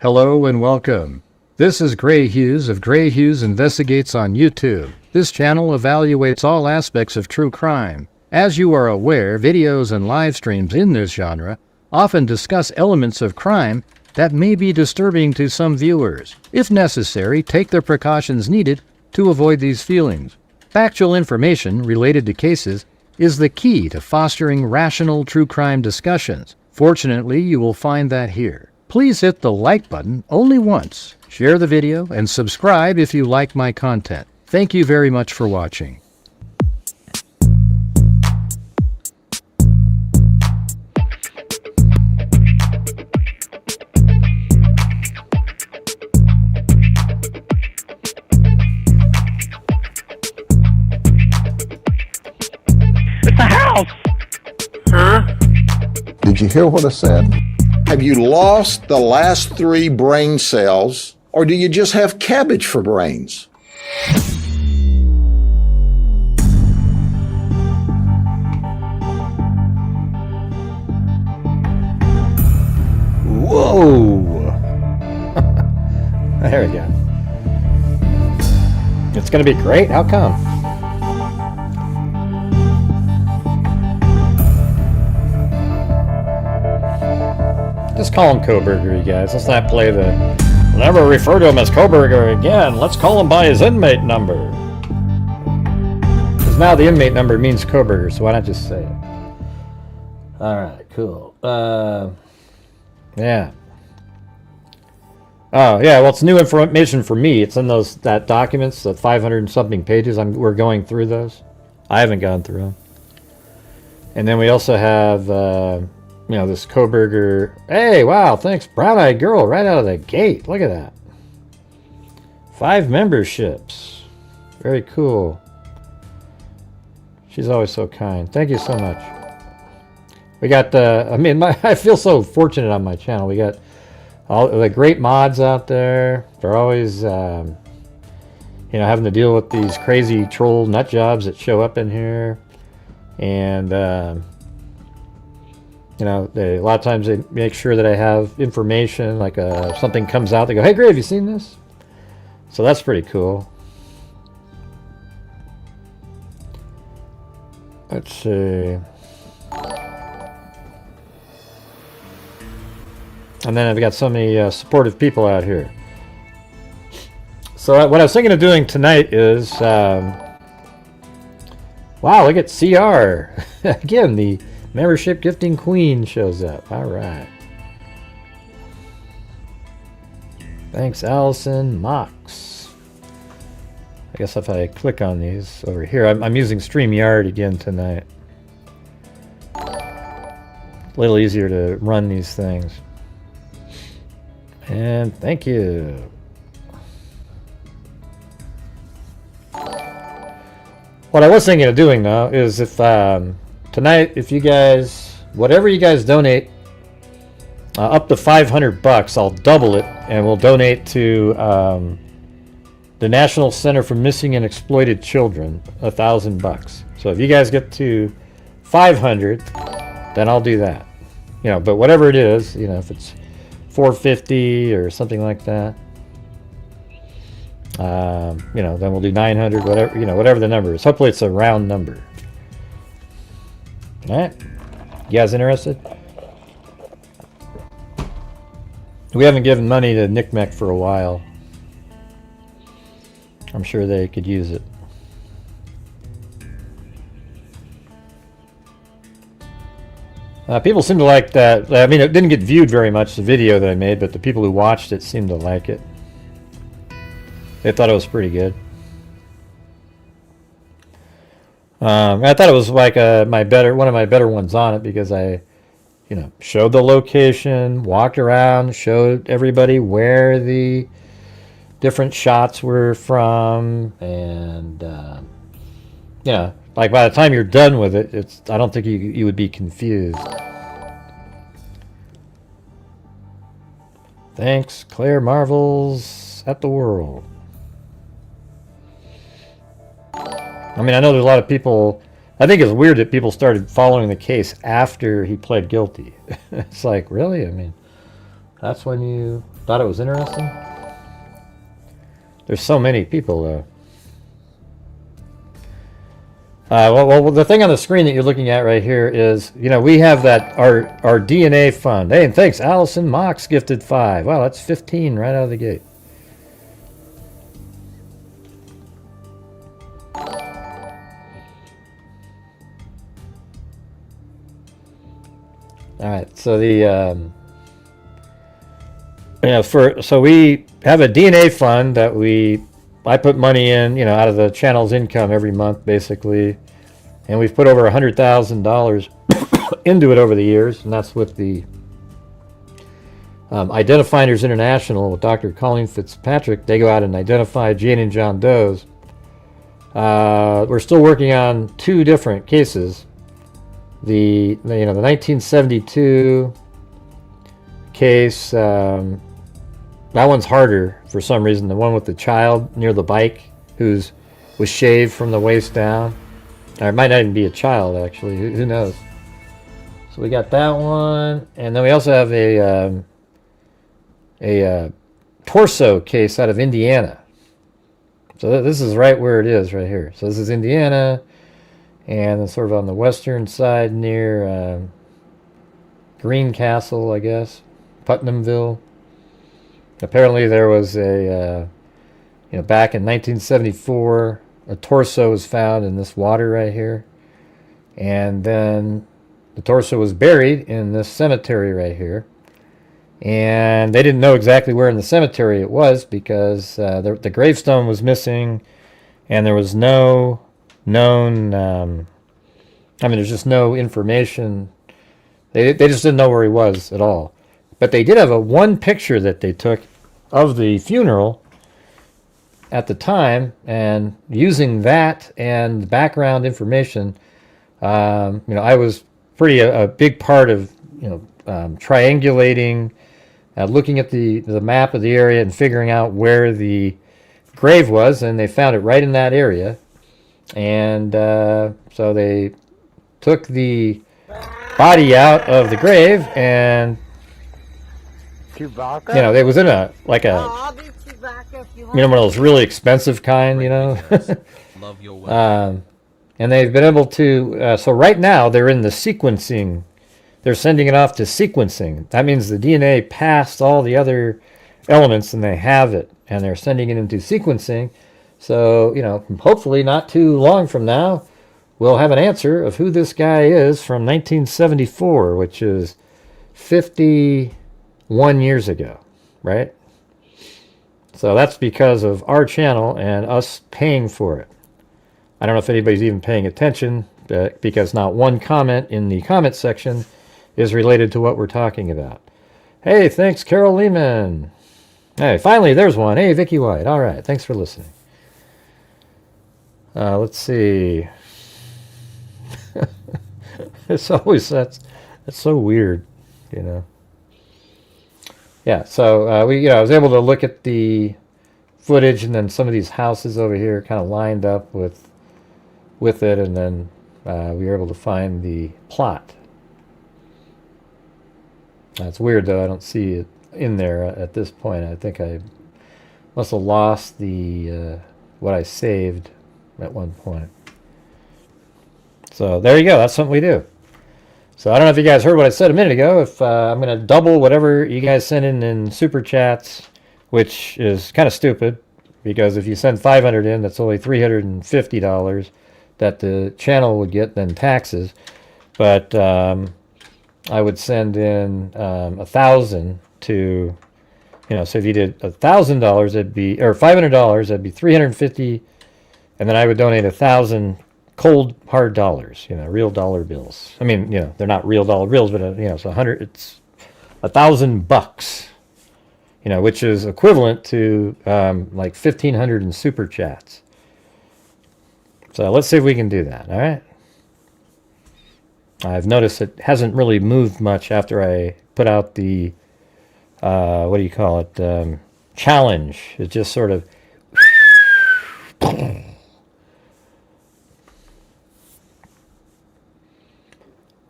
Hello and welcome. This is Grant Hughes of Grant Hughes Investigates on YouTube. This channel evaluates all aspects of true crime. As you are aware, videos and live streams in this genre often discuss elements of crime that may be disturbing to some viewers. If necessary, take the precautions needed to avoid these feelings. Factual information related to cases is the key to fostering rational true crime discussions. Fortunately, you will find that here. Please hit the like button only once, share the video, and subscribe if you like my content. Thank you very much for watching. It's a house! Huh? Did you hear what I said? Have you lost the last 3 brain cells, or do you just have cabbage for brains? Whoa! There we go. It's gonna be great. How come? Just call him Kohberger, you guys. Let's not play the... We'll never refer to him as Kohberger again. Let's call him by his inmate number. Because now the inmate number means Kohberger, so why not just say it? Alright, cool. Yeah. Oh, yeah, well, it's new information for me. It's in that documents, the 500 and something pages. We're going through those. I haven't gone through them. And then we also have... you know, this Kohberger. Hey, wow, thanks. Brown-eyed girl right out of the gate. Look at that. 5 memberships. Very cool. She's always so kind. Thank you so much. We got, I feel so fortunate on my channel. We got all the great mods out there. They're always, you know, having to deal with these crazy troll nut jobs that show up in here. And, you know, a lot of times they make sure that I have information, like something comes out, they go, hey, Gray, have you seen this? So that's pretty cool. Let's see. And then I've got so many supportive people out here. So what I was thinking of doing tonight is, wow, look at CR. Again, the membership gifting queen shows up. All right. Thanks, Allison Mox. I guess if I click on these over here, I'm using StreamYard again tonight. A little easier to run these things. And thank you. What I was thinking of doing though is if tonight, if you guys, whatever you guys donate, up to $500, I'll double it, and we'll donate to the National Center for Missing and Exploited Children, $1,000. So if you guys get to 500, then I'll do that. You know, but whatever it is, you know, if it's 450 or something like that, you know, then we'll do 900, whatever, you know, whatever the number is. Hopefully it's a round number. Alright, you guys interested? We haven't given money to NCMEC for a while. I'm sure they could use it. People seem to like that. I mean, it didn't get viewed very much, the video that I made, but the people who watched it seemed to like it. They thought it was pretty good. I thought it was like one of my better ones on it because I, you know, showed the location, walked around, showed everybody where the different shots were from, and yeah, like by the time you're done with it, I don't think you would be confused. Thanks, Claire marvels at the world. I mean, I know there's a lot of people. I think it's weird that people started following the case after he pled guilty. It's like, really? I mean, that's when you thought it was interesting. There's so many people, though. Well, the thing on the screen that you're looking at right here is, you know, we have that our DNA fund. Hey, and thanks, Allison Mox gifted 5. Wow, that's 15 right out of the gate. All right, so the so we have a DNA fund that I put money in, you know, out of the channel's income every month, basically, and we've put over $100,000 into it over the years, and that's with the Identifiers International with Dr. Colleen Fitzpatrick. They go out and identify Jane and John Does. We're still working on 2 different cases. The 1972 case, that one's harder for some reason. The one with the child near the bike was shaved from the waist down. Or it might not even be a child, actually. Who knows? So we got that one, and then we also have a torso case out of Indiana. So this is right where it is, right here. So this is Indiana, and it's sort of on the western side near Greencastle, I guess, Putnamville. Apparently there was back in 1974, a torso was found in this water right here, and then the torso was buried in this cemetery right here. And they didn't know exactly where in the cemetery it was because the gravestone was missing, and there was no known. There's just no information. They just didn't know where he was at all. But they did have one picture that they took of the funeral at the time, and using that and background information, I was pretty a big part of triangulating. Looking at the map of the area and figuring out where the grave was, and they found it right in that area. And so they took the body out of the grave, and Chewbacca? it was in one of those really expensive kind, Love your weapon. and they've been able to. So right now they're in the sequencing. They're sending it off to sequencing. That means the DNA passed all the other elements and they have it, and they're sending it into sequencing. So, hopefully not too long from now, we'll have an answer of who this guy is from 1974, which is 51 years ago, right? So that's because of our channel and us paying for it. I don't know if anybody's even paying attention, because not one comment in the comment section is related to what we're talking about. Hey, thanks, Carol Lehman. Hey, finally, there's one. Hey, Vicky White. All right, thanks for listening. Let's see. It's always that's so weird, Yeah. So I was able to look at the footage, and then some of these houses over here kind of lined up with it, and then we were able to find the plot. That's weird, though. I don't see it in there at this point. I think I must have lost the what I saved at one point. So there you go. That's something we do. So I don't know if you guys heard what I said a minute ago. If I'm going to double whatever you guys send in super chats, which is kind of stupid, because if you send 500 in, that's only $350 that the channel would get, then taxes. But I would send in 1,000 to, so if you did $1,000, it'd be, or $500, that'd be $350, and then I would donate 1,000 cold hard dollars, real dollar bills. I mean, they're not real dollar bills, but it's it's $1,000, which is equivalent to like 1,500 in super chats. So let's see if we can do that. All right. I've noticed it hasn't really moved much after I put out the, challenge. It just sort of,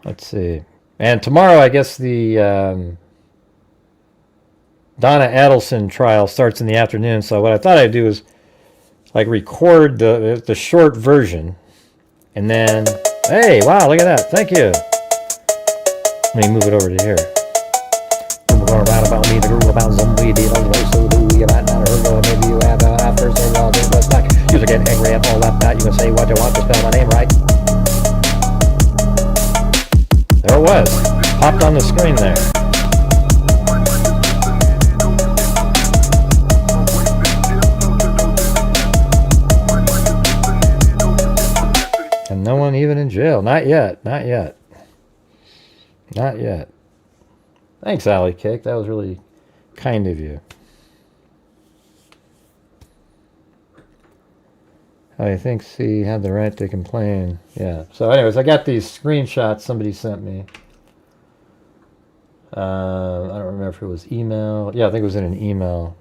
let's see. And tomorrow, I guess the Donna Adelson trial starts in the afternoon. So what I thought I'd do is like record the short version, and then, hey, wow, look at that. Thank you. Let me move it over to here. About me, the rule about some we did all the way, so do you might not have heard of maybe you have first or all this, but back. You get angry at all that, you can say what you want to spell my name right. There it was. Popped on the screen there. And no one even in jail. Not yet. Not yet. Not yet. Thanks, Alley Cake. That was really kind of you. I think he had the right to complain. Yeah. So anyways, I got these screenshots somebody sent me. I don't remember if it was email. Yeah, I think it was in an email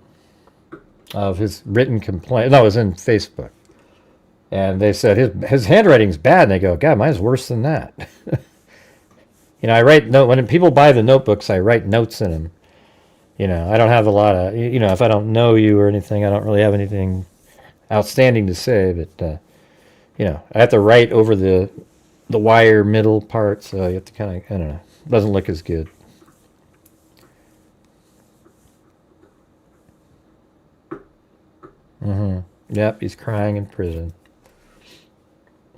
of his written complaint. No, it was in Facebook. And they said his handwriting's bad. And they go, God, mine's worse than that. You know, I write when people buy the notebooks, I write notes in them. You know, I don't have a lot of, you know, if I don't know you or anything, I don't really have anything outstanding to say. But, you know, I have to write over the wire middle part, so you have to kind of, I don't know, it doesn't look as good. Yep, he's crying in prison.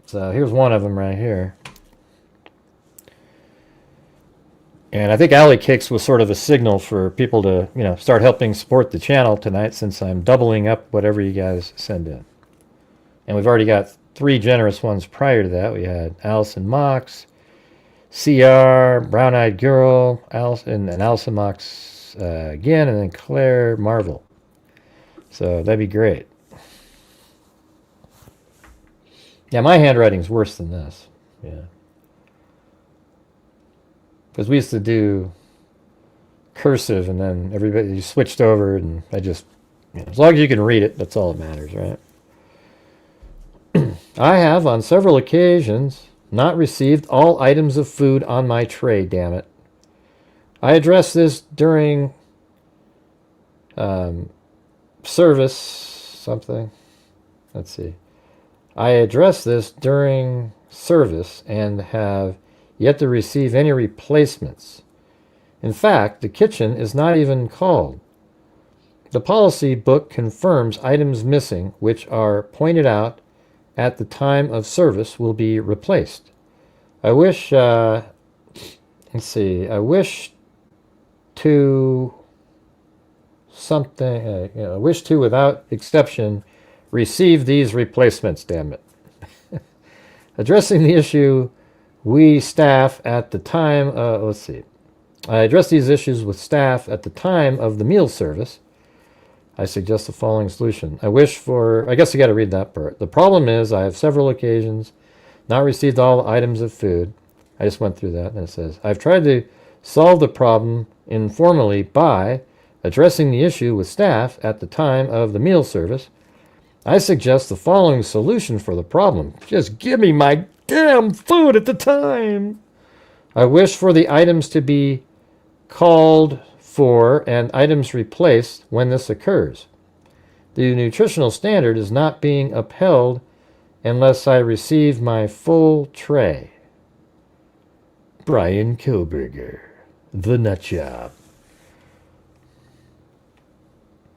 So here's one of them right here. And I think Alley Cakes was sort of a signal for people to, you know, start helping support the channel tonight, since I'm doubling up whatever you guys send in. And we've already got 3 generous ones prior to that. We had Allison Mox, CR, Brown Eyed Girl, Allison, and Allison Mox again, and then Claire Marvel. So that'd be great. Yeah, my handwriting's worse than this. Yeah. Because we used to do cursive, and then everybody switched over, and I just, you know, as long as you can read it, that's all that matters, right? I have, on several occasions, not received all items of food on my tray, damn it. I addressed this during service, something. Let's see. I addressed this during service and have yet to receive any replacements. In fact, the kitchen is not even called. The policy book confirms items missing, which are pointed out at the time of service, will be replaced. I wish, let's see, I wish to something, I wish to, without exception, receive these replacements, damn it. Addressing the issue, we staff at the time, let's see. I addressed these issues with staff at the time of the meal service. I suggest the following solution. I wish for, I guess you got to read that part. The problem is I have several occasions not received all items of food. I just went through that, and it says, I've tried to solve the problem informally by addressing the issue with staff at the time of the meal service. I suggest the following solution for the problem. Just give me my damn food at the time. I wish for the items to be called for and items replaced when this occurs. The nutritional standard is not being upheld unless I receive my full tray. Brian Kohberger, the nut job.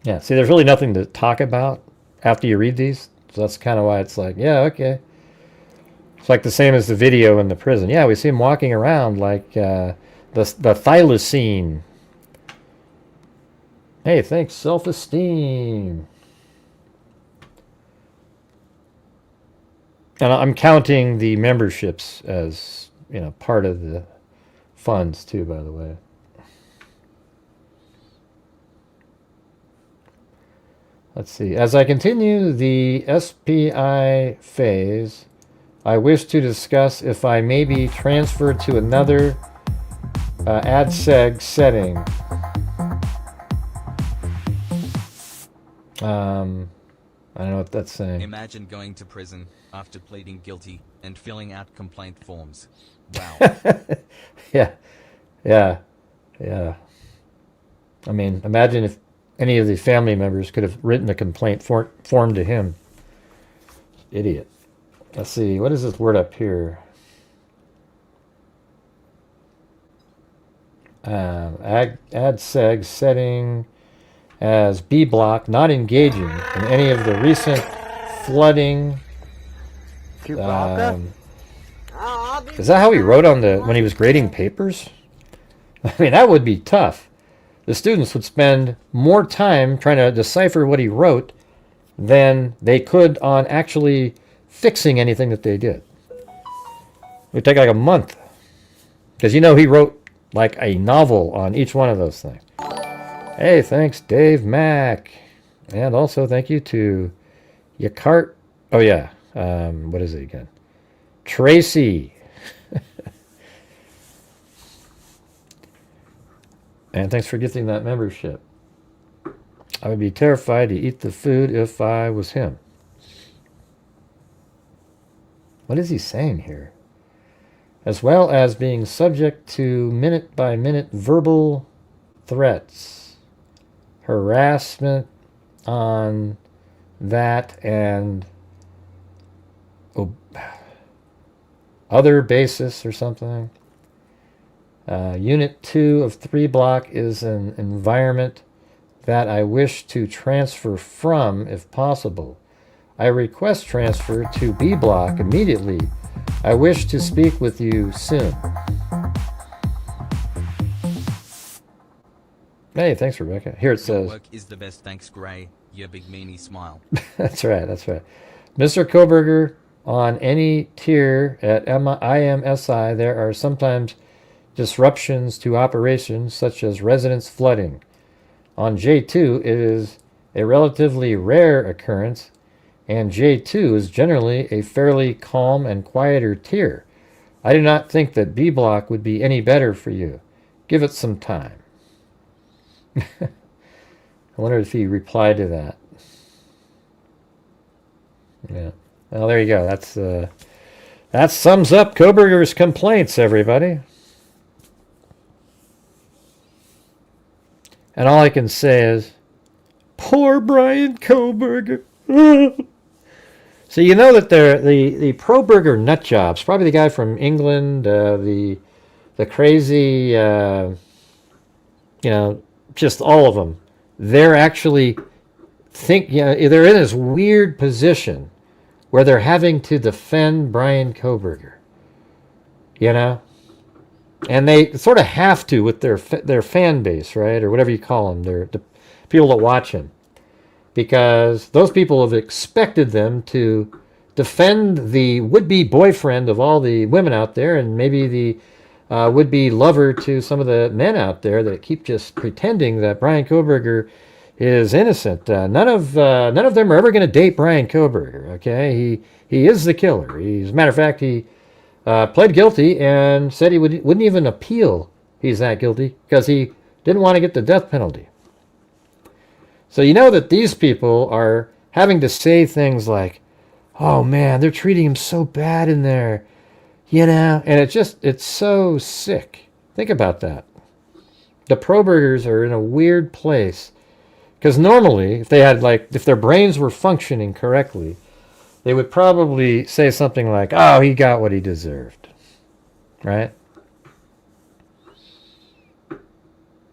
Yeah, see, there's really nothing to talk about after you read these. So that's kind of why it's like, yeah, okay. It's like the same as the video in the prison. Yeah, we see him walking around like the thylacine. Hey, thanks, self-esteem. And I'm counting the memberships as, you know, part of the funds too, by the way. Let's see. As I continue the SPI phase, I wish to discuss if I may be transferred to another AdSeg setting. I don't know what that's saying. Imagine going to prison after pleading guilty and filling out complaint forms. Wow. Yeah. I mean, imagine if any of the family members could have written a complaint form to him. Idiot. Let's see, what is this word up here? Add seg setting as B block, not engaging in any of the recent flooding. Is that how he wrote on when he was grading papers? I mean, that would be tough. The students would spend more time trying to decipher what he wrote than they could on actually fixing anything that they did. It would take like a month. Because he wrote like a novel on each one of those things. Hey, thanks Dave Mack. And also thank you to Yakart. Oh yeah, what is it again? Tracy. And thanks for gifting that membership. I would be terrified to eat the food if I was him. What is he saying here? As well as being subject to minute-by-minute verbal threats, harassment on that, and other basis or something. Unit 2 of 3 block is an environment that I wish to transfer from if possible. I request transfer to B block immediately. I wish to speak with you soon. Hey, thanks, Rebecca. Here it says. Work is the best, thanks, Gray. Your big meanie smile. That's right, that's right. Mr. Kohberger, on any tier at IMSI, there are sometimes disruptions to operations such as residence flooding. On J2, it is a relatively rare occurrence, and J2 is generally a fairly calm and quieter tier. I do not think that B block would be any better for you. Give it some time. I wonder if he replied to that. Yeah. Well, there you go. That sums up Kohberger's complaints, everybody. And all I can say is, poor Brian Kohberger. So you know that the pro-burger nut jobs, probably the guy from England, the crazy, just all of them, they're actually they're in this weird position where they're having to defend Brian Kohberger, and they sort of have to with their fan base, right, or whatever you call them, the people that watch him, because those people have expected them to defend the would-be boyfriend of all the women out there, and maybe the would-be lover to some of the men out there that keep just pretending that Brian Kohberger is innocent. None of them are ever going to date Brian Kohberger. Okay, he is the killer. As a matter of fact, he pled guilty and said he wouldn't even appeal. He's that guilty because he didn't want to get the death penalty. So you know that these people are having to say things like, "Oh man, they're treating him so bad in there," and it's so sick. Think about that. The pro-burgers are in a weird place. Because normally, if their brains were functioning correctly, they would probably say something like, "Oh, he got what he deserved," right?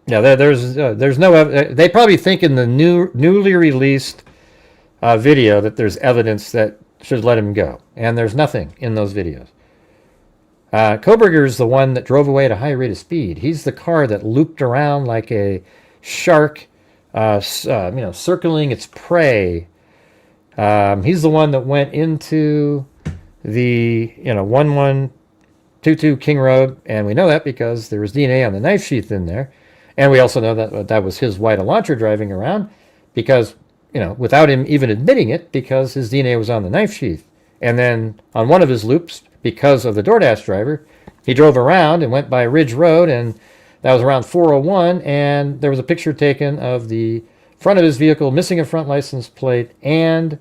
Yeah, there's no. They probably think in the newly released video that there's evidence that should let him go, and there's nothing in those videos. Kohberger is the one that drove away at a high rate of speed. He's the car that looped around like a shark. Circling its prey. He's the one that went into the 1122 King Road, and we know that because there was DNA on the knife sheath in there, and we also know that was his white Elantra driving around, because without him even admitting it, because his DNA was on the knife sheath. And then on one of his loops, because of the DoorDash driver, he drove around and went by Ridge Road, and that was around 401, and there was a picture taken of the front of his vehicle missing a front license plate, and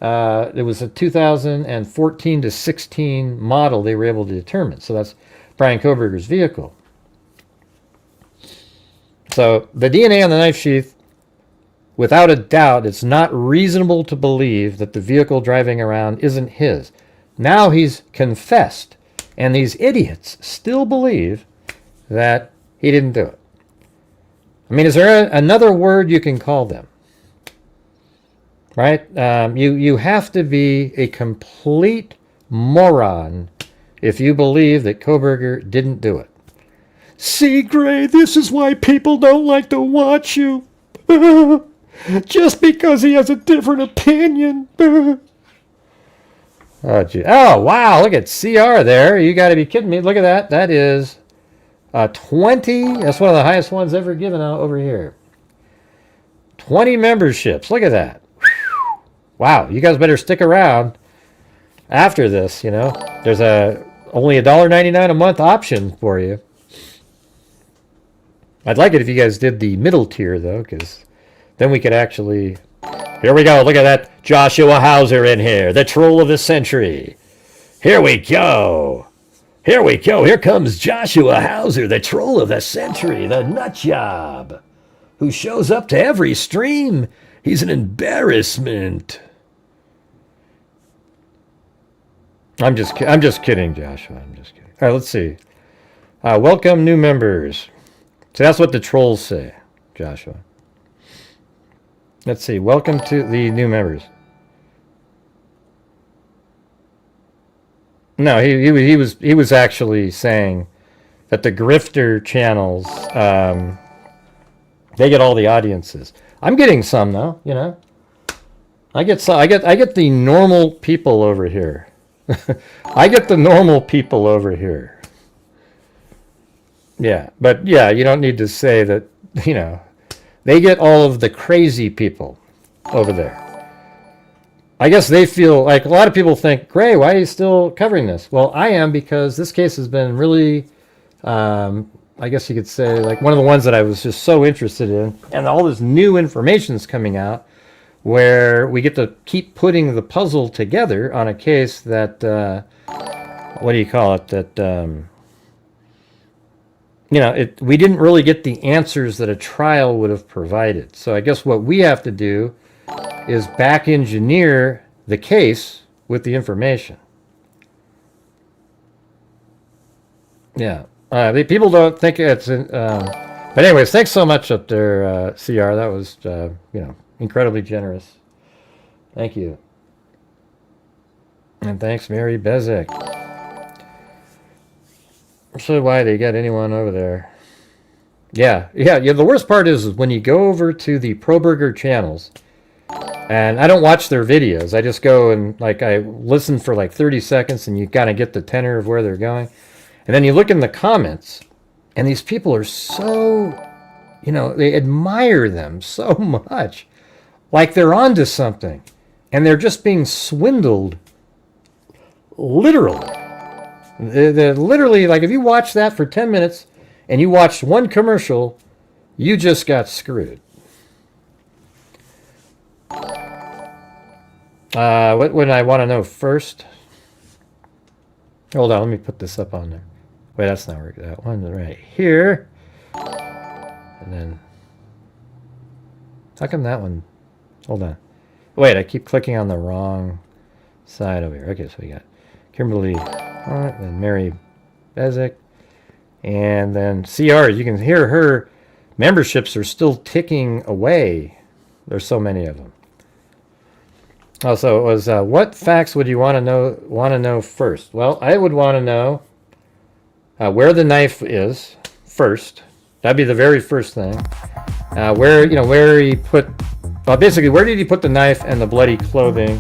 it was a 2014 to 16 model they were able to determine. So that's Brian Kohberger's vehicle. So the DNA on the knife sheath, without a doubt, it's not reasonable to believe that the vehicle driving around isn't his. Now he's confessed, and these idiots still believe that he didn't do it. I mean, is there another word you can call them? Right? You have to be a complete moron if you believe that Kohberger didn't do it. See, Gray, this is why people don't like to watch you. Just because he has a different opinion. Oh, gee. Oh, wow, look at CR there. You got to be kidding me. Look at that. That is 20. That's one of the highest ones ever given out over here. 20 memberships. Look at that. Wow, you guys better stick around after this, you know. There's only $1.99 a month option for you. I'd like it if you guys did the middle tier, though, because then we could actually... Here we go. Look at that Joshua Hauser in here, the troll of the century. Here we go. Here we go. Here comes Joshua Hauser, the troll of the century, the nut job, who shows up to every stream. He's an embarrassment. I'm just kidding, Joshua. I'm just kidding. All right, let's see. Welcome new members. So that's what the trolls say, Joshua. Let's see. Welcome to the new members. No, he was actually saying that the grifter channels they get all the audiences. I'm getting some though, you know. I get the normal people over here. I get the normal people over here. Yeah, but yeah, you don't need to say that, you know. They get all of the crazy people over there. I guess they feel like a lot of people think, Gray, why are you still covering this? Well, I am because this case has been really, I guess you could say, like one of the ones that I was just so interested in. And all this new information is coming out where we get to keep putting the puzzle together on a case that, what do you call it, that... you know, we didn't really get the answers that a trial would have provided. So I guess what we have to do is back engineer the case with the information. Yeah. People don't think it's... but anyways, thanks so much up there, CR. That was, you know, incredibly generous. Thank you. And thanks, Mary Bezick. So why they got anyone over there? Yeah. The worst part is when you go over to the Kohberger channels, and I don't watch their videos. I just go and like I listen for like 30 seconds, and you kind of get the tenor of where they're going, and then you look in the comments, and these people are so, you know, they admire them so much, like they're onto something, and they're just being swindled, literally. They're literally, like, if you watch that for 10 minutes and you watched one commercial, you just got screwed. What would I want to know first? Hold on, let me put this up on there. Wait, that's not working. That one right here. And then... how come that one... hold on. Wait, I keep clicking on the wrong side over here. Okay, so we got Kimberly... and Mary Bezick, and then CR. You can hear her memberships are still ticking away. There's so many of them. Oh, so it was what facts would you want to know first? Well, I would want to know where the knife is first. That'd be the very first thing. Where he put. Well, basically, where did he put the knife and the bloody clothing?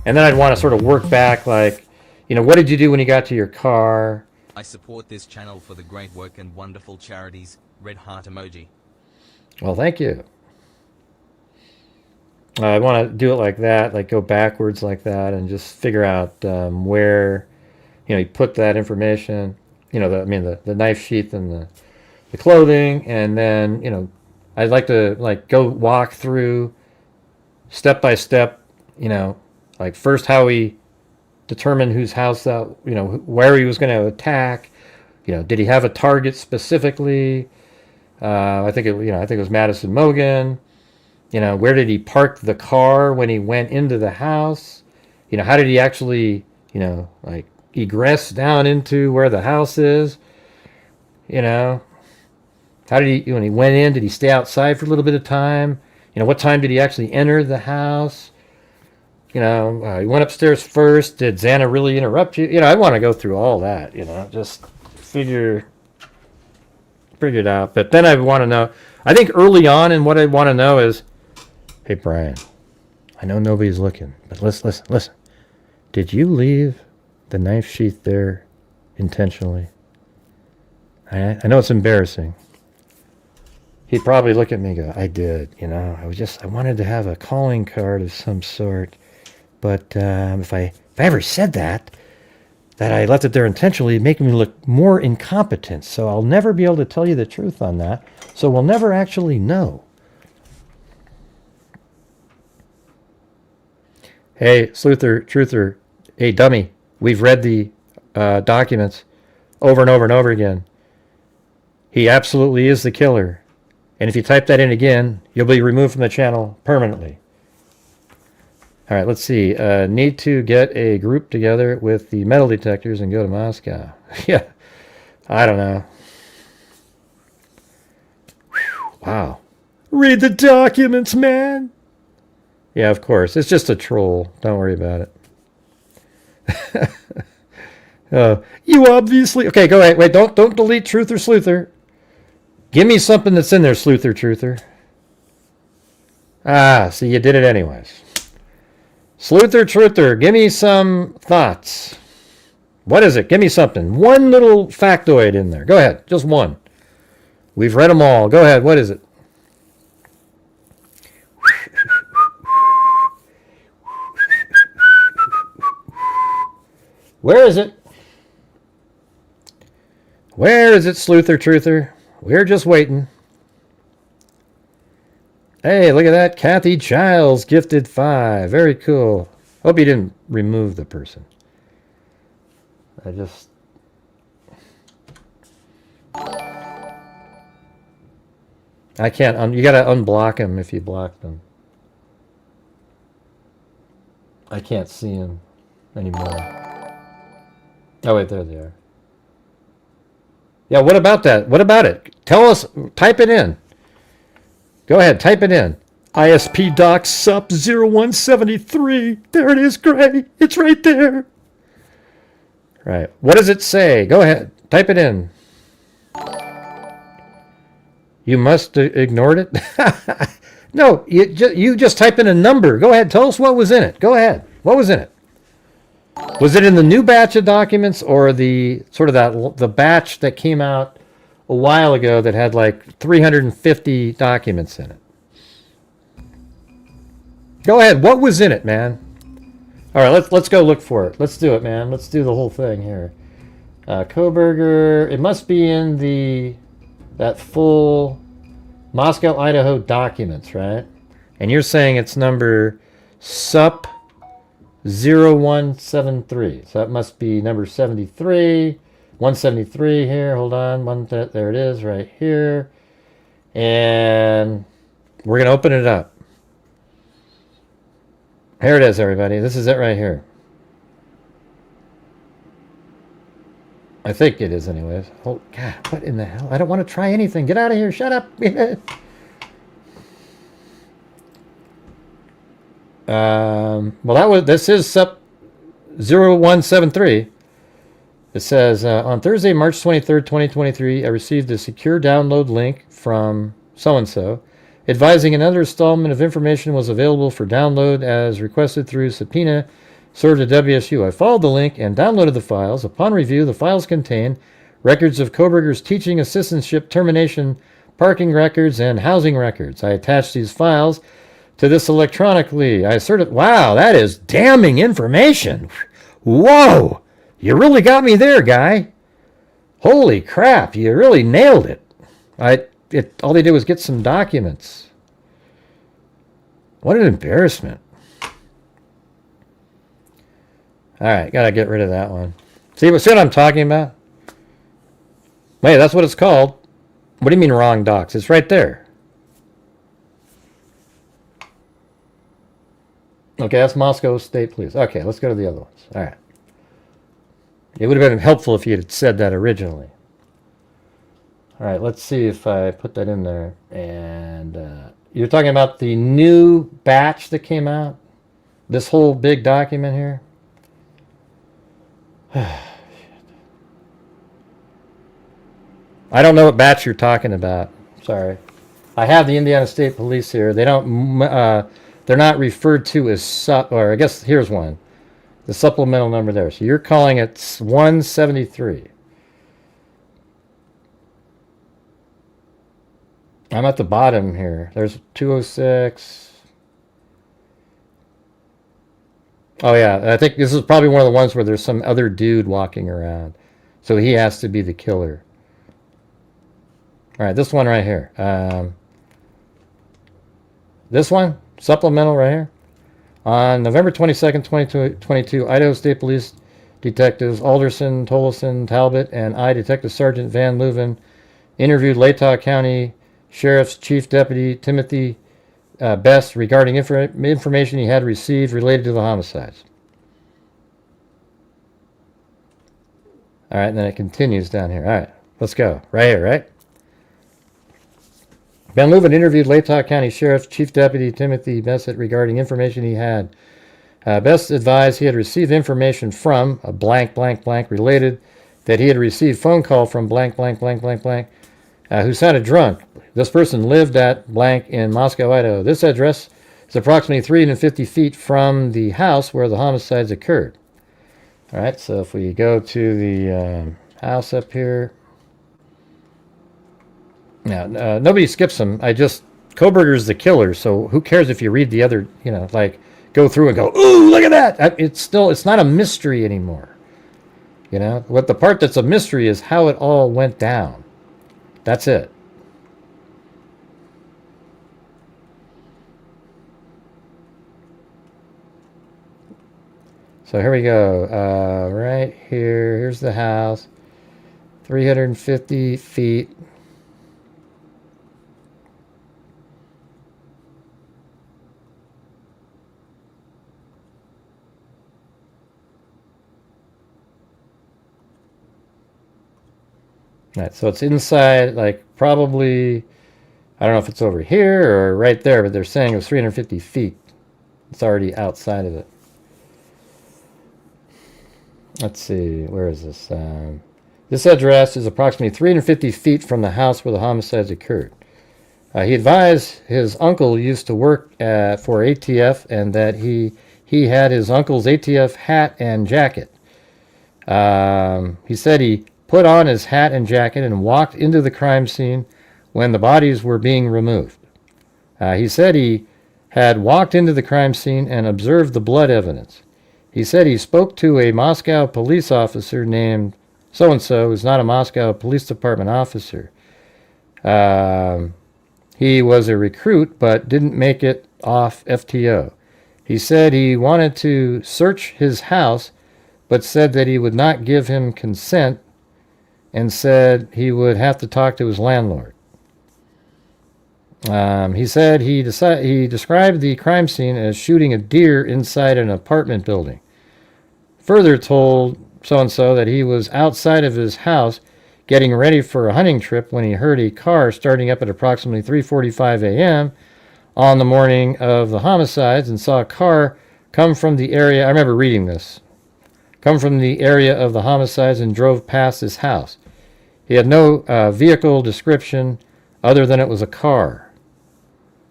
And then I'd want to sort of work back, like. You know, what did you do when you got to your car? I support this channel for the great work and wonderful charities. Red heart emoji. Well, thank you. I want to do it like that, like go backwards like that, and just figure out where, you know, you put that information. You know, the knife sheath and the clothing, and then, you know, I'd like to like go walk through step by step. You know, like first how he determine whose house that, you know, where he was going to attack. You know, did he have a target specifically? I think it was Madison Mogan. Where did he park the car when he went into the house? How did he actually, like egress down into where the house is? How did he, when he went in, did he stay outside for a little bit of time? What time did he actually enter the house? He went upstairs first. Did Xana really interrupt you? I want to go through all that, just figure it out. But then I want to know, I think early on, and what I want to know is, hey, Brian, I know nobody's looking, but listen. Did you leave the knife sheath there intentionally? I know it's embarrassing. He'd probably look at me and go, I did, I wanted to have a calling card of some sort. But if I ever said that I left it there intentionally, it'd make me look more incompetent. So I'll never be able to tell you the truth on that. So we'll never actually know. Hey, Sleuther, Truther, hey, dummy, we've read the documents over and over and over again. He absolutely is the killer. And if you type that in again, you'll be removed from the channel permanently. All right, let's see. Need to get a group together with the metal detectors and go to Moscow. Yeah, I don't know. Whew, wow. Read the documents, man. Yeah, of course. It's just a troll. Don't worry about it. You obviously... Okay, go ahead. Wait, don't delete Truth or Sleuther. Give me something that's in there, Sleuther, Truther. Ah, see, you did it anyways. Sleuther, Truther, give me some thoughts. What is it? Give me something. One little factoid in there. Go ahead. Just one. We've read them all. Go ahead. What is it? Where is it? Where is it, Sleuther, Truther? We're just waiting. Hey, look at that. Kathy Giles gifted 5. Very cool. Hope you didn't remove the person. I just... I can't... you gotta unblock him if you block them. I can't see him anymore. Oh, wait, there they are. Yeah, what about that? What about it? Tell us. Type it in. Go ahead, type it in. ISP doc sup 0173. There it is, Gray. It's right there. Right. What does it say? Go ahead. Type it in. You must ignored it? No, you just type in a number. Go ahead. Tell us what was in it. Go ahead. What was in it? Was it in the new batch of documents or the sort of the batch that came out a while ago that had like 350 documents in it? Go ahead. What was in it, man? All right, let's go look for it. Let's do it, man. Let's do the whole thing here. Kohberger. It must be in that full Moscow, Idaho documents, right? And you're saying it's number sup 0173. So that must be number 73. 173 here. Hold on. There it is right here. And we're going to open it up. Here it is, everybody. This is it right here. I think it is anyways. Oh, God. What in the hell? I don't want to try anything. Get out of here. Shut up. Well, this is SUP 0173. It says, on Thursday, March 23rd, 2023, I received a secure download link from so-and-so advising another installment of information was available for download as requested through subpoena served at WSU. I followed the link and downloaded the files. Upon review, the files contain records of Kohberger's teaching assistantship termination, parking records, and housing records. I attached these files to this electronically. I asserted, wow, that is damning information. Whoa, you really got me there, guy. Holy crap, you really nailed it. All they did was get some documents. What an embarrassment. All right, gotta get rid of that one. See what I'm talking about? Wait, that's what it's called. What do you mean wrong docs? It's right there. Okay, that's Moscow State Police. Okay, let's go to the other ones. All right. It would have been helpful if you had said that originally. All right, let's see if I put that in there. And you're talking about the new batch that came out? This whole big document here? I don't know what batch you're talking about. Sorry. I have the Indiana State Police here. They don't... they're not referred to as... or I guess here's one. The supplemental number there. So you're calling it 173. I'm at the bottom here. There's 206. Oh yeah, I think this is probably one of the ones where there's some other dude walking around. So he has to be the killer. All right, this one right here. This one, supplemental right here. On November 22nd, 2022, Idaho State Police detectives Alderson, Tolleson, Talbot, and I, Detective Sergeant Van Leuven, interviewed Latah County Sheriff's Chief Deputy Timothy Best regarding information he had received related to the homicides. All right, and then it continues down here. All right, let's go. Right here, right? Van Leuven interviewed Latah County Sheriff's Chief Deputy Timothy Bessett regarding information he had. Best advised he had received information from a blank, blank, blank related that he had received phone call from blank, blank, blank, blank, blank, who sounded drunk. This person lived at blank in Moscow, Idaho. This address is approximately 350 feet from the house where the homicides occurred. All right, so if we go to the house up here. Now, nobody skips them. Kohberger's the killer, so who cares if you read the other, like go through and go, ooh, look at that. It's not a mystery anymore. What the part that's a mystery is how it all went down. That's it. So here we go. Right here. Here's the house. 350 feet. Right, so it's inside, like probably, I don't know if it's over here or right there, but they're saying it was 350 feet. It's already outside of it. Let's see, where is this? This address is approximately 350 feet from the house where the homicides occurred. He advised his uncle used to work for ATF and that he had his uncle's ATF hat and jacket. He said he put on his hat and jacket and walked into the crime scene when the bodies were being removed. He said he had walked into the crime scene and observed the blood evidence. He said he spoke to a Moscow police officer named so-and-so, who's not a Moscow Police Department officer. He was a recruit, but didn't make it off FTO. He said he wanted to search his house, but said that he would not give him consent and said he would have to talk to his landlord. He said he described the crime scene as shooting a deer inside an apartment building. Further told so-and-so that he was outside of his house getting ready for a hunting trip when he heard a car starting up at approximately 3:45 a.m. on the morning of the homicides and saw a car come from the area. I remember reading this. Come from the area of the homicides and drove past his house. He had no vehicle description other than it was a car.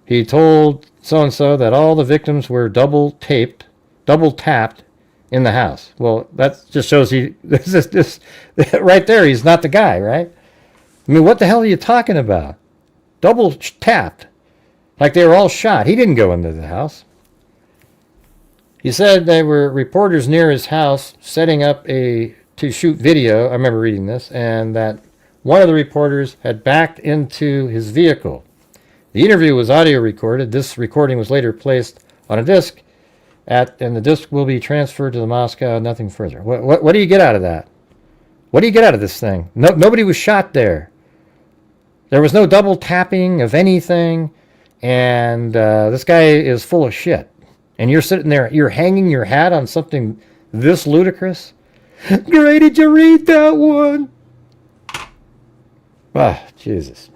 He told so-and-so that all the victims were double tapped in the house. Well, that just shows this right there, he's not the guy, right? I mean, what the hell are you talking about? Double tapped. Like they were all shot. He didn't go into the house. He said there were reporters near his house setting up to shoot video. I remember reading this, and that one of the reporters had backed into his vehicle. The interview was audio recorded. This recording was later placed on a disc, and the disc will be transferred to the Moscow. Nothing further. What do you get out of that? What do you get out of this thing? Nobody was shot there. There was no double tapping of anything, and this guy is full of shit. And you're sitting there, you're hanging your hat on something this ludicrous? Great, did you read that one? Ah, Jesus.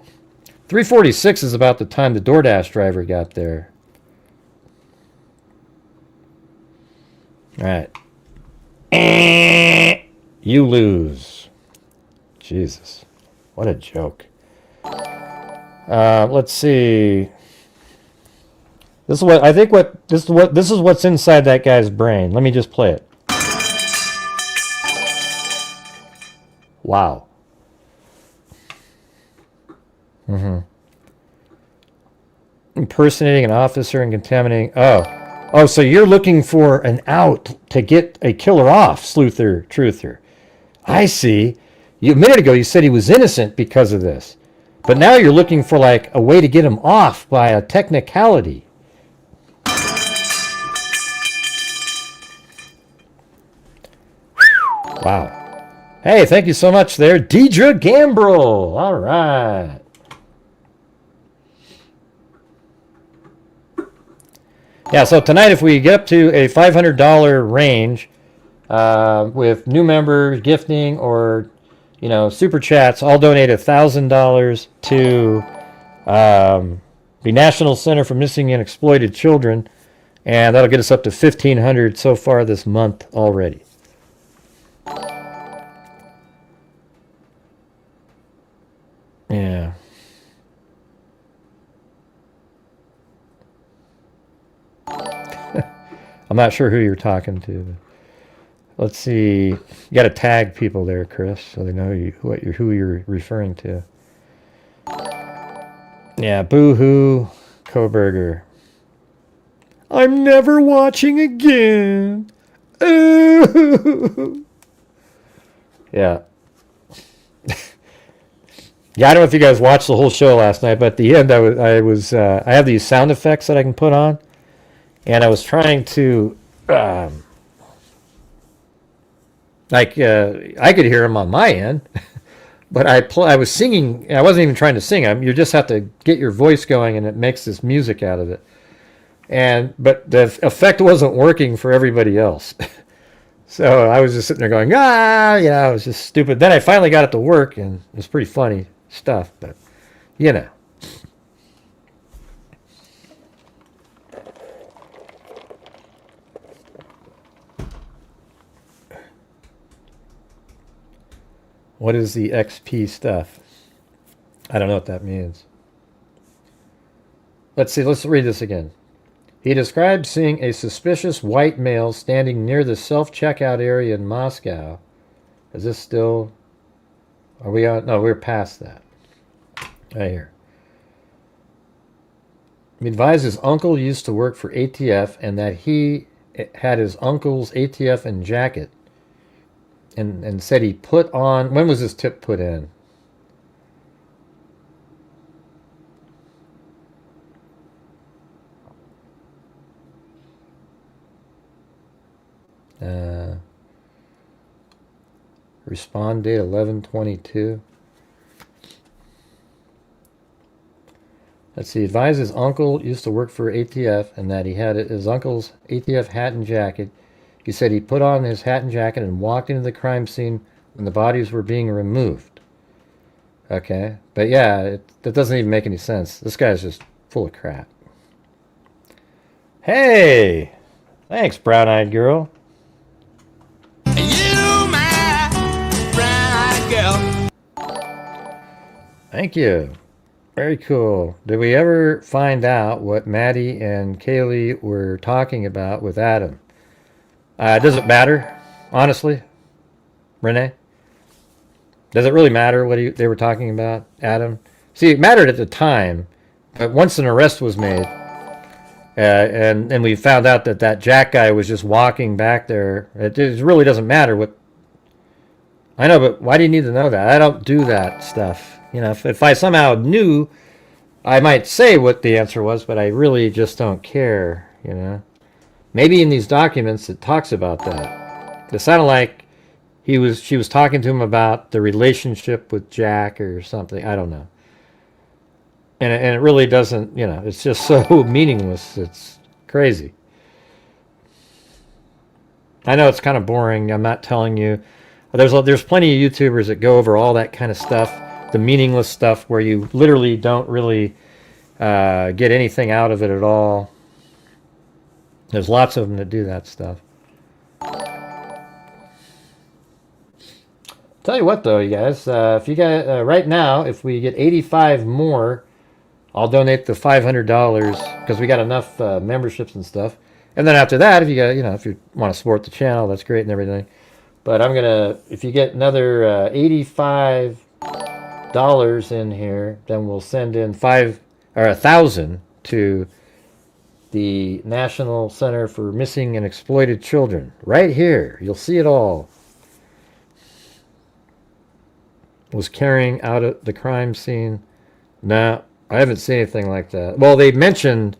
3:46 is about the time the DoorDash driver got there. All right. You lose. Jesus. What a joke. Let's see. This is what I think. This is what's inside that guy's brain. Let me just play it. Wow. Impersonating an officer and contaminating. Oh, so you're looking for an out to get a killer off, sleuther, truther. I see. A minute ago you said he was innocent because of this. But now you're looking for like a way to get him off by a technicality. Wow. Hey, thank you so much there, Deidre Gambrel. All right. Yeah, so tonight if we get up to a $500 range with new members, gifting, or, you know, super chats, I'll donate $1,000 to the National Center for Missing and Exploited Children, and that'll get us up to $1,500 so far this month already. Yeah. I'm not sure who you're talking to. Let's see. You got to tag people there, Chris, so they know who you're referring to. Yeah, boo-hoo, Kohberger. I'm never watching again. Ooh. Yeah. Yeah, I don't know if you guys watched the whole show last night, but at the end, I have these sound effects that I can put on, and I was trying to, I could hear them on my end, but I was singing. I wasn't even trying to sing. You just have to get your voice going, and it makes this music out of it. But the effect wasn't working for everybody else. So I was just sitting there going, it was just stupid. Then I finally got it to work, and it was pretty funny stuff, but, you know. What is the XP stuff? I don't know what that means. Let's see, let's read this again. He described seeing a suspicious white male standing near the self-checkout area in Moscow. Is this still... Are we on? No, we're past that. Right here. He advised his uncle used to work for ATF and that he had his uncle's ATF and jacket. And said he put on... When was this tip put in? Respond date 11/22. Let's see. Advised his uncle used to work for ATF and that he had his uncle's ATF hat and jacket. He said he put on his hat and jacket and walked into the crime scene when the bodies were being removed. Okay. But yeah, that doesn't even make any sense. This guy's just full of crap. Hey! Thanks, brown-eyed girl. Thank you. Very cool. Did we ever find out what Maddie and Kaylee were talking about with Adam? Does it matter, honestly? Renee? Does it really matter what they were talking about, Adam? See, it mattered at the time, but once an arrest was made, and we found out that Jack guy was just walking back there, it really doesn't matter what... I know, but why do you need to know that? I don't do that stuff. You know, if I somehow knew, I might say what the answer was, but I really just don't care, you know. Maybe in these documents it talks about that. It sounded like she was talking to him about the relationship with Jack or something. I don't know. And it really doesn't, you know, it's just so meaningless. It's crazy. I know it's kind of boring. I'm not telling you. There's plenty of YouTubers that go over all that kind of stuff, the meaningless stuff where you literally don't really get anything out of it at all. There's lots of them that do that stuff. Tell you what, though, you guys, if you guys right now, if we get 85 more, I'll donate the $500 because we got enough memberships and stuff. And then after that, if you got, you know, if you want to support the channel, that's great and everything. But I'm gonna, if you get another $85 in here, then we'll send in 1,000 to the National Center for Missing and Exploited Children. Right here, you'll see it all. Was carrying out at the crime scene. No, I haven't seen anything like that. Well, they mentioned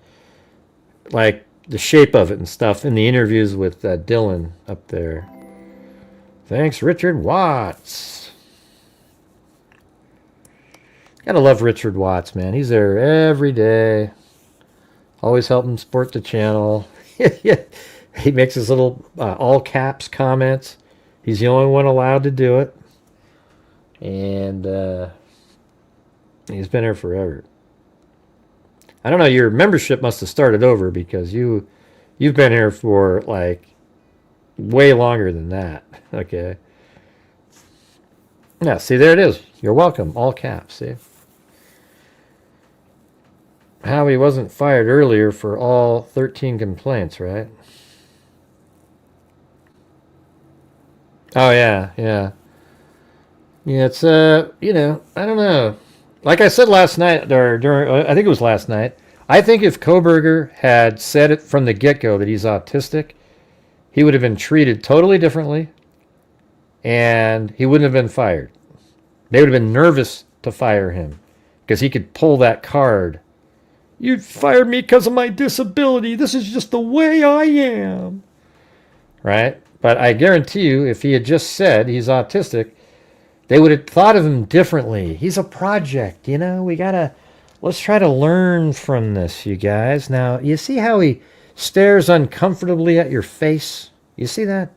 like the shape of it and stuff in the interviews with Dylan up there. Thanks, Richard Watts. Gotta love Richard Watts, man. He's there every day. Always helping support the channel. He makes his little all caps comments. He's the only one allowed to do it. And he's been here forever. I don't know, your membership must have started over because you've been here for like way longer than that. Okay. Yeah, see, there it is. You're welcome. All caps, see? How he wasn't fired earlier for all 13 complaints, right? Oh, yeah, yeah. Yeah, it's, you know, I don't know. Like I said last night, or during, I think it was last night, I think if Kohberger had said it from the get-go that he's autistic, he would have been treated totally differently, and he wouldn't have been fired. They would have been nervous to fire him, because he could pull that card. You fired me because of my disability. This is just the way I am. Right? But I guarantee you, if he had just said he's autistic, they would have thought of him differently. He's a project, you know? Let's try to learn from this, you guys. Now, you see how he stares uncomfortably at your face? You see that?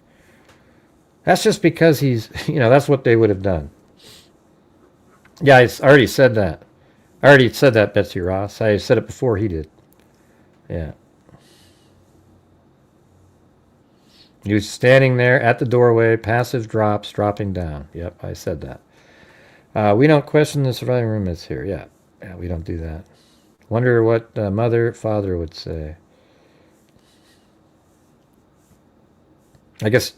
That's just because he's, you know, that's what they would have done. Yeah, I already said that. I already said that, Betsy Ross. I said it before he did. Yeah. He was standing there at the doorway, passive drops, dropping down. Yep, I said that. We don't question the surviving roommates here. Yeah, we don't do that. Wonder what mother, father would say. I guess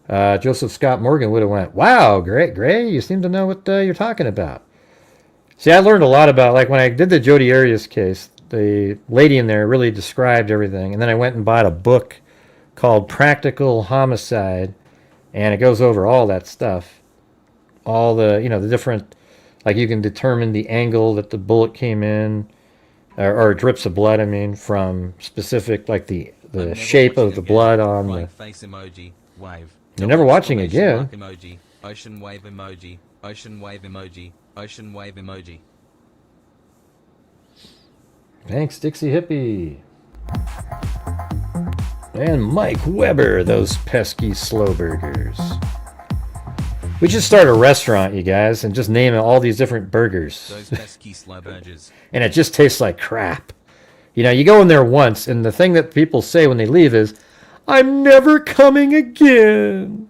Joseph Scott Morgan would have went, wow, great, Gray, you seem to know what you're talking about. See, I learned a lot about, like when I did the Jodi Arias case, the lady in there really described everything. And then I went and bought a book called Practical Homicide, and it goes over all that stuff. All the, you know, the different, like you can determine the angle that the bullet came in, or drips of blood, I mean, from specific, like the shape of the blood on the... face emoji, wave. You're never watching again. Emoji, ocean wave emoji, ocean wave emoji, ocean wave emoji. Thanks, Dixie Hippie. And Mike Weber, those pesky slow burgers. We should start a restaurant, you guys, and just name all these different burgers. Those pesky slow burgers. And it just tastes like crap. You know, you go in there once, and the thing that people say when they leave is, I'm never coming again.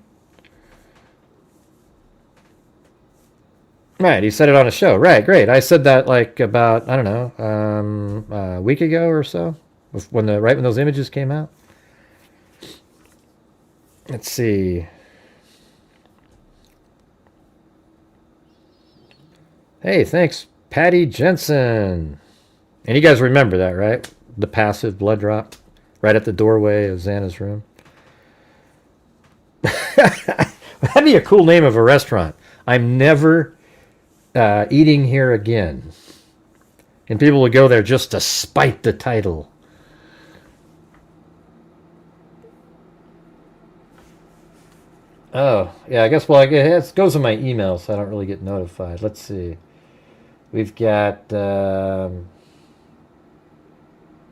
Right, he said it on a show. Right, great. I said that like about, I don't know, a week ago or so, when right when those images came out. Let's see. Hey, thanks, Patty Jensen. And you guys remember that, right? The passive blood drop right at the doorway of Xana's room. That'd be a cool name of a restaurant. I'm never eating here again. And people would go there just to spite the title. Oh, yeah, I guess, well, it goes in my email, so I don't really get notified. Let's see. We've got,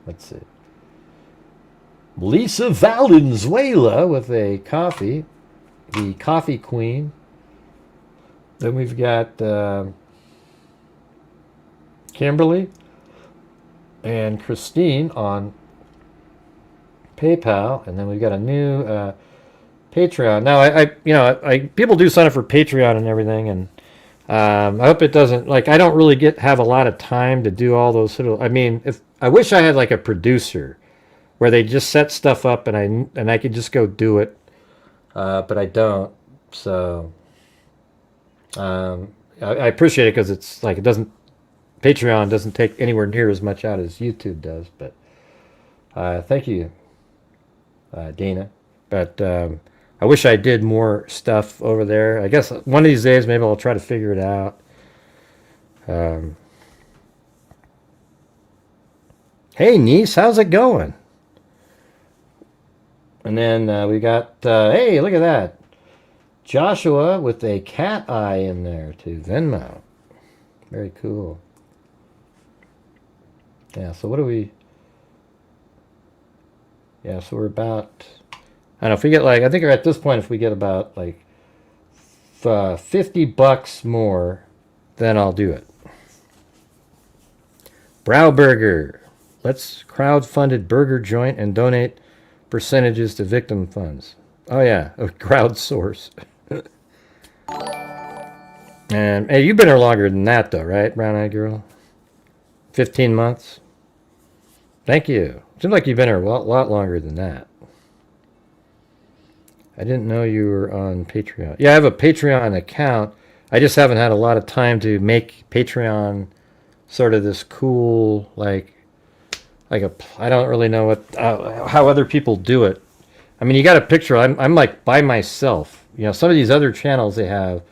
let's see, Lisa Valenzuela with a coffee, the coffee queen. Then we've got Kimberly and Christine on PayPal, and then we've got a new Patreon. Now, I people do sign up for Patreon and everything, and I hope it doesn't, like, I don't really have a lot of time to do all those sort of, I mean, if I wish I had like a producer where they just set stuff up and I could just go do it, but I don't. So I appreciate it because it's like Patreon doesn't take anywhere near as much out as YouTube does. But thank you, Dana. But I wish I did more stuff over there. I guess one of these days maybe I'll try to figure it out. Hey, niece, how's it going? And then we got, hey, look at that. Joshua with a cat eye in there to Venmo. Very cool. Yeah, so what do we... Yeah, so we're about... I don't know, if we get like... I think at this point, if we get about like $50 more, then I'll do it. Browburger. Let's crowdfunded burger joint and donate percentages to victim funds. Oh yeah, a crowdsource. And hey, you've been here longer than that though, right, Brown Eyed Girl? 15 months? Thank you. Seems like you've been here a lot longer than that. I didn't know you were on Patreon. Yeah, I have a Patreon account. I just haven't had a lot of time to make Patreon sort of this cool, I don't really know what how other people do it. I mean, you got a picture. I'm like by myself. You know, some of these other channels, they have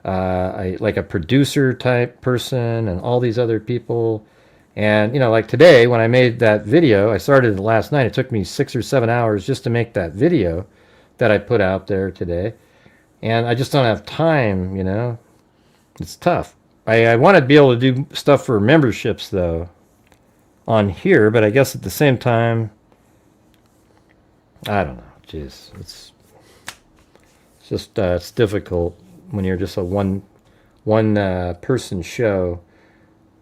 like a producer type person and all these other people. And, you know, like today when I made that video, I started it last night. It took me 6 or 7 hours just to make that video that I put out there today. And I just don't have time, you know. It's tough. I want to be able to do stuff for memberships, though, on here. But I guess at the same time, I don't know. Jeez, it's just it's difficult when you're just a one person show.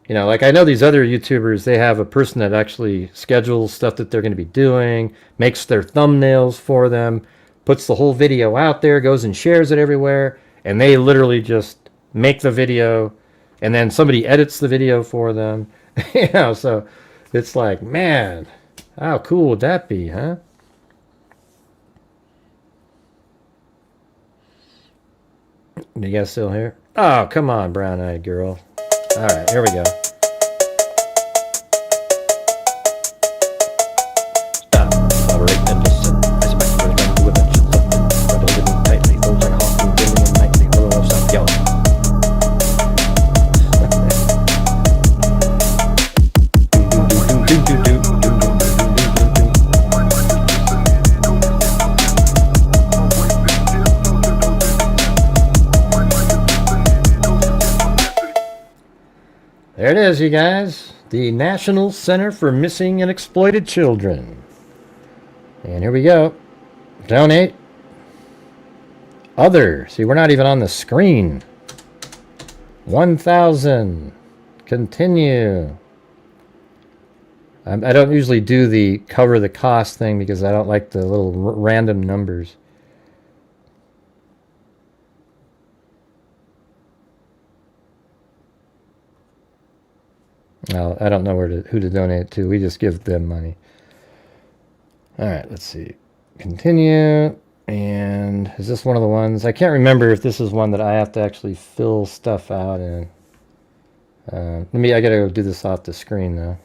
You know, like I know these other YouTubers, they have a person that actually schedules stuff that they're going to be doing, makes their thumbnails for them, puts the whole video out there, goes and shares it everywhere, and they literally just make the video, and then somebody edits the video for them. You know, so it's like, man, how cool would that be, huh? You guys still here? Oh, come on, brown-eyed girl. All right, here we go. Stop, collaborate, and listen. I suspect there's going to be eventually something. Rather living tightly, those are often billion and nightly. Willow of South Yo. There it is, you guys. The National Center for Missing and Exploited Children. And here we go. Donate. Other. See, we're not even on the screen. 1,000. Continue. I don't usually do the cover the cost thing because I don't like the little random numbers. Well, I don't know who to donate to. We just give them money. All right, let's see. Continue. And is this one of the ones? I can't remember if this is one that I have to actually fill stuff out in. I gotta go do this off the screen though.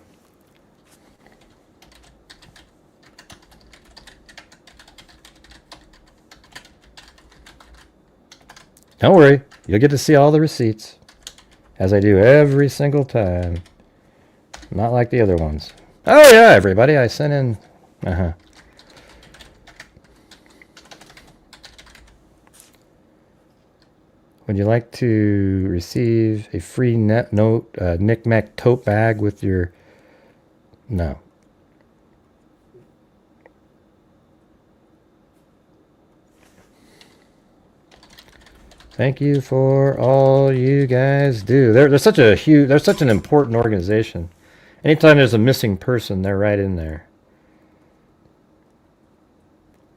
Don't worry, you'll get to see all the receipts, as I do every single time. Not like the other ones. Oh yeah, everybody, I sent in... Would you like to receive a free knick-knack tote bag with your... No. Thank you for all you guys do. They're such an important organization. Anytime there's a missing person, they're right in there.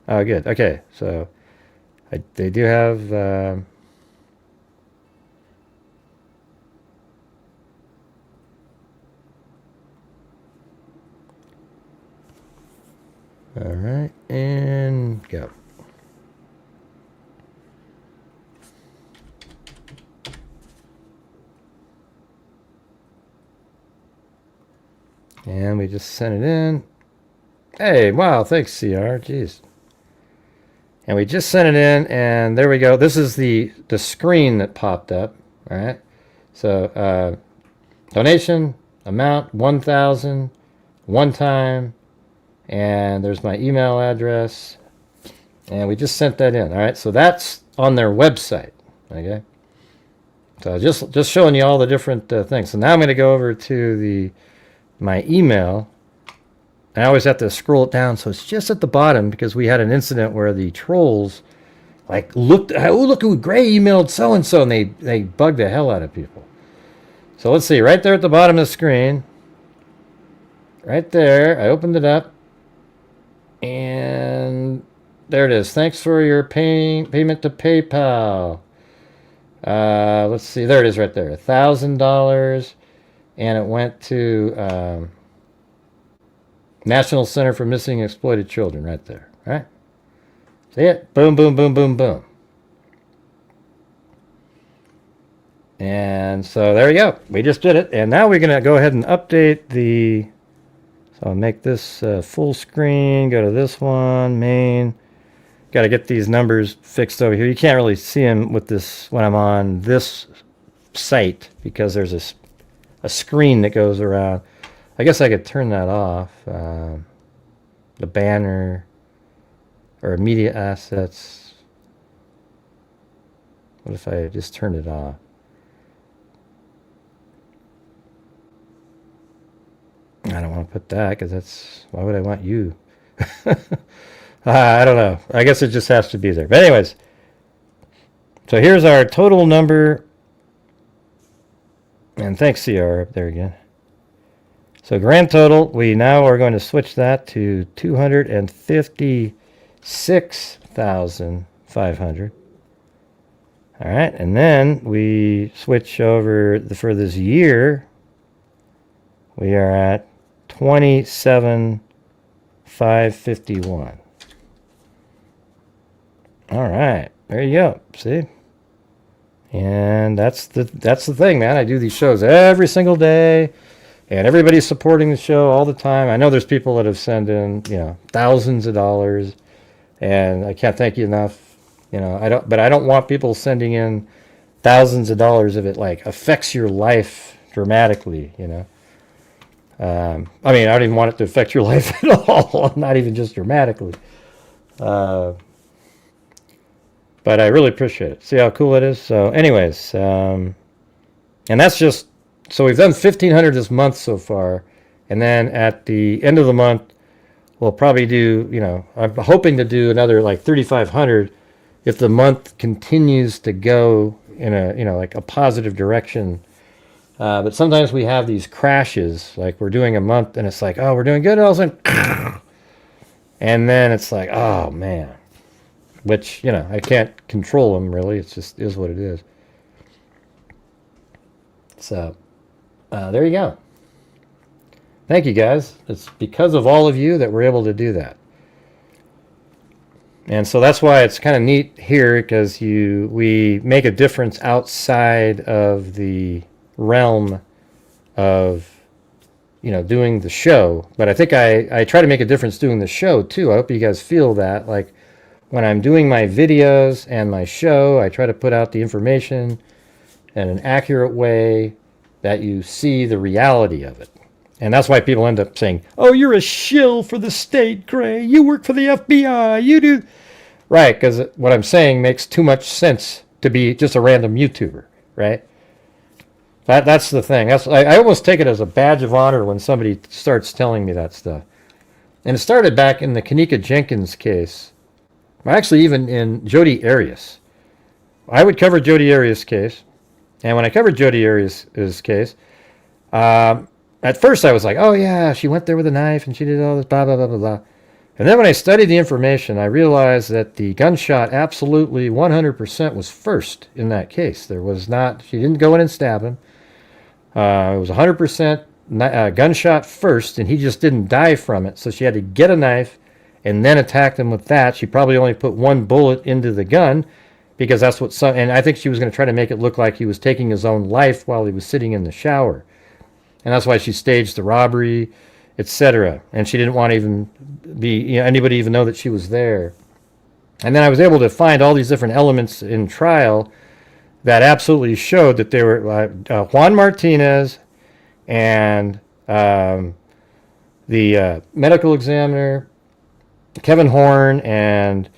Oh, good. Okay, so they do have. All right, and go. And we just sent it in. Hey, wow, thanks, CR. Jeez. And we just sent it in, and there we go. This is the screen that popped up. All right. So donation amount 1,000, one time, and there's my email address, and we just sent that in. All right. So that's on their website. Okay. So just showing you all the different things. So now I'm going to go over to my email. I always have to scroll it down, so it's just at the bottom because we had an incident where the trolls looked, oh, look who Gray emailed so-and-so, and they bugged the hell out of people. So let's see, right there at the bottom of the screen, right there, I opened it up, and there it is. Thanks for your payment to PayPal. Let's see, there it is right there, $1,000. And it went to National Center for Missing and Exploited Children right there. All right? See it? Boom, boom, boom, boom, boom. And so there we go. We just did it. And now we're going to go ahead and update so I'll make this full screen. Go to this one, main. Got to get these numbers fixed over here. You can't really see them with this when I'm on this site because there's a screen that goes around. I guess I could turn that off. The banner or media assets. What if I just turned it off? I don't want to put that because why would I want you? I don't know. I guess it just has to be there. But anyways, so here's our total number. And thanks, CR, up there again. So grand total, we now are going to switch that to 256,500. All right, and then we switch over for this year. We are at 27,551. All right, there you go. See? And that's the thing, man. I do these shows every single day, and everybody's supporting the show all the time. I know there's people that have sent in, thousands of dollars, and I can't thank you enough. I don't want people sending in thousands of dollars if it affects your life dramatically. I mean, I don't even want it to affect your life at all, not even just dramatically. But I really appreciate it. See how cool it is? So anyways, and that's just, so we've done 1,500 this month so far. And then at the end of the month, we'll probably do, I'm hoping to do another 3,500 if the month continues to go in a, a positive direction. But sometimes we have these crashes, we're doing a month and it's oh, we're doing good. And all of a sudden, and then it's oh man. Which, I can't control them, really. It just is what it is. So, there you go. Thank you, guys. It's because of all of you that we're able to do that. And so that's why it's kind of neat here, because we make a difference outside of the realm of, doing the show. But I think I try to make a difference doing the show, too. I hope you guys feel that. When I'm doing my videos and my show, I try to put out the information in an accurate way that you see the reality of it. And that's why people end up saying, oh, you're a shill for the state, Gray. You work for the FBI. You do. Right, because what I'm saying makes too much sense to be just a random YouTuber, right? That's the thing. I almost take it as a badge of honor when somebody starts telling me that stuff. And it started back in the Kanika Jenkins case. Actually, even in Jodi Arias. I would cover Jodi Arias' case. And when I covered Jodi Arias' case, at first I was like, oh yeah, she went there with a knife and she did all this, blah, blah, blah, blah, blah. And then when I studied the information, I realized that the gunshot absolutely 100% was first in that case. There was not, she didn't go in and stab him. It was 100% gunshot first, and he just didn't die from it. So she had to get a knife and then attack him with that. She probably only put one bullet into the gun because that's what some, and I think she was going to try to make it look like he was taking his own life while he was sitting in the shower. And that's why she staged the robbery, etc. And she didn't want to even be, anybody even know that she was there. And then I was able to find all these different elements in trial that absolutely showed that they were Juan Martinez and the medical examiner, Kevin Horn, and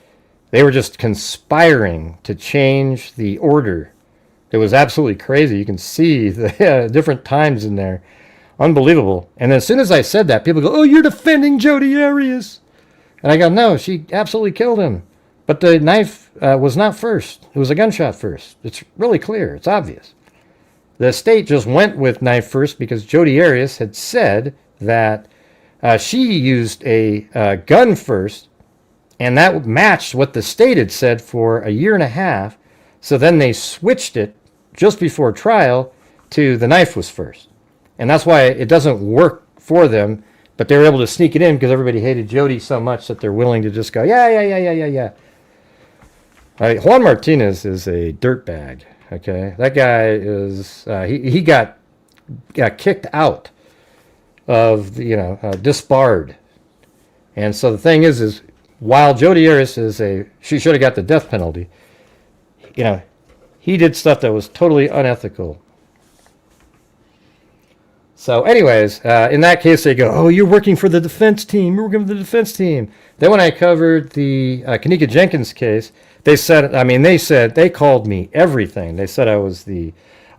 they were just conspiring to change the order. It was absolutely crazy. You can see the different times in there. Unbelievable. And as soon as I said that, people go, oh, you're defending Jodi Arias. And I go, no, she absolutely killed him. But the knife was not first. It was a gunshot first. It's really clear. It's obvious. The state just went with knife first because Jodi Arias had said that she used a gun first, and that matched what the state had said for a year and a half. So then they switched it just before trial to the knife was first. And that's why it doesn't work for them, but they were able to sneak it in because everybody hated Jodi so much that they're willing to just go, yeah. Juan Martinez is a dirtbag. Okay, that guy is he got kicked out of disbarred, and so the thing is while Jodi Arias she should have got the death penalty. He did stuff that was totally unethical. So, anyways, in that case, they go, oh, you're working for the defense team. You're working for the defense team. Then when I covered the Kanika Jenkins case, they called me everything. They said I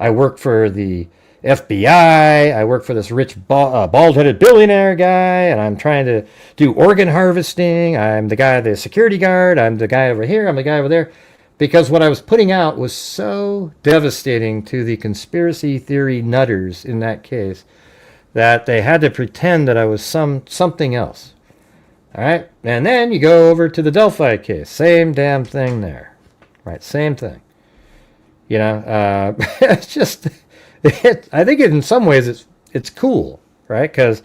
work for the FBI. I work for this rich bald-headed billionaire guy, and I'm trying to do organ harvesting. I'm the security guard. I'm the guy over here. I'm the guy over there. Because what I was putting out was so devastating to the conspiracy theory nutters in that case that they had to pretend that I was something else. All right? And then you go over to the Delphi case. Same damn thing there. Right? Same thing. It's just, I think in some ways it's cool, right? Because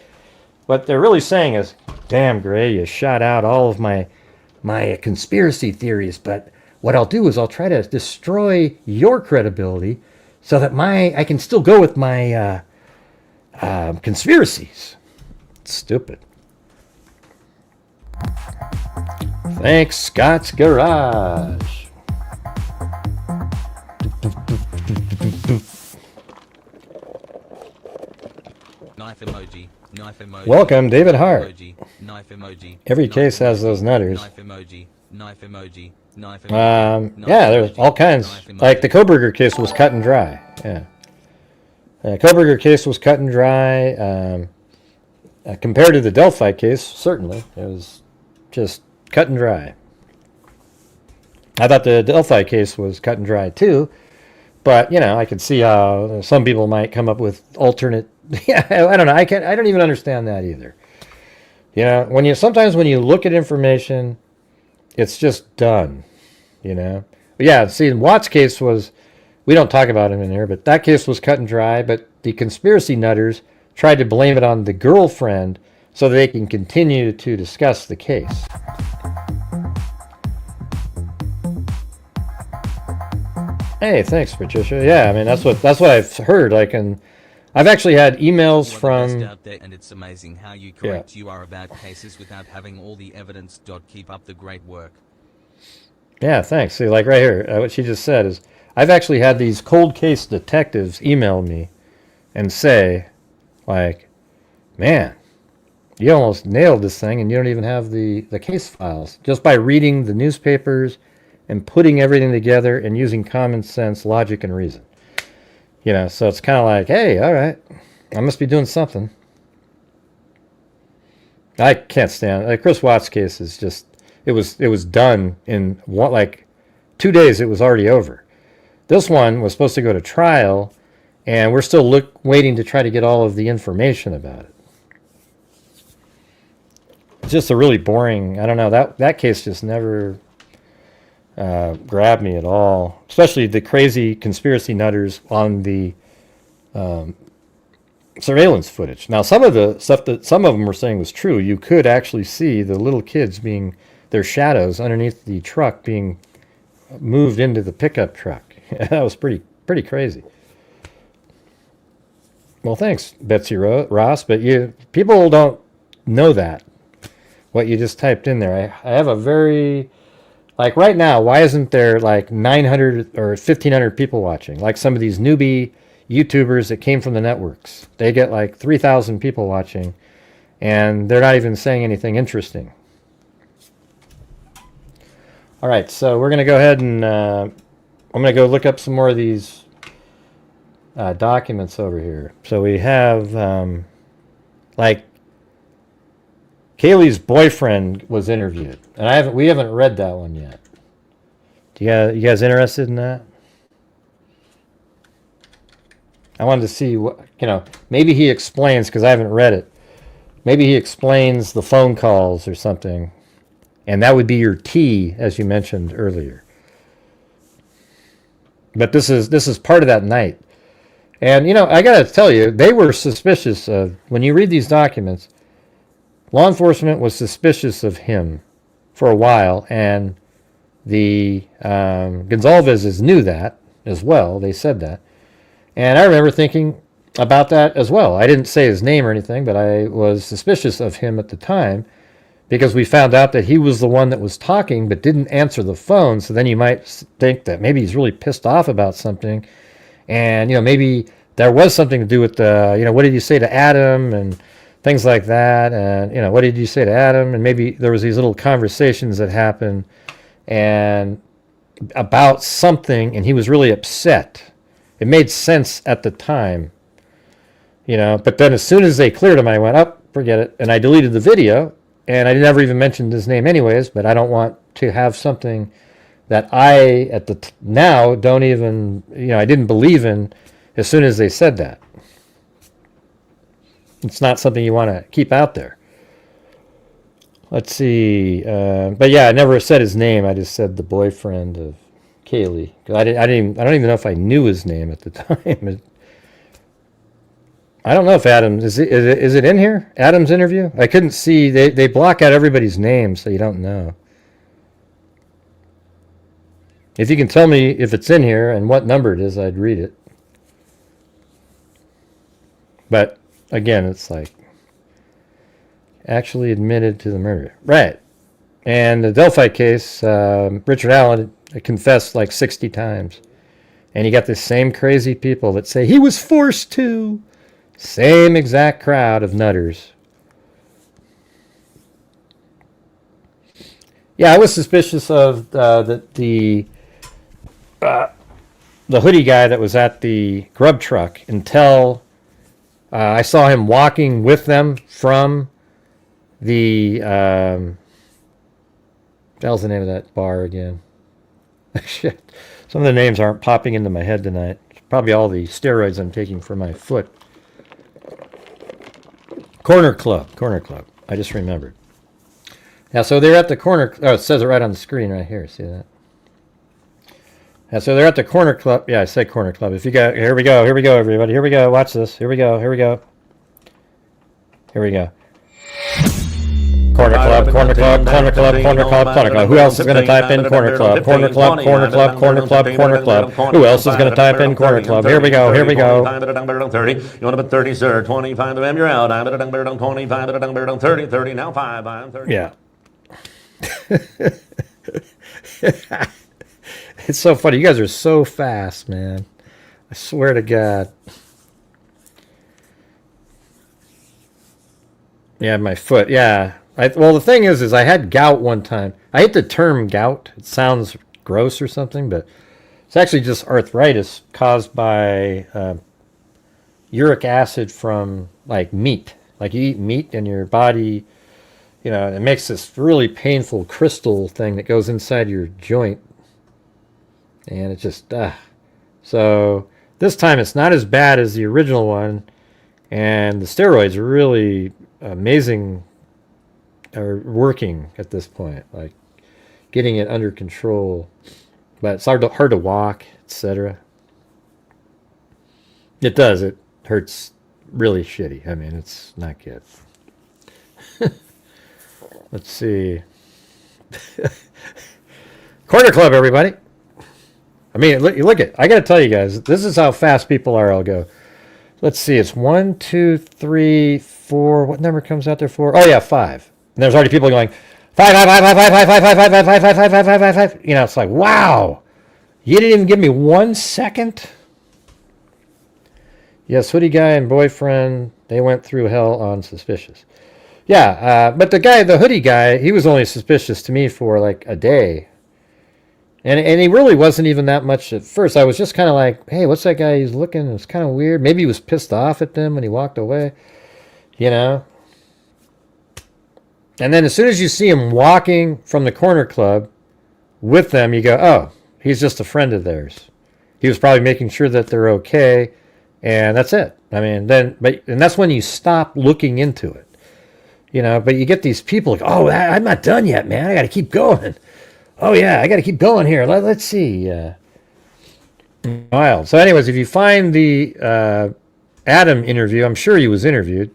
what they're really saying is, damn, Gray, you shot out all of my conspiracy theories, but what I'll do is I'll try to destroy your credibility so that I can still go with my conspiracies. It's stupid. Thanks, Scott's Garage. Knife emoji. Knife emoji. Welcome, David Hart. Emoji, knife emoji. Every Knife case has emoji, those nutters. Knife emoji. Knife emoji. Knife emoji. Knife Yeah, there's emoji, all kinds. knife emoji. Like the Kohberger case was cut and dry. Yeah. Kohberger case was cut and dry. Compared to the Delphi case, certainly. It was just cut and dry. I thought the Delphi case was cut and dry too. But, I could see how some people might come up with alternate. Yeah, I don't know. I don't even understand that either. Sometimes when you look at information, it's just done, But yeah, see, Watt's case was, we don't talk about him in here, but that case was cut and dry, but the conspiracy nutters tried to blame it on the girlfriend so that they can continue to discuss the case. Hey, thanks, Patricia. Yeah, I mean, that's what I've heard. I've actually had emails You are the from... best out there, and it's amazing how correct you are about cases without having all the evidence. Keep up the great work. Yeah, thanks. See, right here, what she just said is, I've actually had these cold case detectives email me and say, man, you almost nailed this thing and you don't even have the case files. Just by reading the newspapers and putting everything together and using common sense, logic, and reason. You know, so it's kind of like, hey, all right, I must be doing something. I can't stand it. Chris Watts' case is just, it was done in what, like 2 days. It was already over. This one was supposed to go to trial, and we're still waiting to try to get all of the information about it. It's just a really boring, I don't know, that case just never grabbed me at all, especially the crazy conspiracy nutters on the surveillance footage. Now, some of the stuff that some of them were saying was true. You could actually see the little kids being, their shadows underneath the truck being moved into the pickup truck. That was pretty crazy. Well, thanks, Betsy Ross, but people don't know that, what you just typed in there. I have a very, like right now, why isn't there like 900 or 1,500 people watching? Like some of these newbie YouTubers that came from the networks. They get like 3,000 people watching, and they're not even saying anything interesting. All right, so we're going to go ahead and I'm going to go look up some more of these documents over here. So we have like Kaylee's boyfriend was interviewed, and we haven't read that one yet. You guys interested in that? I wanted to see what, maybe he explains, because I haven't read it. Maybe he explains the phone calls or something, and that would be your T, as you mentioned earlier. But this is part of that night, and I got to tell you, they were suspicious of, when you read these documents, law enforcement was suspicious of him for a while, and the Gonzalez's knew that as well. They said that. And I remember thinking about that as well. I didn't say his name or anything, but I was suspicious of him at the time because we found out that he was the one that was talking but didn't answer the phone. So then you might think that maybe he's really pissed off about something. And, maybe there was something to do with what did you say to Adam and things like that. And, what did you say to Adam? And maybe there was these little conversations that happened and about something, and he was really upset. It made sense at the time, but then as soon as they cleared him, I went, oh, forget it. And I deleted the video, and I never even mentioned his name anyways, but I don't want to have something that I, now, don't even, I didn't believe in as soon as they said that. It's not something you want to keep out there. Let's see. But yeah, I never said his name. I just said the boyfriend of Kaylee. I don't even know if I knew his name at the time. I don't know if Adam is it in here? Adam's interview? I couldn't see. They block out everybody's name, so you don't know. If you can tell me if it's in here and what number it is, I'd read it. But again, it's like actually admitted to the murder, right? And the Delphi case, Richard Allen confessed like 60 times. And you got the same crazy people that say he was forced to. Same exact crowd of nutters. Yeah, I was suspicious of the hoodie guy that was at the grub truck until I saw him walking with them from the... what the hell's the name of that bar again? Shit. Some of the names aren't popping into my head tonight. It's probably all the steroids I'm taking for my foot. Corner Club. I just remembered. Yeah, so they're at the corner. Oh, it says it right on the screen right here. See that? Yeah, so they're at the Corner Club. Yeah, I said Corner Club. If you got, here we go, everybody. Here we go. Watch this. Here we go. Corner Club. Who else is going to type in Corner Club? Corner Club. Who else is going to type in Corner Club? Here we go. You want to put 30, sir. 25 to M, you're out. 25, 30, now 5. I'm 30. Yeah. It's so funny. You guys are so fast, man. I swear to God. Yeah, my foot. Yeah. Well, the thing is I had gout one time. I hate the term gout. It sounds gross or something, but it's actually just arthritis caused by uric acid from like meat. Like you eat meat and your body, you know, it makes this really painful crystal thing that goes inside your joint. And it just, So this time it's not as bad as the original one. And the steroids are really amazing, are working at this point. Like getting it under control. But it's hard to walk, etc. It does. It hurts really shitty. I mean, it's not good. Let's see. Corner Club, everybody. I mean, look at. I got to tell you guys, this is how fast people are. I'll go. Let's see. It's 1, 2, 3, 4. What number comes out there for? Oh yeah, 5. And there's already people going 5, 5, 5, 5, 5, 5, 5, 5, 5, 5, 5, 5, 5, 5, 5, 5. You know, it's like wow. You didn't even give me 1 second. Yes, hoodie guy and boyfriend, they went through hell on suspicious. Yeah, but the hoodie guy, he was only suspicious to me for like a day. And he really wasn't even that much at first. I was just kind of like, hey, what's that guy? He's looking, it's kind of weird. Maybe he was pissed off at them when he walked away, you know. And then as soon as you see him walking from the Corner Club with them, you go, oh, he's just a friend of theirs. He was probably making sure that they're okay. And that's it. I mean, and that's when you stop looking into it, you know. But you get these people like, oh, I'm not done yet, man. I got to keep going. Oh yeah, I got to keep going here. Let's see. Wild. So, anyways, if you find the Adam interview, I'm sure he was interviewed.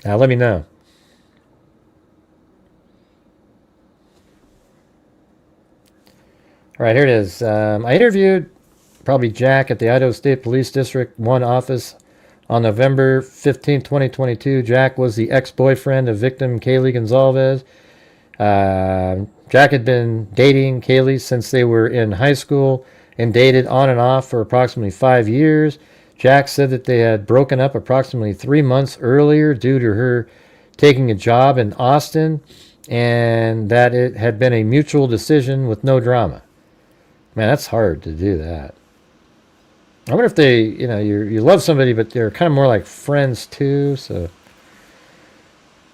Let me know. All right, here it is. I interviewed probably Jack at the Idaho State Police District 1 office on November 15, 2022. Jack was the ex-boyfriend of victim Kaylee Gonzalez. Jack had been dating Kaylee since they were in high school and dated on and off for approximately 5 years. Jack said that they had broken up approximately 3 months earlier due to her taking a job in Austin, and that it had been a mutual decision with no drama. Man, that's hard to do that. I wonder if they, you know, you love somebody, but they're kind of more like friends too. So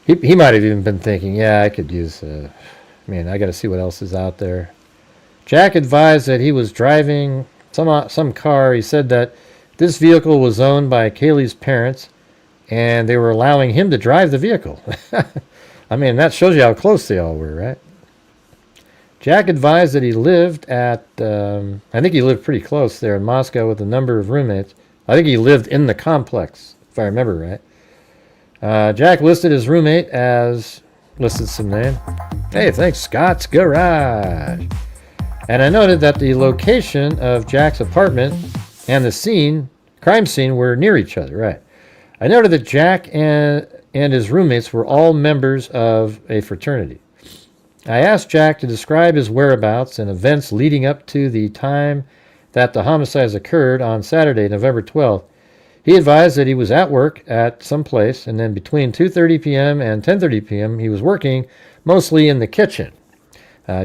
he might have even been thinking, yeah, I could use. I mean, I got to see what else is out there. Jack advised that he was driving some car. He said that this vehicle was owned by Kaylee's parents, and they were allowing him to drive the vehicle. I mean, that shows you how close they all were, right? Jack advised that he lived at, I think he lived pretty close there in Moscow with a number of roommates. I think he lived in the complex, if I remember right. Jack listed his roommate as, listed some name. Hey, thanks, Scott's Garage. And I noted that the location of Jack's apartment and the crime scene were near each other, right? I noted that Jack and his roommates were all members of a fraternity. I asked Jack to describe his whereabouts and events leading up to the time that the homicides occurred on Saturday, November 12th. He advised that he was at work at some place, and then between 2:30 p.m. and 10:30 p.m. he was working mostly in the kitchen.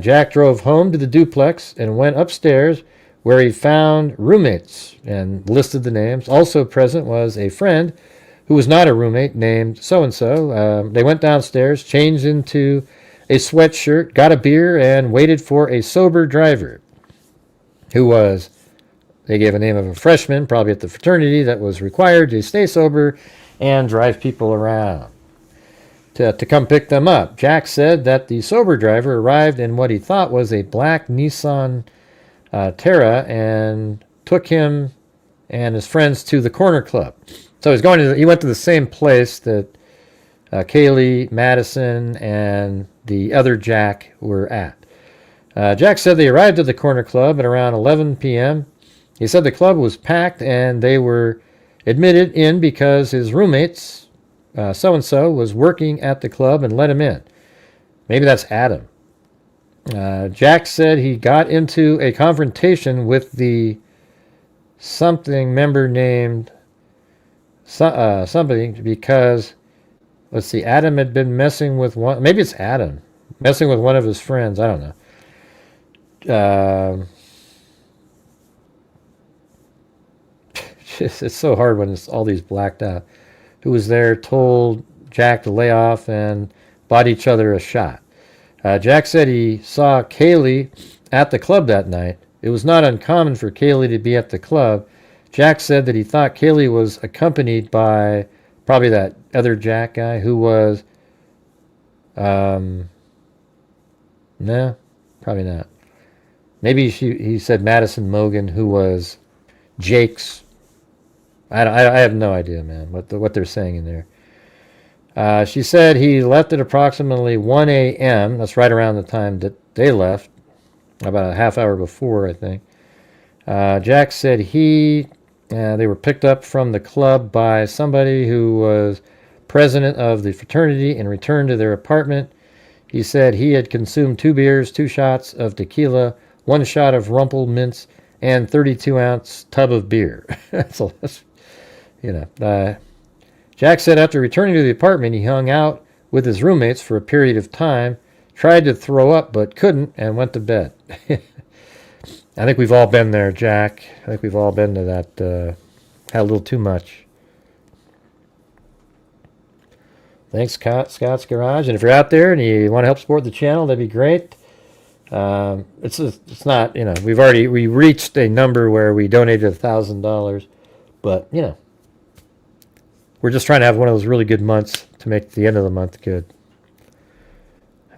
Jack drove home to the duplex and went upstairs where he found roommates and listed the names. Also present was a friend who was not a roommate named so-and-so. They went downstairs, changed into a sweatshirt, got a beer, and waited for a sober driver who was, they gave a name of a freshman, probably at the fraternity, that was required to stay sober and drive people around to come pick them up. Jack said that the sober driver arrived in what he thought was a black Nissan Terra and took him and his friends to the Corner Club. So he went to the same place that Kaylee, Madison, and the other Jack were at. Jack said they arrived at the Corner Club at around 11 p.m. He said the club was packed and they were admitted in because his roommates, so-and-so, was working at the club and let him in. Maybe that's Adam. Jack said he got into a confrontation with the something member named somebody because, let's see, Adam had been messing with one, maybe it's Adam, messing with one of his friends, I don't know. it's so hard when it's all these blacked out. Who was there told Jack to lay off and bought each other a shot. Jack said he saw Kaylee at the club that night. It was not uncommon for Kaylee to be at the club. Jack said that he thought Kaylee was accompanied by probably that other Jack guy who was, no, probably not. Maybe he said Madison Mogan, who was Jake's. I have no idea, man, what they're saying in there. She said he left at approximately 1 a.m. That's right around the time that they left, about a half hour before, I think. Jack said they were picked up from the club by somebody who was president of the fraternity and returned to their apartment. He said he had consumed 2 beers, 2 shots of tequila, 1 shot of Rumple Mints, and 32-ounce tub of beer. Jack said after returning to the apartment, he hung out with his roommates for a period of time, tried to throw up but couldn't, and went to bed. I think we've all been there, Jack. I think we've all been to that, had a little too much. Thanks, Scott's Garage. And if you're out there and you want to help support the channel, that'd be great. It's not, we reached a number where we donated $1,000, but, we're just trying to have one of those really good months to make the end of the month good.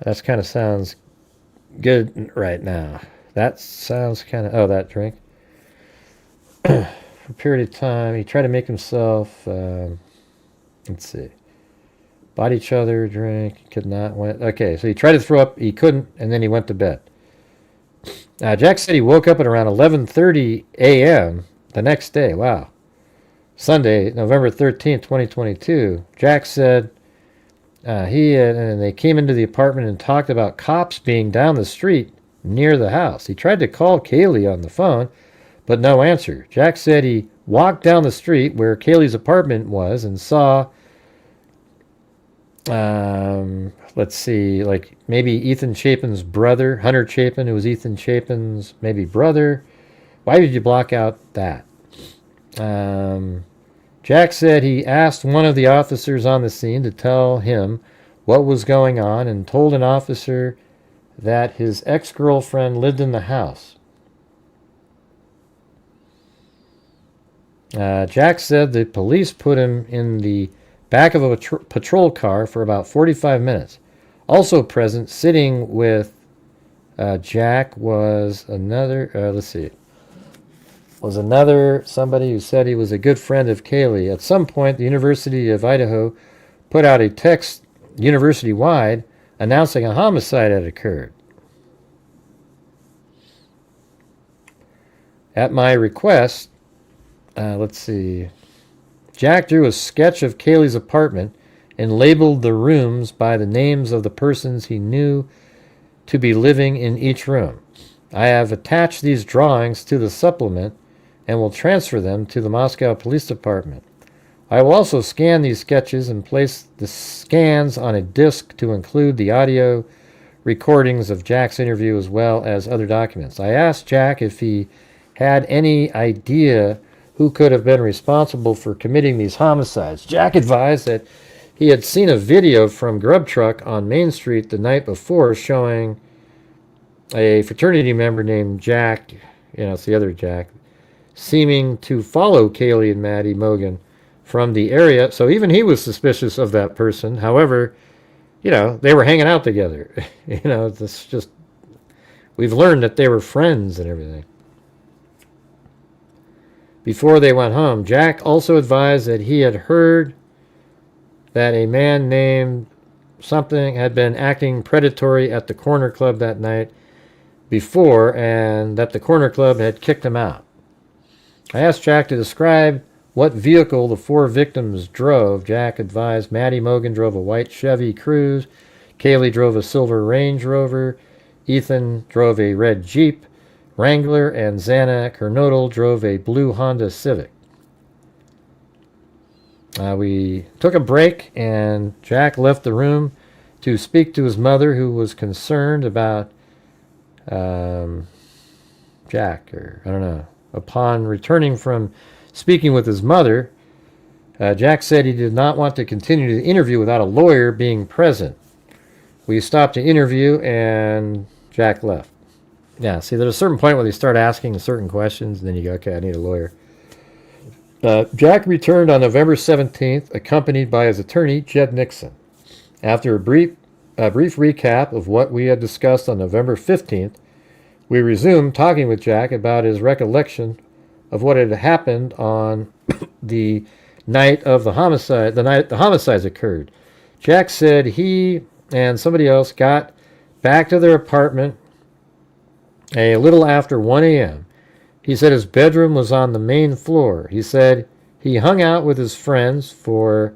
That kind of sounds good right now. That sounds kind of... Oh, that drink. For a period of time, he tried to make himself... let's see. Bought each other, drink, could not, went... Okay, so he tried to throw up, he couldn't, and then he went to bed. Jack said he woke up at around 11:30 a.m. the next day. Wow. Sunday, November 13th, 2022. Jack said and they came into the apartment and talked about cops being down the street near the house. He tried to call Kaylee on the phone, but no answer. Jack said he walked down the street where Kaylee's apartment was and saw, let's see, like maybe Ethan Chapin's brother, Hunter Chapin, who was Ethan Chapin's maybe brother. Why did you block out that? Jack said he asked one of the officers on the scene to tell him what was going on and told an officer that his ex-girlfriend lived in the house. Jack said the police put him in the back of a patrol car for about 45 minutes. Also present, sitting with Jack was another, somebody who said he was a good friend of Kaylee. At some point, the University of Idaho put out a text university-wide announcing a homicide had occurred. At my request, Jack drew a sketch of Kaylee's apartment and labeled the rooms by the names of the persons he knew to be living in each room. I have attached these drawings to the supplement and will transfer them to the Moscow Police Department. I will also scan these sketches and place the scans on a disc to include the audio recordings of Jack's interview as well as other documents. I asked Jack if he had any idea who could have been responsible for committing these homicides. Jack advised that he had seen a video from Grub Truck on Main Street the night before showing a fraternity member named Jack, it's the other Jack, seeming to follow Kaylee and Maddie Mogan from the area. So even he was suspicious of that person. However, they were hanging out together. It's just, we've learned that they were friends and everything. Before they went home, Jack also advised that he had heard that a man named something had been acting predatory at the Corner Club that night before, and that the Corner Club had kicked him out. I asked Jack to describe what vehicle the 4 victims drove. Jack advised Maddie Mogan drove a white Chevy Cruze, Kaylee drove a silver Range Rover, Ethan drove a red Jeep Wrangler, and Xana Kernodle drove a blue Honda Civic. We took a break, and Jack left the room to speak to his mother, who was concerned about Jack, or I don't know. Upon returning from speaking with his mother, Jack said he did not want to continue the interview without a lawyer being present. We stopped the interview and Jack left. Yeah, see, there's a certain point where they start asking certain questions, and then you go, okay, I need a lawyer. Jack returned on November 17th, accompanied by his attorney, Jed Nixon. After a brief recap of what we had discussed on November 15th, we resumed talking with Jack about his recollection of what had happened on the night of the homicide, the night the homicides occurred. Jack said he and somebody else got back to their apartment a little after 1 a.m. He said his bedroom was on the main floor. He said he hung out with his friends for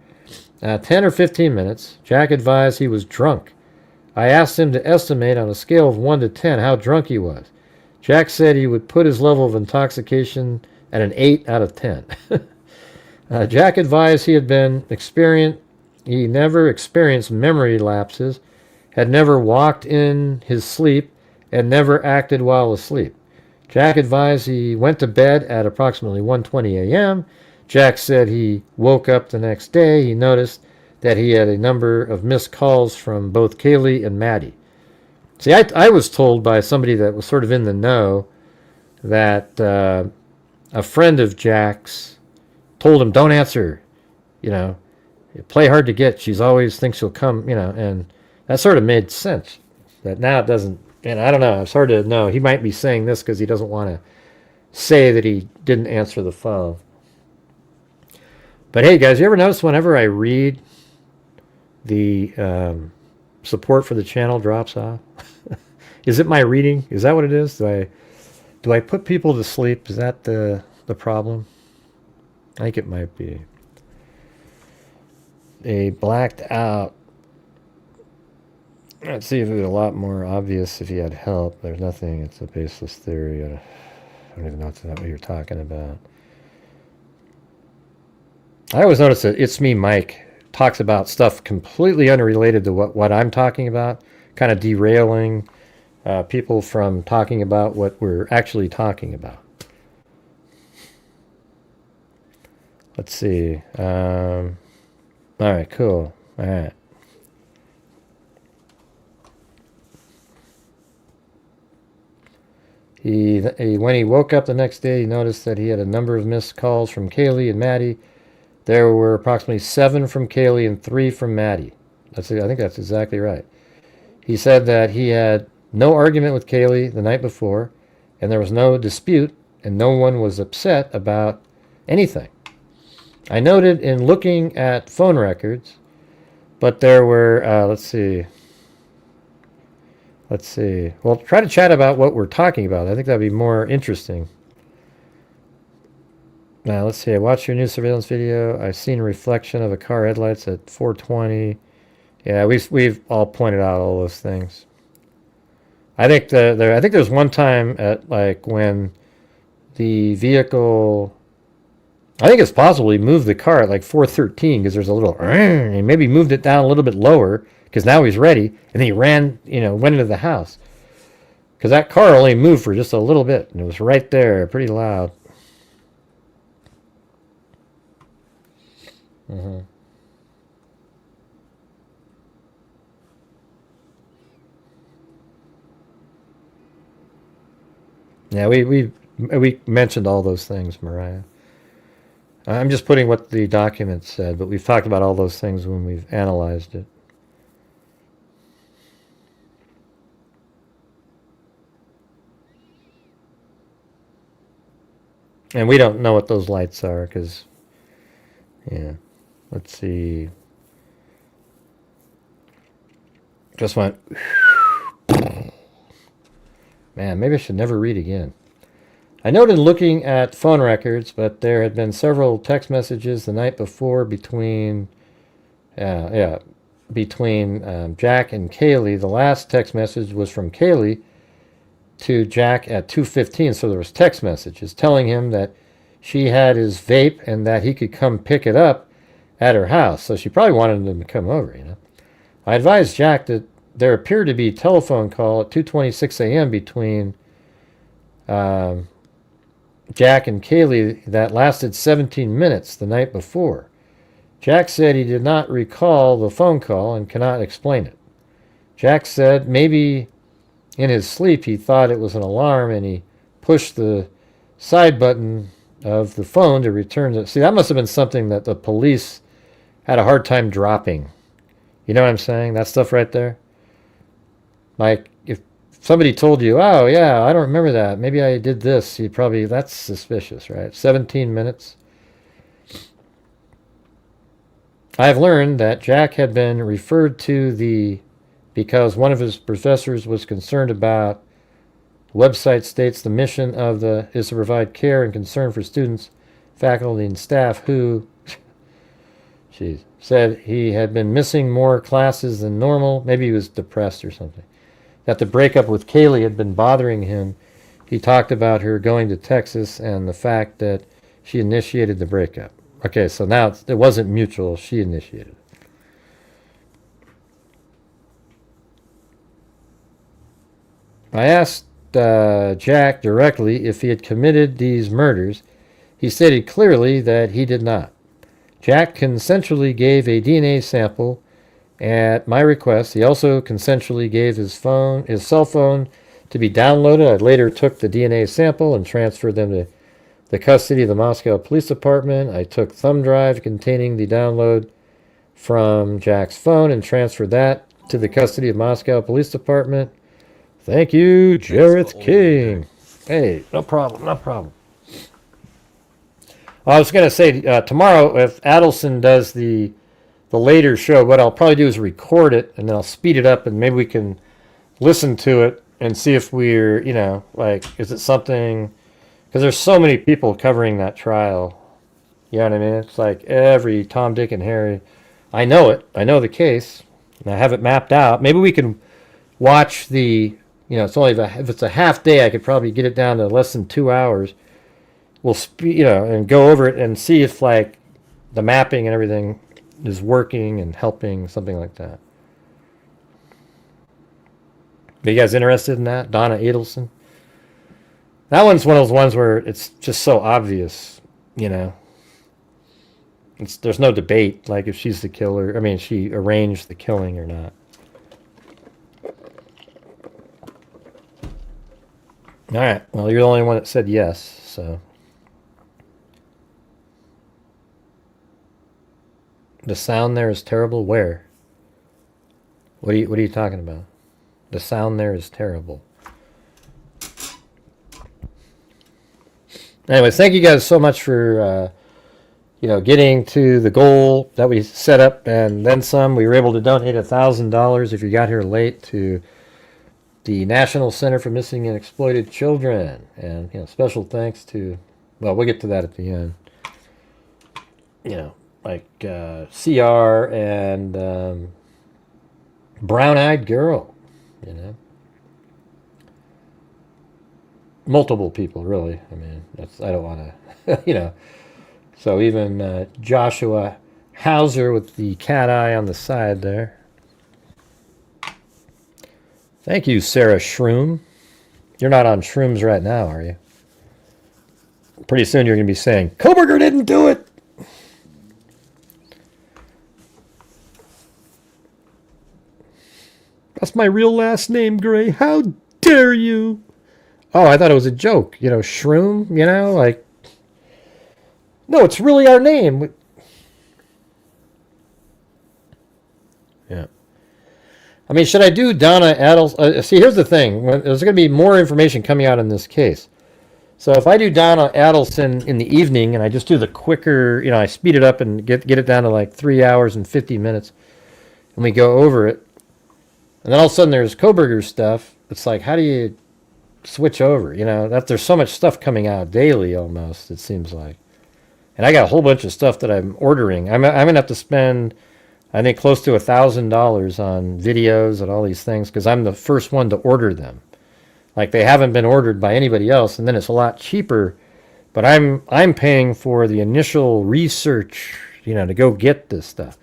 10 or 15 minutes. Jack advised he was drunk. I asked him to estimate on a scale of 1 to 10 how drunk he was. Jack said he would put his level of intoxication at an 8 out of 10. Jack advised he never experienced memory lapses, had never walked in his sleep, and never acted while asleep. Jack advised he went to bed at approximately 1:20 a.m. Jack said he woke up the next day. He noticed that he had a number of missed calls from both Kaylee and Maddie. See, I was told by somebody that was sort of in the know that a friend of Jack's told him, don't answer, play hard to get. She's always thinks she'll come, and that sort of made sense. But now it doesn't, I don't know. It's hard to know. He might be saying this because he doesn't want to say that he didn't answer the phone. But hey, guys, you ever notice whenever I read, the support for the channel drops off? Is it my reading? Is that what it is? Do I put people to sleep? Is that the problem? I think it might be. They blacked out. Let's see if it was a lot more obvious if you had help. There's nothing. It's a baseless theory. I don't even know what you're talking about. I always notice that It's Me Mike talks about stuff completely unrelated to what I'm talking about, kind of derailing people from talking about what we're actually talking about. Let's see. All right, cool. All right. When he woke up the next day, he noticed that he had a number of missed calls from Kaylee and Maddie. There were approximately 7 from Kaylee and 3 from Maddie. I think that's exactly right. He said that he had no argument with Kaylee the night before, and there was no dispute, and no one was upset about anything. I noted in looking at phone records, but there were, let's see. Well, try to chat about what we're talking about. I think that'd be more interesting. Now, let's see. I watched your new surveillance video. I've seen a reflection of a car headlights at 4:20. Yeah, we've all pointed out all those things. I think I think there's one time at when the vehicle. I think it's possible he moved the car at 4:13 because there's a little. He maybe moved it down a little bit lower because now he's ready, and then he ran, went into the house. Because that car only moved for just a little bit, and it was right there, pretty loud. Mm-hmm. Yeah, we mentioned all those things, Mariah. I'm just putting what the document said, but we've talked about all those things when we've analyzed it. And we don't know what those lights are because, yeah. Let's see. Just went. Man, maybe I should never read again. I noted looking at phone records, but there had been several text messages the night before between Jack and Kaylee. The last text message was from Kaylee to Jack at 2:15, so there was text messages telling him that she had his vape and that he could come pick it up at her house. So she probably wanted him to come over, I advised Jack that there appeared to be a telephone call at 2:26 a.m. between Jack and Kaylee that lasted 17 minutes the night before. Jack said he did not recall the phone call and cannot explain it. Jack said maybe in his sleep he thought it was an alarm and he pushed the side button of the phone to return to... See, that must have been something that the police had a hard time dropping. You know what I'm saying? That stuff right there. Like, if somebody told you, oh, yeah, I don't remember that. Maybe I did this. You'd probably... That's suspicious, right? 17 minutes. I have learned that Jack had been referred to because one of his professors was concerned about... Website states the mission of is to provide care and concern for students, faculty, and staff who said he had been missing more classes than normal. Maybe he was depressed or something. That the breakup with Kaylee had been bothering him. He talked about her going to Texas and the fact that she initiated the breakup. Okay, so now it wasn't mutual. She initiated it. I asked Jack directly if he had committed these murders. He stated clearly that he did not. Jack consensually gave a DNA sample at my request. He also consensually gave his cell phone to be downloaded. I later took the DNA sample and transferred them to the custody of the Moscow Police Department. I took thumb drive containing the download from Jack's phone and transferred that to the custody of Moscow Police Department. Thank you, Jareth King. Hey, no problem, no problem. Well, I was going to say, tomorrow, if Adelson does the later show, what I'll probably do is record it, and then I'll speed it up, and maybe we can listen to it and see if we're, like, is it something... Because there's so many people covering that trial. You know what I mean? It's like every Tom, Dick, and Harry. I know it. I know the case. And I have it mapped out. Maybe we can watch the... it's only if it's a half day, I could probably get it down to less than 2 hours. We'll and go over it and see if like the mapping and everything is working and helping, something like that. Are you guys interested in that, Donna Adelson? That one's one of those ones where it's just so obvious, there's no debate, like if she's the killer. I mean, she arranged the killing or not. All right. Well, you're the only one that said yes, so. The sound there is terrible. Where? What are you talking about? The sound there is terrible. Anyways, thank you guys so much for getting to the goal that we set up and then some. We were able to donate $1,000 if you got here late to the National Center for Missing and Exploited Children, and special thanks to, well, we'll get to that at the end. Like CR and Brown Eyed Girl, multiple people, really. I mean, I don't want to, So even Joshua Hauser with the cat eye on the side there. Thank you, Sarah Shroom. You're not on shrooms right now, are you? Pretty soon you're going to be saying, Kohberger didn't do it! That's my real last name, Gray. How dare you? Oh, I thought it was a joke. Shroom, like... No, it's really our name. Yeah. I mean, should I do Donna Adelson? See, here's the thing. There's going to be more information coming out in this case. So if I do Donna Adelson in the evening, and I just do the quicker, I speed it up and get it down to like 3 hours and 50 minutes, and we go over it, and then all of a sudden there's Kohberger stuff. It's like, how do you switch over? There's so much stuff coming out daily almost, it seems like. And I got a whole bunch of stuff that I'm ordering. I'm going to have to spend, I think, close to $1,000 on videos and all these things because I'm the first one to order them. Like, they haven't been ordered by anybody else, and then it's a lot cheaper. But I'm paying for the initial research, to go get this stuff.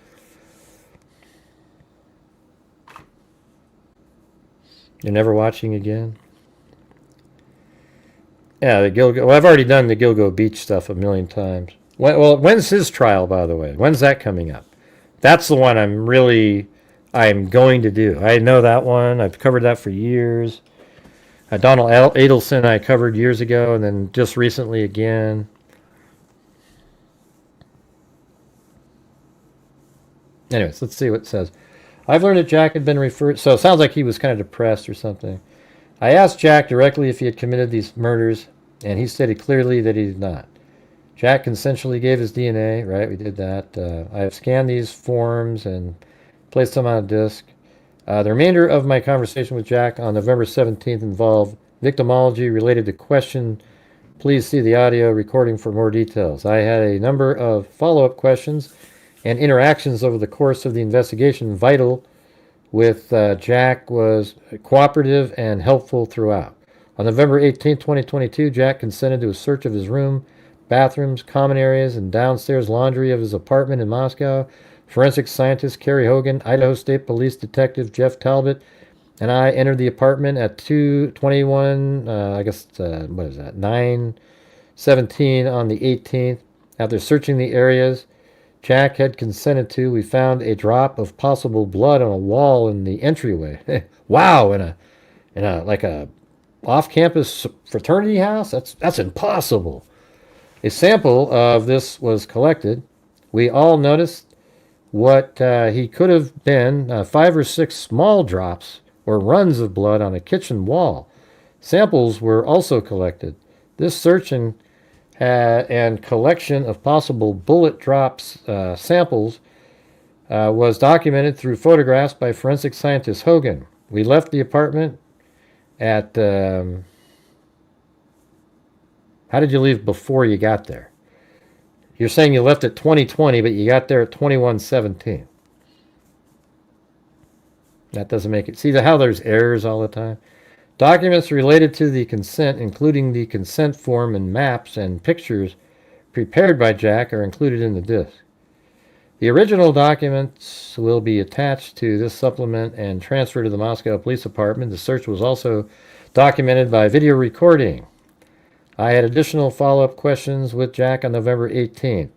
You're never watching again? Yeah, the Gilgo. Well, I've already done the Gilgo Beach stuff a million times. Well, when's his trial, by the way? When's that coming up? That's the one I'm going to do. I know that one. I've covered that for years. Donald Adelson I covered years ago, and then just recently again. Anyways, let's see what it says. I've learned that Jack had been referred... So it sounds like he was kind of depressed or something. I asked Jack directly if he had committed these murders, and he stated clearly that he did not. Jack consensually gave his DNA, right? We did that. I have scanned these forms and placed them on a disk. The remainder of my conversation with Jack on November 17th involved victimology related to question. Please see the audio recording for more details. I had a number of follow-up questions and interactions over the course of the investigation. Vital with Jack was cooperative and helpful throughout. On November 18, 2022, Jack consented to a search of his room, bathrooms, common areas, and downstairs laundry of his apartment in Moscow. Forensic scientist Kerry Hogan, Idaho State Police Detective Jeff Talbot, and I entered the apartment at 2:21, 9:17 on the 18th. After searching the areas Jack had consented to, we found a drop of possible blood on a wall in the entryway. Wow, in a like a off-campus fraternity house? That's impossible. A sample of this was collected. We all noticed what he could have been 5 or 6 small drops or runs of blood on a kitchen wall. Samples were also collected. This search and collection of possible bullet drops samples was documented through photographs by forensic scientist Hogan. We left the apartment at... how did you leave before you got there? You're saying you left at 2020, but you got there at 21:17. That doesn't make it... See how there's errors all the time? Documents related to the consent, including the consent form and maps and pictures prepared by Jack, are included in the disk. The original documents will be attached to this supplement and transferred to the Moscow Police Department. The search was also documented by video recording. I had additional follow-up questions with Jack on November 18th.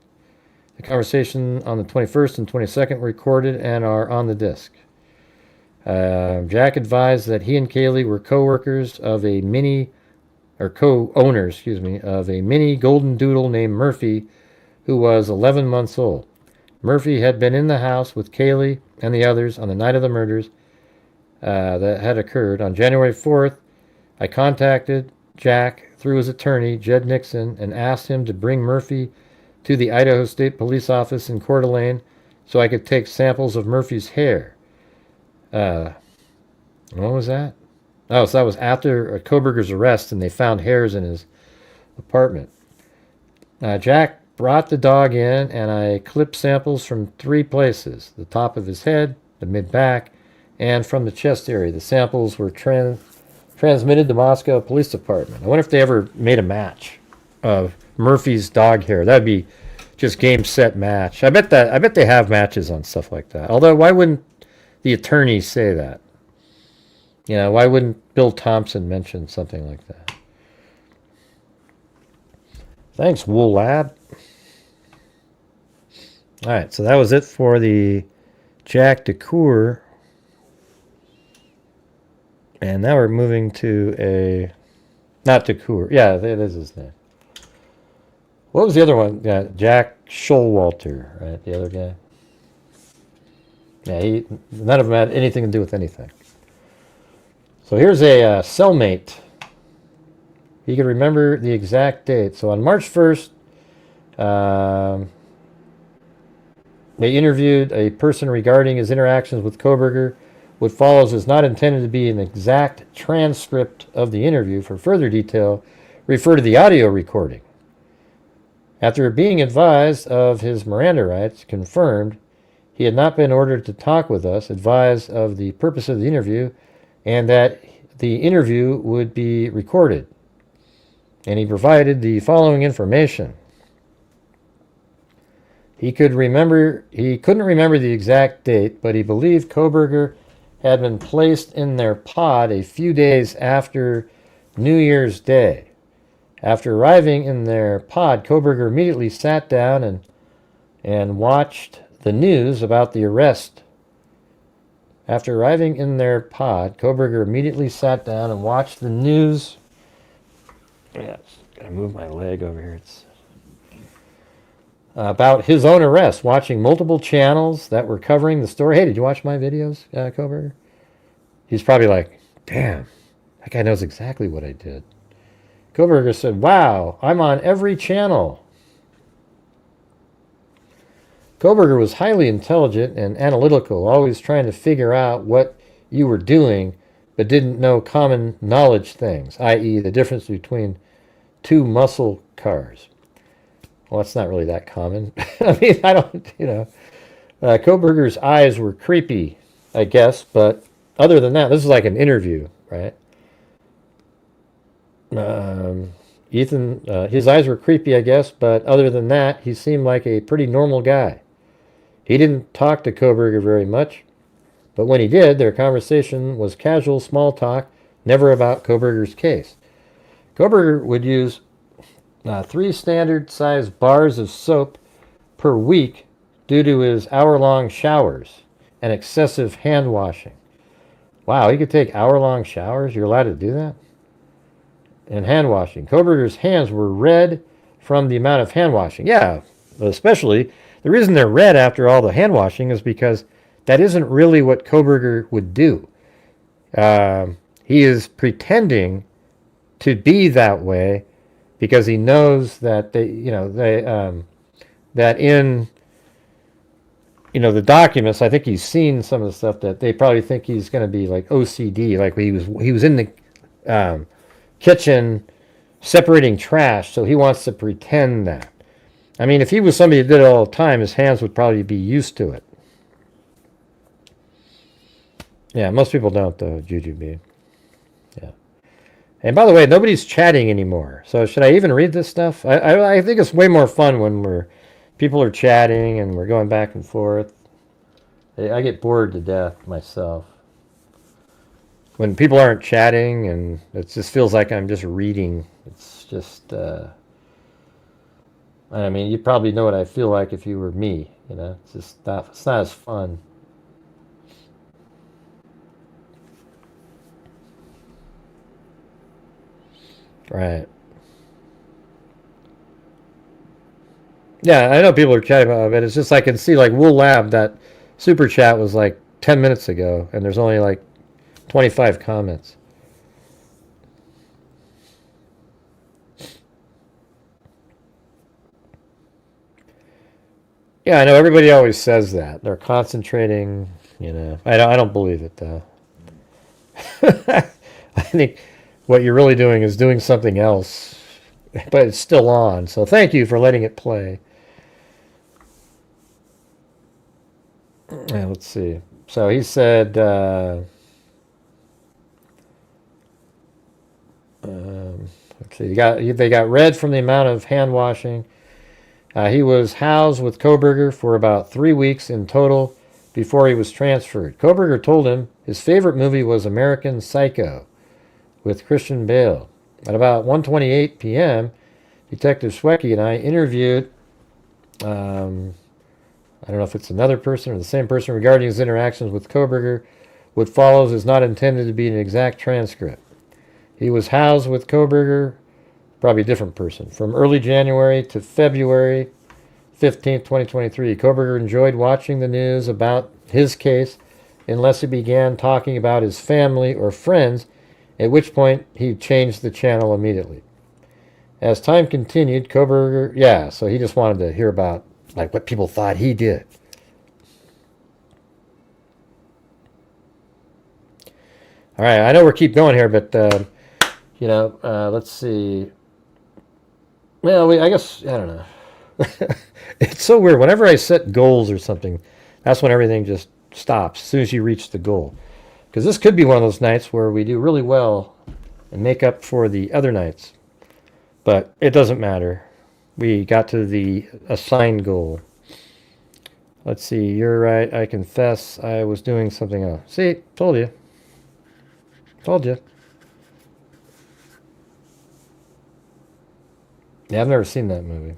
The conversation on the 21st and 22nd were recorded and are on the disk. Jack advised that he and Kaylee were co-owners of a mini golden doodle named Murphy, who was 11 months old. Murphy had been in the house with Kaylee and the others on the night of the murders that had occurred. On January 4th, I contacted Jack through his attorney, Jed Nixon, and asked him to bring Murphy to the Idaho State Police office in Coeur d'Alene so I could take samples of Murphy's hair. When was that? Oh, so that was after Kohberger's arrest, and they found hairs in his apartment. Jack brought the dog in, and I clipped samples from 3 places: the top of his head, the mid-back, and from the chest area. The samples were transmitted to Moscow Police Department. I wonder if they ever made a match of Murphy's dog hair. That'd be just game, set, match. I bet they have matches on stuff like that. Although, why wouldn't the attorney say that? You know, why wouldn't Bill Thompson mention something like that? Thanks, Wool Lad. All right, so that was it for the Jack DeCoeur. And now we're moving to a... Not DeCoeur. Yeah, that is his name. What was the other one? Yeah, Jack Showalter, right? The other guy. Yeah, none of them had anything to do with anything. So here's a cellmate. He could remember the exact date. So on March 1st, they interviewed a person regarding his interactions with Kohberger. What follows is not intended to be an exact transcript of the interview. For further detail, refer to the audio recording. After being advised of his Miranda rights, confirmed he had not been ordered to talk with us, advised of the purpose of the interview, and that the interview would be recorded. And he provided the following information. He couldn't remember the exact date, but he believed Kohberger had been placed in their pod a few days after New Year's Day. After arriving in their pod, Kohberger immediately sat down and watched the news about the arrest. After arriving in their pod, Kohberger immediately sat down and watched the news. Yeah, gotta move my leg over here. It's about his own arrest, watching multiple channels that were covering the story. Hey, did you watch my videos, Kohberger? He's probably like, damn, that guy knows exactly what I did. Kohberger said, wow, I'm on every channel. Kohberger was highly intelligent and analytical, always trying to figure out what you were doing, but didn't know common knowledge things, i.e. the difference between two muscle cars. Well, that's not really that common. I mean, I don't, Kohberger's eyes were creepy, I guess, but other than that, this is like an interview, right? Ethan, his eyes were creepy, I guess, but other than that, he seemed like a pretty normal guy. He didn't talk to Kohberger very much, but when he did, their conversation was casual small talk, never about Kohberger's case. Kohberger would use 3 standard-sized bars of soap per week due to his hour-long showers and excessive hand washing. Wow, he could take hour-long showers? You're allowed to do that? And hand washing. Kohberger's hands were red from the amount of hand washing. Yeah, especially, the reason they're red after all the hand washing is because that isn't really what Kohberger would do. He is pretending to be that way because he knows that that in the documents, I think he's seen some of the stuff that they probably think he's going to be like OCD, like he was in the kitchen separating trash, so he wants to pretend that. I mean, if he was somebody who did it all the time, his hands would probably be used to it. Yeah, most people don't, though, Jujubee. Yeah. And by the way, nobody's chatting anymore. So should I even read this stuff? I think it's way more fun when people are chatting and we're going back and forth. I get bored to death myself. When people aren't chatting and it just feels like I'm just reading. It's just, I mean, you probably know what I feel like if you were me. It's just it's not as fun. Right. Yeah, I know people are chatting about it, but it's just I can see like Wool Lab, that super chat was like 10 minutes ago, and there's only like 25 comments. Yeah, I know everybody always says that. They're concentrating, I don't believe it, though. I think what you're really doing is doing something else, but it's still on. So thank you for letting it play. Let's see. So he said, let's see, they got red from the amount of hand washing. He was housed with Kohberger for about 3 weeks in total before he was transferred. Kohberger told him his favorite movie was American Psycho with Christian Bale. At about 1:28 p.m., Detective Schwecke and I interviewed, I don't know if it's another person or the same person, regarding his interactions with Kohberger. What follows is not intended to be an exact transcript. He was housed with Kohberger, probably a different person, from early January to February 15th, 2023. Kohberger enjoyed watching the news about his case unless he began talking about his family or friends, at which point he changed the channel immediately. As time continued, Kohberger, so he just wanted to hear about like what people thought he did. All right, I know we're keep going here, but let's see. Well, I guess I don't know. It's so weird. Whenever I set goals or something, that's when everything just stops as soon as you reach the goal. Because this could be one of those nights where we do really well and make up for the other nights. But it doesn't matter. We got to the assigned goal. Let's see. You're right. I confess I was doing something else. See? Told you. Told you. Yeah, I've never seen that movie.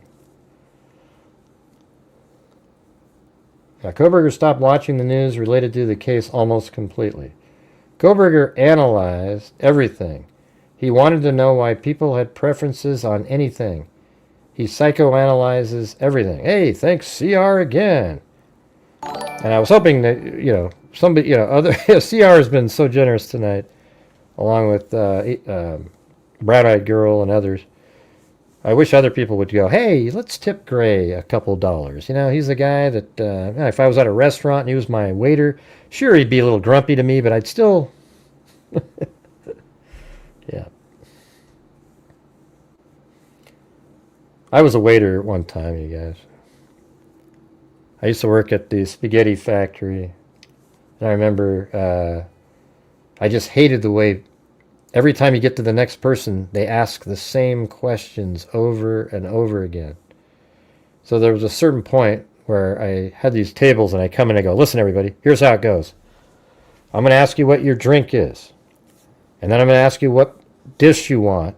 Yeah, Kohberger stopped watching the news related to the case almost completely. Kohberger analyzed everything. He wanted to know why people had preferences on anything. He psychoanalyzes everything. Hey, thanks CR again. And I was hoping that, somebody, other CR has been so generous tonight, along with Brown-Eyed Girl and others. I wish other people would go, hey, let's tip Gray a couple dollars. He's the guy that, if I was at a restaurant and he was my waiter, sure, he'd be a little grumpy to me, but I'd still, yeah. I was a waiter one time, you guys. I used to work at the spaghetti factory, and I remember I just hated the way every time you get to the next person, they ask the same questions over and over again. So there was a certain point where I had these tables, and I come in and I go, listen, everybody, here's how it goes. I'm going to ask you what your drink is, and then I'm going to ask you what dish you want,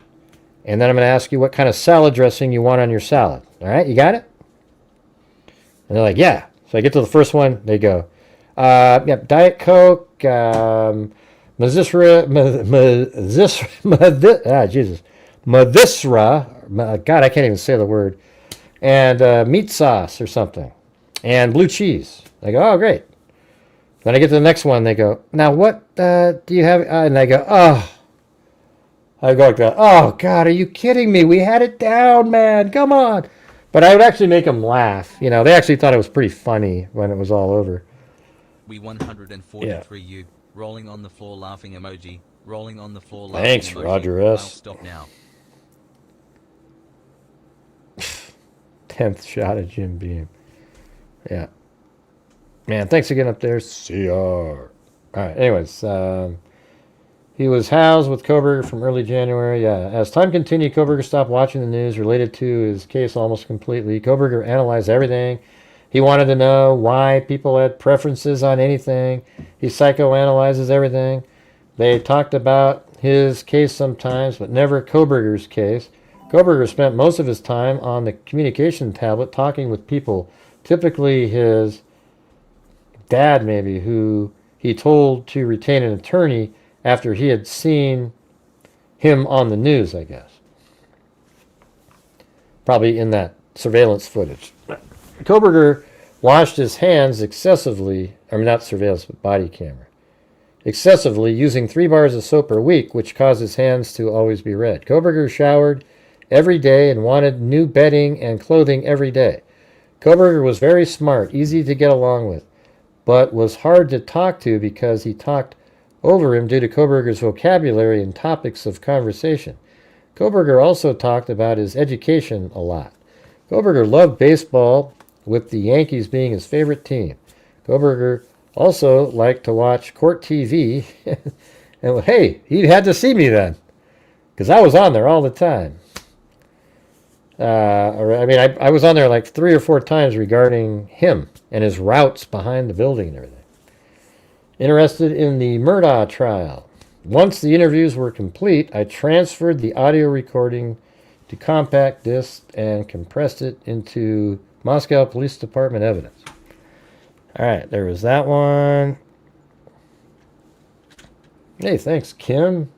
and then I'm going to ask you what kind of salad dressing you want on your salad. All right, you got it? And they're like, yeah. So I get to the first one. They go, Diet Coke, Madhisra, God, I can't even say the word, and meat sauce or something, and blue cheese. I go, oh, great. Then I get to the next one. They go, now what do you have? And I go, oh. I go like that. Oh, God, are you kidding me? We had it down, man. Come on. But I would actually make them laugh. They actually thought it was pretty funny when it was all over. We 143 you. Rolling on the floor laughing emoji. Rolling on the floor laughing Thanks, emoji. Roger I'll S. stop now. 10th shot at Jim Beam. Yeah. Man, thanks again up there, CR. All right, anyways, he was housed with Kohberger from early January. Yeah, as time continued, Kohberger stopped watching the news related to his case almost completely. Kohberger analyzed everything. He wanted to know why people had preferences on anything. He psychoanalyzes everything. They talked about his case sometimes, but never Kohberger's case. Kohberger spent most of his time on the communication tablet talking with people, typically his dad maybe, who he told to retain an attorney after he had seen him on the news, I guess. Probably in that surveillance footage. Kohberger washed his hands excessively, not surveillance, but body camera, excessively, using 3 bars of soap per week, which caused his hands to always be red. Kohberger showered every day and wanted new bedding and clothing every day. Kohberger was very smart, easy to get along with, but was hard to talk to because he talked over him due to Kohberger's vocabulary and topics of conversation. Kohberger also talked about his education a lot. Kohberger loved baseball, with the Yankees being his favorite team. Kohberger also liked to watch court TV, and hey, he had to see me then, because I was on there all the time. I was on there like 3 or 4 times regarding him and his routes behind the building and everything. Interested in the Murdaugh trial. Once the interviews were complete, I transferred the audio recording to compact disc and compressed it into Moscow Police Department evidence. All right, there was that one. Hey, thanks, Kim.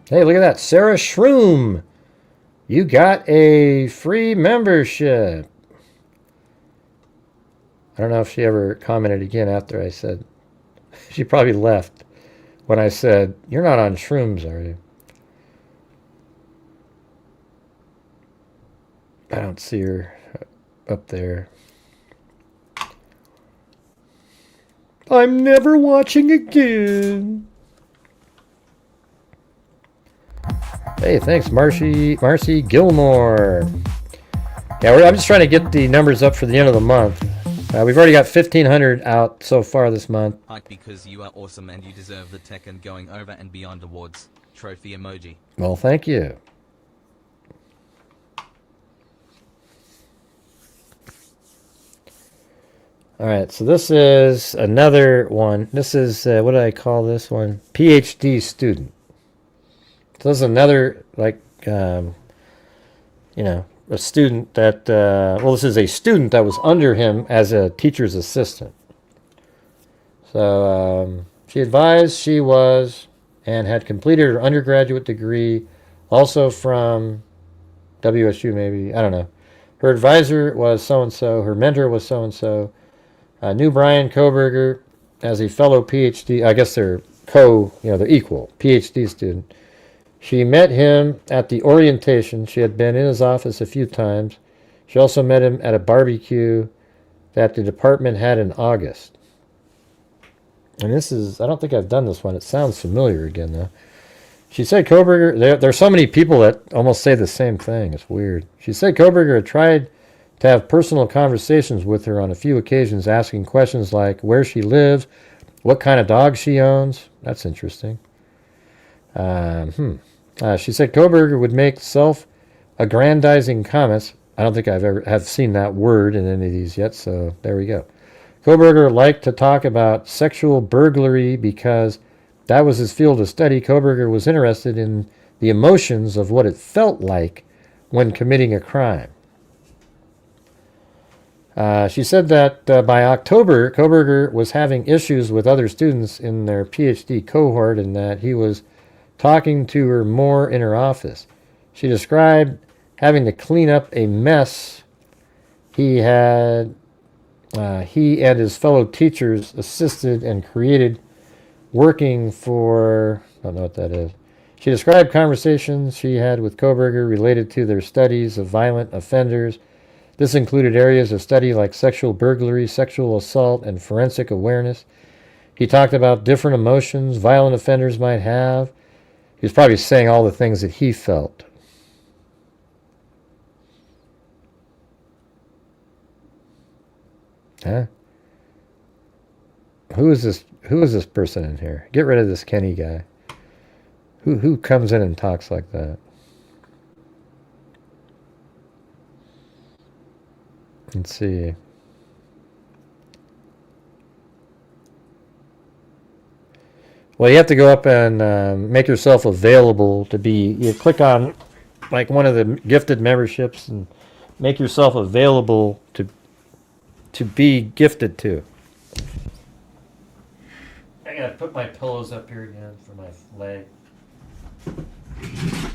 Hey, look at that. Sarah Shroom. You got a free membership. I don't know if she ever commented again after I said, she probably left when I said, you're not on shrooms, are you? I don't see her up there. I'm never watching again. Hey, thanks, Marcy Gilmore. Yeah, I'm just trying to get the numbers up for the end of the month. We've already got 1,500 out so far this month. Hike because you are awesome and you deserve the tech and going over and beyond awards. Trophy emoji. Well, thank you. All right, so this is another one. This is, what do I call this one? PhD student. So this is another, like, a student that, this is a student that was under him as a teacher's assistant. So she advised she was and had completed her undergraduate degree, also from WSU maybe, I don't know. Her advisor was so-and-so, her mentor was so-and-so. Knew Brian Kohberger as a fellow PhD, I guess they're they're equal, PhD student. She met him at the orientation. She had been in his office a few times. She also met him at a barbecue that the department had in August. And this is, I don't think I've done this one. It sounds familiar again, though. She said Kohberger, there's so many people that almost say the same thing. It's weird. She said Kohberger had tried to have personal conversations with her on a few occasions, asking questions like where she lives, what kind of dog she owns. That's interesting. She said Kohberger would make self-aggrandizing comments. I don't think I've ever have seen that word in any of these yet, so there we go. Kohberger liked to talk about sexual burglary because that was his field of study. Kohberger was interested in the emotions of what it felt like when committing a crime. She said that by October, Kohberger was having issues with other students in their PhD cohort and that he was talking to her more in her office. She described having to clean up a mess he and his fellow teachers assisted and created working for, I don't know what that is. She described conversations she had with Kohberger related to their studies of violent offenders. This included areas of study like sexual burglary, sexual assault, and forensic awareness. He talked about different emotions violent offenders might have. He was probably saying all the things that he felt. Huh? Who is this person in here? Get rid of this Kenny guy. Who comes in and talks like that? Let's see. Well, you have to go up and make yourself available to be. You click on like one of the gifted memberships and make yourself available to be gifted to. I gotta put my pillows up here again for my leg. Jeez.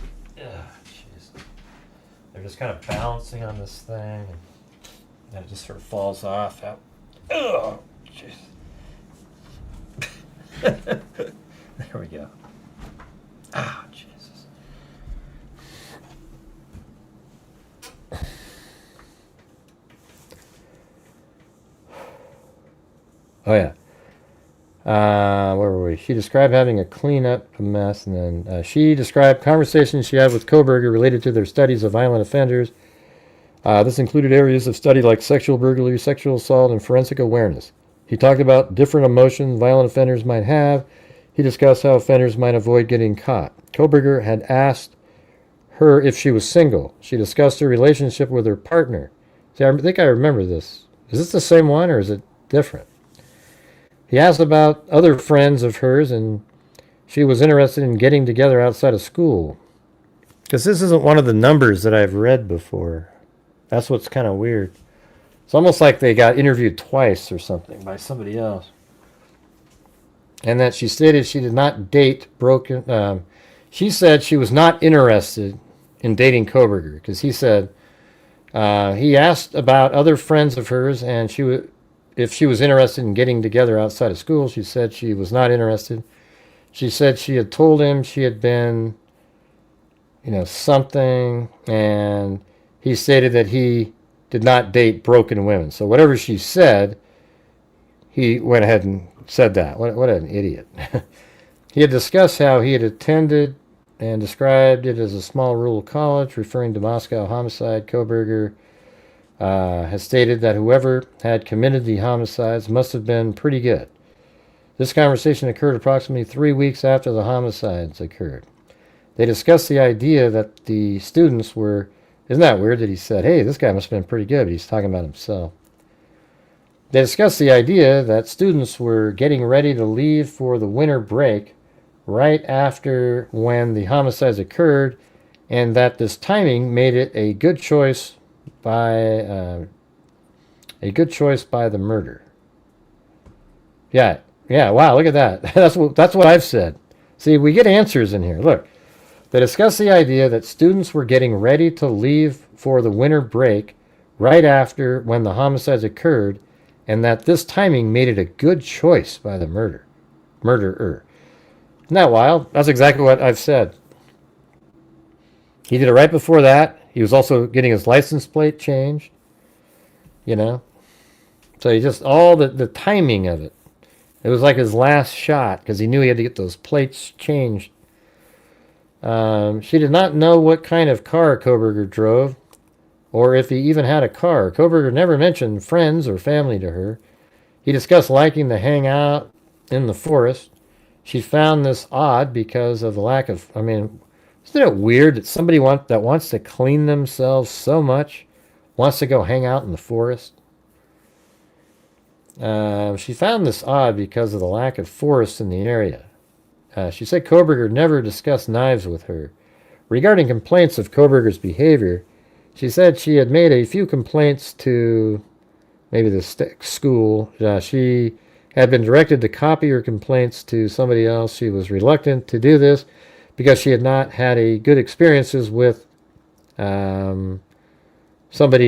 They're just kind of balancing on this thing, and it just sort of falls off. Oh, jeez. There we go. Ah, Jesus. Oh, yeah. Where were we? She described having a clean up a mess, and then she described conversations she had with Kohberger related to their studies of violent offenders. This included areas of study like sexual burglary, sexual assault, and forensic awareness. He talked about different emotions violent offenders might have. He discussed how offenders might avoid getting caught. Kohberger had asked her if she was single. She discussed her relationship with her partner. See, I think I remember this. Is this the same one or is it different? He asked about other friends of hers, and she was interested in getting together outside of school. Because this isn't one of the numbers that I've read before. That's what's kind of weird. It's almost like they got interviewed twice or something by somebody else. And that she stated she did not date broken. She said she was not interested in dating Kohberger because he said he asked about other friends of hers and if she was interested in getting together outside of school. She said she was not interested. She said she had told him she had been, something, and he stated that he did not date broken women. So whatever she said, he went ahead and said that. What an idiot. He had discussed how he had attended and described it as a small rural college, referring to Moscow homicide. Kohberger has stated that whoever had committed the homicides must have been pretty good. This conversation occurred approximately 3 weeks after the homicides occurred. They discussed the idea that the students were, isn't that weird that he said, hey, this guy must have been pretty good, but he's talking about himself. They discussed the idea that students were getting ready to leave for the winter break right after when the homicides occurred, and that this timing made it a good choice by the murder. Yeah. Wow, look at that. That's what I've said. See, we get answers in here. Look, they discussed the idea that students were getting ready to leave for the winter break right after when the homicides occurred, and that this timing made it a good choice by the murderer. Isn't that wild? That's exactly what I've said. He did it right before that. He was also getting his license plate changed. So he just, all the timing of it. It was like his last shot because he knew he had to get those plates changed. She did not know what kind of car Kohberger drove, or if he even had a car. Kohberger never mentioned friends or family to her. He discussed liking to hang out in the forest. She found this odd because of the lack of, isn't it weird that somebody that wants to clean themselves so much wants to go hang out in the forest? She found this odd because of the lack of forests in the area. She said Kohberger never discussed knives with her. Regarding complaints of Kohberger's behavior, she said she had made a few complaints to maybe the school. She had been directed to copy her complaints to somebody else. She was reluctant to do this because she had not had a good experiences with somebody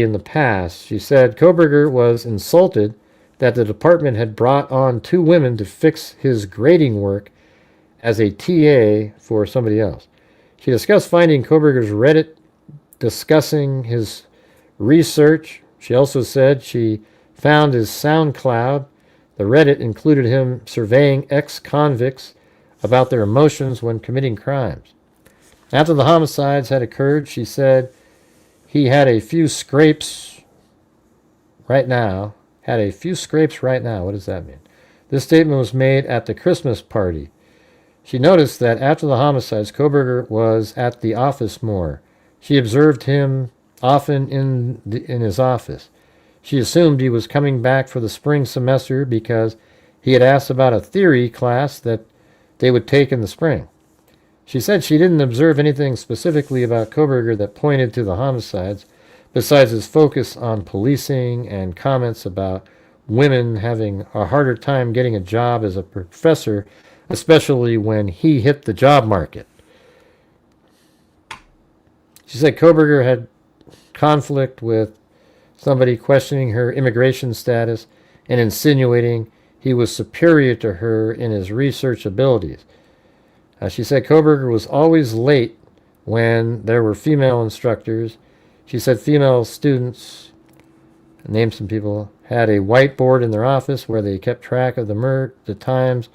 in the past. She said Kohberger was insulted that the department had brought on 2 women to fix his grading work as a TA for somebody else. She discussed finding Kohberger's Reddit, discussing his research. She also said she found his SoundCloud. The Reddit included him surveying ex-convicts about their emotions when committing crimes. After the homicides had occurred, she said he had a few scrapes right now. What does that mean? This statement was made at the Christmas party. She noticed that after the homicides, Kohberger was at the office more. She observed him often in his office. She assumed he was coming back for the spring semester because he had asked about a theory class that they would take in the spring. She said she didn't observe anything specifically about Kohberger that pointed to the homicides, besides his focus on policing and comments about women having a harder time getting a job as a professor, especially when he hit the job market. She said Kohberger had conflict with somebody questioning her immigration status and insinuating he was superior to her in his research abilities. She said Kohberger was always late when there were female instructors. She said female students, named some people, had a whiteboard in their office where they kept track of the times.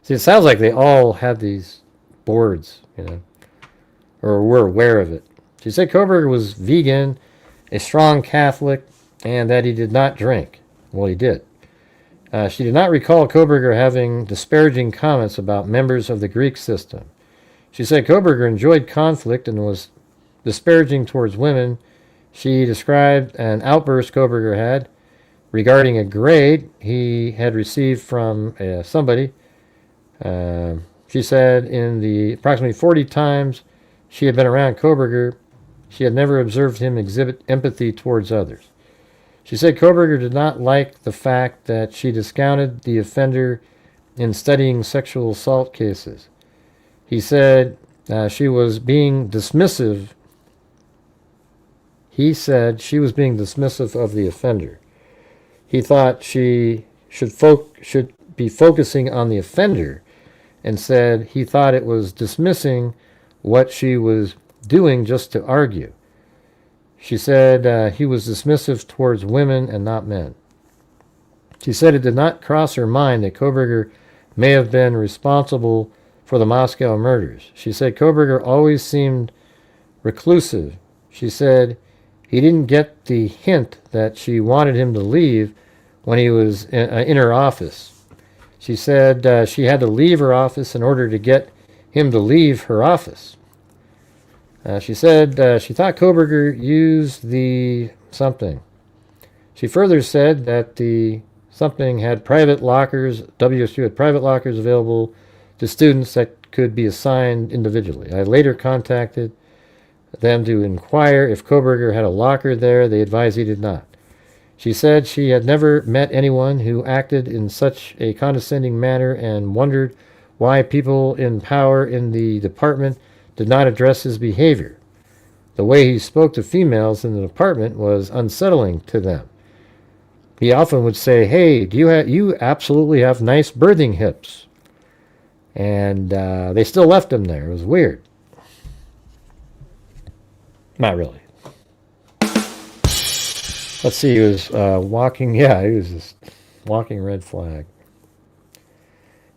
See, it sounds like they all had these boards, or were aware of it. She said Kohberger was vegan, a strong Catholic, and that he did not drink. Well, he did. She did not recall Kohberger having disparaging comments about members of the Greek system. She said Kohberger enjoyed conflict and was disparaging towards women. She described an outburst Kohberger had regarding a grade he had received from somebody. She said in the approximately 40 times she had been around Kohberger, she had never observed him exhibit empathy towards others. She said Kohberger did not like the fact that she discounted the offender in studying sexual assault cases. He said she was being dismissive. He said she was being dismissive of the offender. He thought she should be focusing on the offender, and said he thought it was dismissing what she was doing just to argue. She said he was dismissive towards women and not men. She said it did not cross her mind that Kohberger may have been responsible for the Moscow murders. She said Kohberger always seemed reclusive. She said he didn't get the hint that she wanted him to leave when he was in her office. She said she had to leave her office in order to get him to leave her office. She said she thought Kohberger used the something. She further said that the something had private lockers. WSU had private lockers available to students that could be assigned individually. I later contacted them to inquire if Kohberger had a locker there. They advised he did not. She said she had never met anyone who acted in such a condescending manner and wondered why people in power in the department did not address his behavior. The way he spoke to females in the department was unsettling to them. He often would say, "Hey, you absolutely have nice birthing hips." And they still left him there. It was weird. Not really. Let's see, he was walking, he was just walking red flag.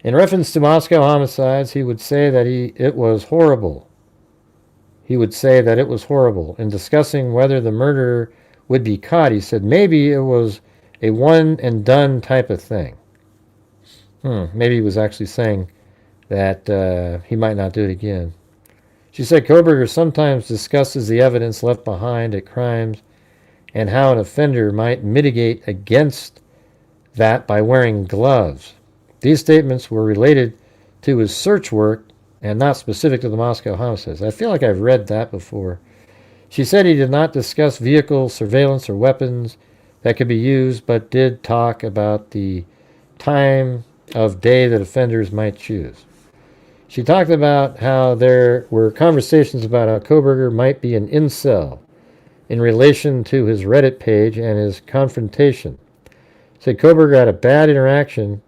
In reference to Moscow homicides, he would say that it was horrible. He would say that it was horrible. In discussing whether the murderer would be caught, he said maybe it was a one and done type of thing. Maybe he was actually saying that he might not do it again. She said Kohberger sometimes discusses the evidence left behind at crimes and how an offender might mitigate against that by wearing gloves. These statements were related to his search work and not specific to the Moscow homicides. I feel like I've read that before. She said he did not discuss vehicle surveillance or weapons that could be used, but did talk about the time of day that offenders might choose. She talked about how there were conversations about how Kohberger might be an incel in relation to his Reddit page and his confrontation. Said Kohberger had a bad interaction.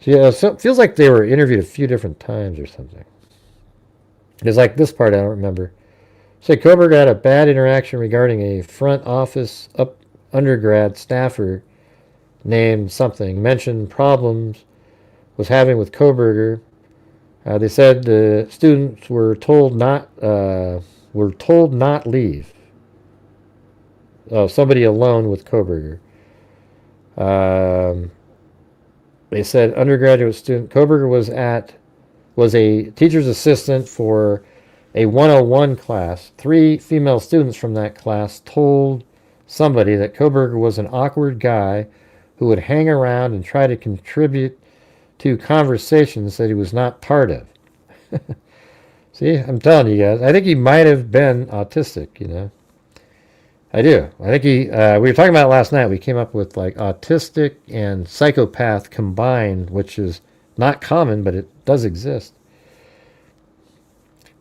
Feels like they were interviewed a few different times or something. It's like this part I don't remember. Said Kohberger had a bad interaction regarding a front office undergrad staffer named something. Mentioned problems was having with Kohberger. They said the students were told not leave. Somebody alone with Kohberger. They said undergraduate student Kohberger was a teacher's assistant for a 101 class. 3 female students from that class told somebody that Kohberger was an awkward guy who would hang around and try to contribute to conversations that he was not part of. See, I'm telling you guys, I think he might have been autistic, you know. I do. I think we were talking about it last night. We came up with like autistic and psychopath combined, which is not common, but it does exist.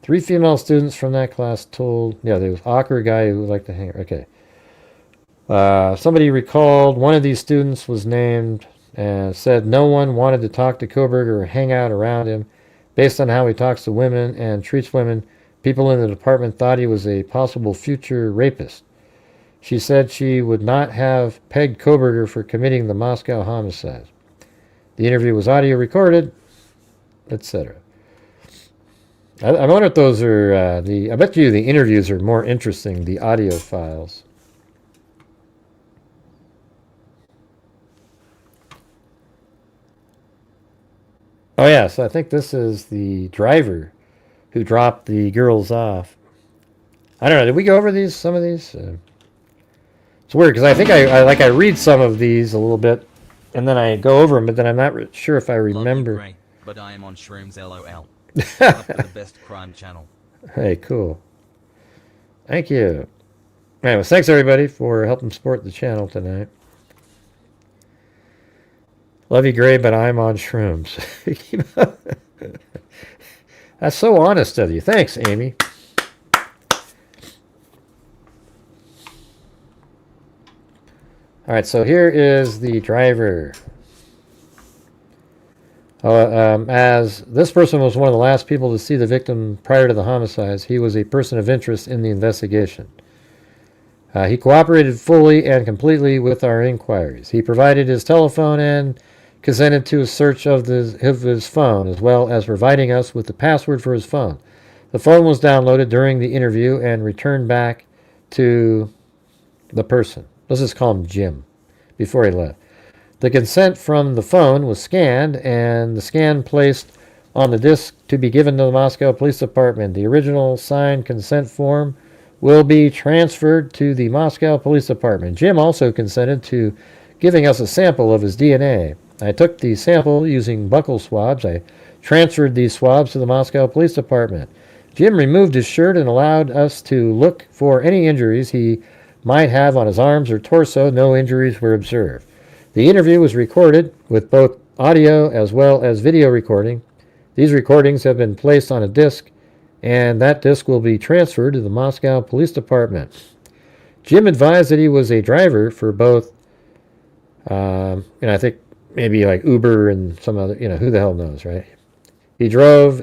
3 female students from that class told, there was an awkward guy who would like to hang. Okay. Somebody recalled one of these students was named and said no one wanted to talk to Kohberger or hang out around him based on how he talks to women and treats women. People in the department thought he was a possible future rapist. She said she would not have pegged Kohberger for committing the Moscow homicide. The interview was audio recorded, etc. I wonder if those are I bet you the interviews are more interesting, the audio files. Oh yeah, so I think this is the driver who dropped the girls off. I don't know, did we go over some of these? It's weird because I think I read some of these a little bit and then I go over them, but then I'm not sure if I remember. Love you, Gray, but I am on shrooms, LOL. Up for the best crime channel. Hey, cool. Thank you. Anyways, thanks everybody for helping support the channel tonight. Love you, Gray, but I'm on shrooms. That's so honest of you. Thanks, Amy. All right, so here is the driver. As this person was one of the last people to see the victim prior to the homicides, he was a person of interest in the investigation. He cooperated fully and completely with our inquiries. He provided his telephone and consented to a search of his phone, as well as providing us with the password for his phone. The phone was downloaded during the interview and returned back to the person. Let's just call him Jim, before he left. The consent from the phone was scanned, and the scan placed on the disk to be given to the Moscow Police Department. The original signed consent form will be transferred to the Moscow Police Department. Jim also consented to giving us a sample of his DNA. I took the sample using buccal swabs. I transferred these swabs to the Moscow Police Department. Jim removed his shirt and allowed us to look for any injuries he might have on his arms or torso. No injuries were observed. The interview was recorded with both audio as well as video recording. These recordings have been placed on a disc, and that disc will be transferred to the Moscow Police Department. Jim advised that he was a driver for both, and I think maybe like Uber and some other, who the hell knows, right? He drove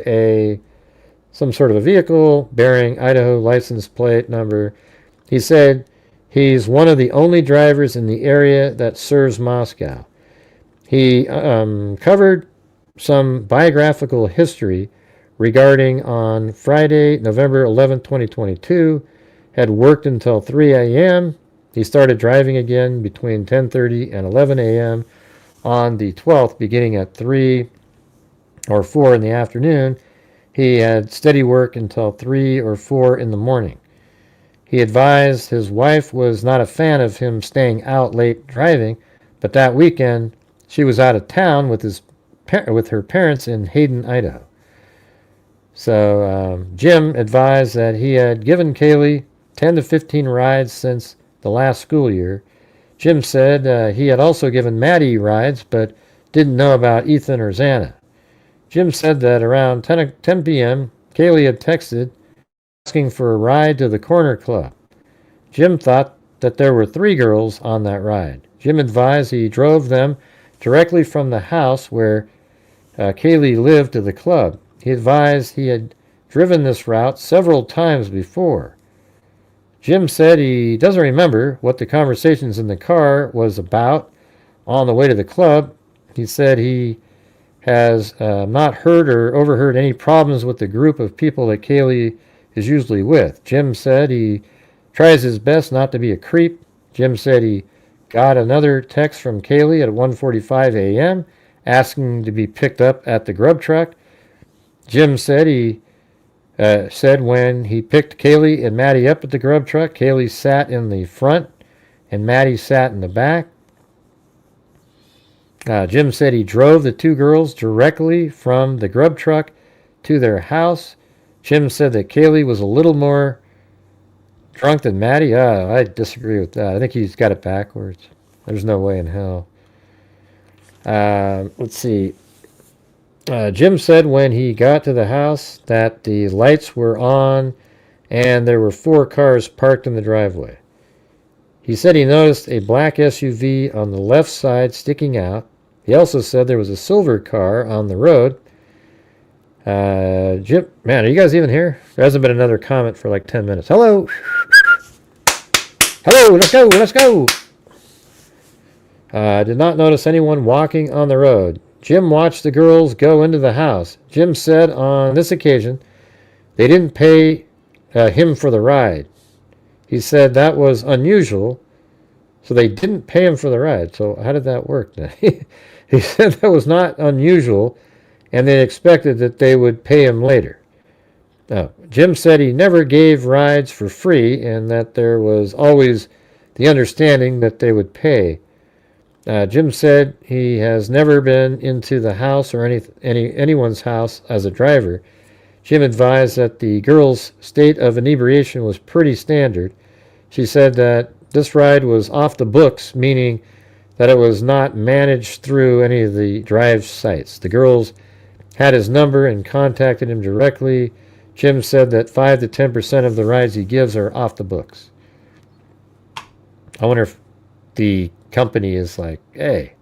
some sort of a vehicle bearing Idaho license plate number. He said he's one of the only drivers in the area that serves Moscow. He covered some biographical history regarding on Friday, November 11, 2022, had worked until 3 a.m. He started driving again between 10:30 and 11 a.m. on the 12th, beginning at 3 or 4 in the afternoon. He had steady work until 3 or 4 in the morning. He advised his wife was not a fan of him staying out late driving, but that weekend she was out of town with her parents in Hayden, Idaho. So Jim advised that he had given Kaylee 10 to 15 rides since the last school year. Jim said he had also given Maddie rides, but didn't know about Ethan or Xana. Jim said that around 10 p.m., Kaylee had texted asking for a ride to the corner club. Jim thought that there were 3 girls on that ride. Jim advised he drove them directly from the house where Kaylee lived to the club. He advised he had driven this route several times before. Jim said he doesn't remember what the conversations in the car was about on the way to the club. He said he has not heard or overheard any problems with the group of people that Kaylee is usually with. Jim said he tries his best not to be a creep. Jim said he got another text from Kaylee at 1:45 a.m. asking to be picked up at the grub truck. Jim said he said when he picked Kaylee and Maddie up at the grub truck, Kaylee sat in the front and Maddie sat in the back. Jim said he drove the 2 girls directly from the grub truck to their house. Jim said that Kaylee was a little more drunk than Maddie. I disagree with that. I think he's got it backwards. There's no way in hell. Let's see. Jim said when he got to the house that the lights were on and there were 4 cars parked in the driveway. He said he noticed a black SUV on the left side sticking out. He also said there was a silver car on the road. Jim, man, are you guys even here? There hasn't been another comment for like 10 minutes. Hello. Hello, let's go, let's go. Did not notice anyone walking on the road. Jim watched the girls go into the house. Jim said on this occasion they didn't pay him for the ride. He said that was unusual, so they didn't pay him for the ride. So how did that work then? He said that was not unusual, and they expected that they would pay him later. Jim said he never gave rides for free and that there was always the understanding that they would pay. Jim said he has never been into the house or anyone's house as a driver. Jim advised that the girl's state of inebriation was pretty standard. She said that this ride was off the books, meaning that it was not managed through any of the drive sites. The girls had his number and contacted him directly. Jim said that 5 to 10% of the rides he gives are off the books. I wonder if the company is like, hey,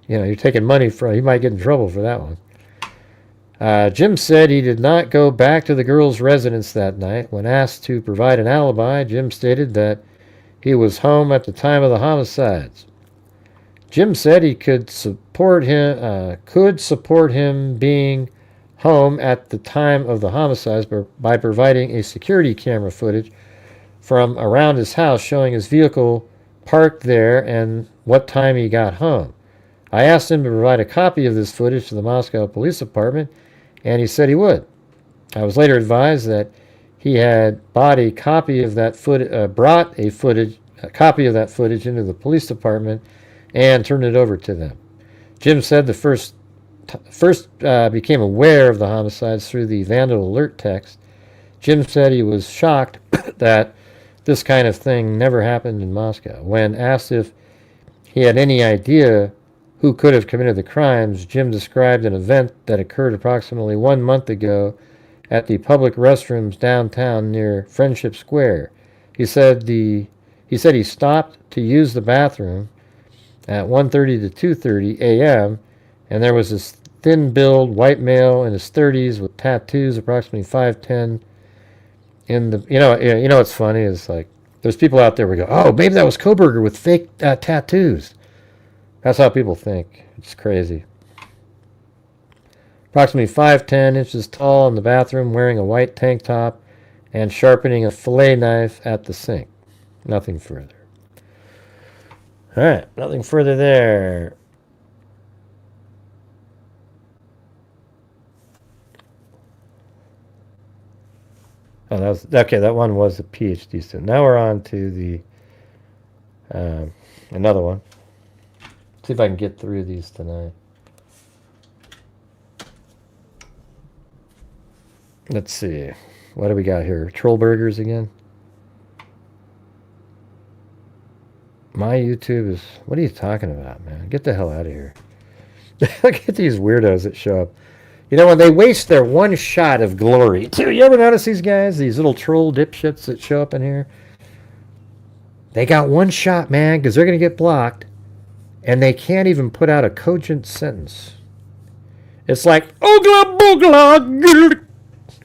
you're taking money from, you might get in trouble for that one. Jim said he did not go back to the girl's residence that night. When asked to provide an alibi, Jim stated that he was home at the time of the homicides. Jim said he could support him being home at the time of the homicides by providing a security camera footage from around his house showing his vehicle parked there and what time he got home. I asked him to provide a copy of this footage to the Moscow Police Department, and he said he would. I was later advised that he had brought a copy of that footage into the police department and turned it over to them. Jim said the first became aware of the homicides through the vandal alert text. Jim said he was shocked that this kind of thing never happened in Moscow. When asked if he had any idea who could have committed the crimes, Jim described an event that occurred approximately 1 month ago at the public restrooms downtown near Friendship Square. He said he stopped to use the bathroom at 1:30 to 2:30 a.m. and there was this thin-billed white male in his 30s with tattoos, approximately 5'10". In the you know what's funny is like there's people out there who go, oh, maybe that was Kohberger with fake tattoos. That's how people think. It's crazy. Approximately 5'10" inches tall in the bathroom, wearing a white tank top and sharpening a fillet knife at the sink. Nothing further. All right, nothing further there. Oh, that was okay. That one was a PhD student. Now we're on to the another one. See if I can get through these tonight. Let's see. What do we got here? Troll burgers again? My YouTube is... What are you talking about, man? Get the hell out of here. Look at these weirdos that show up. You know, when they waste their one shot of glory, too. You ever notice these guys? These little troll dipshits that show up in here? They got one shot, man, because they're going to get blocked. And they can't even put out a cogent sentence. It's like, oogla boogla.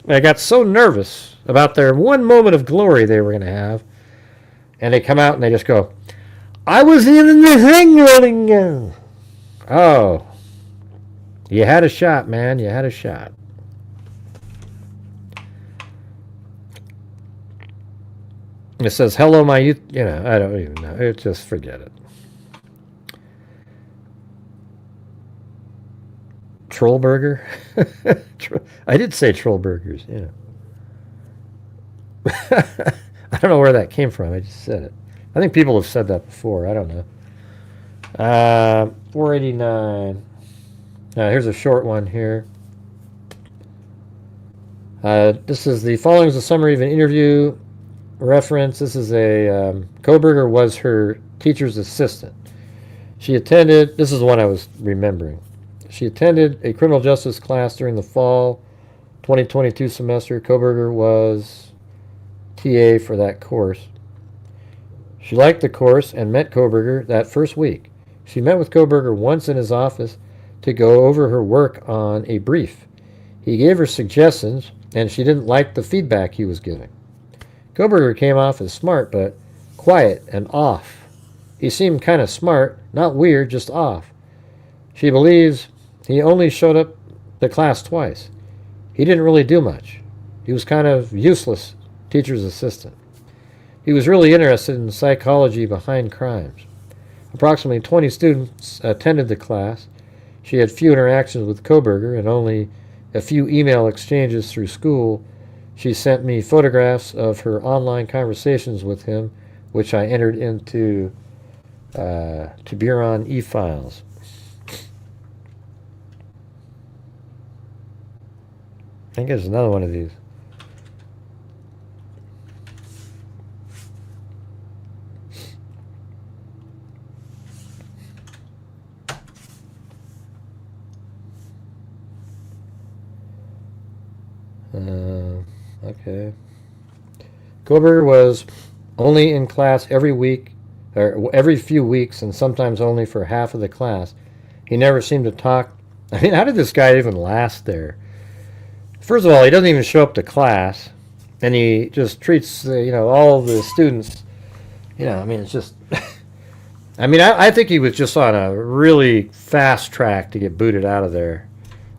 They got so nervous about their one moment of glory they were going to have. And they come out and they just go, I was in the thing. Oh. You had a shot, man. You had a shot. It says, hello, my youth. You know, I don't even know. It just forget it. Troll burger? I did say troll burgers, yeah. I don't know where that came from. I just said it. I think people have said that before. I don't know. 489. Here's a short one here. This is the following is a summary of an interview reference. This is a Kohberger was her teacher's assistant. She attended, this is the one I was remembering. She attended a criminal justice class during the fall 2022 semester. Kohberger was TA for that course. She liked the course and met Kohberger that first week. She met with Kohberger once in his office to go over her work on a brief. He gave her suggestions, and she didn't like the feedback he was giving. Kohberger came off as smart, but quiet and off. He seemed kind of smart, not weird, just off. She believes he only showed up to class twice. He didn't really do much. He was kind of useless teacher's assistant. He was really interested in the psychology behind crimes. Approximately 20 students attended the class. She had few interactions with Kohberger and only a few email exchanges through school. She sent me photographs of her online conversations with him, which I entered into Tiburon e-files. I think there's another one of these. Okay. Kohberger was only in class every week, or every few weeks, and sometimes only for half of the class. He never seemed to talk. I mean, how did this guy even last there? First of all, he doesn't even show up to class, and he just treats all the students. I mean, it's just. I mean, I think he was just on a really fast track to get booted out of there.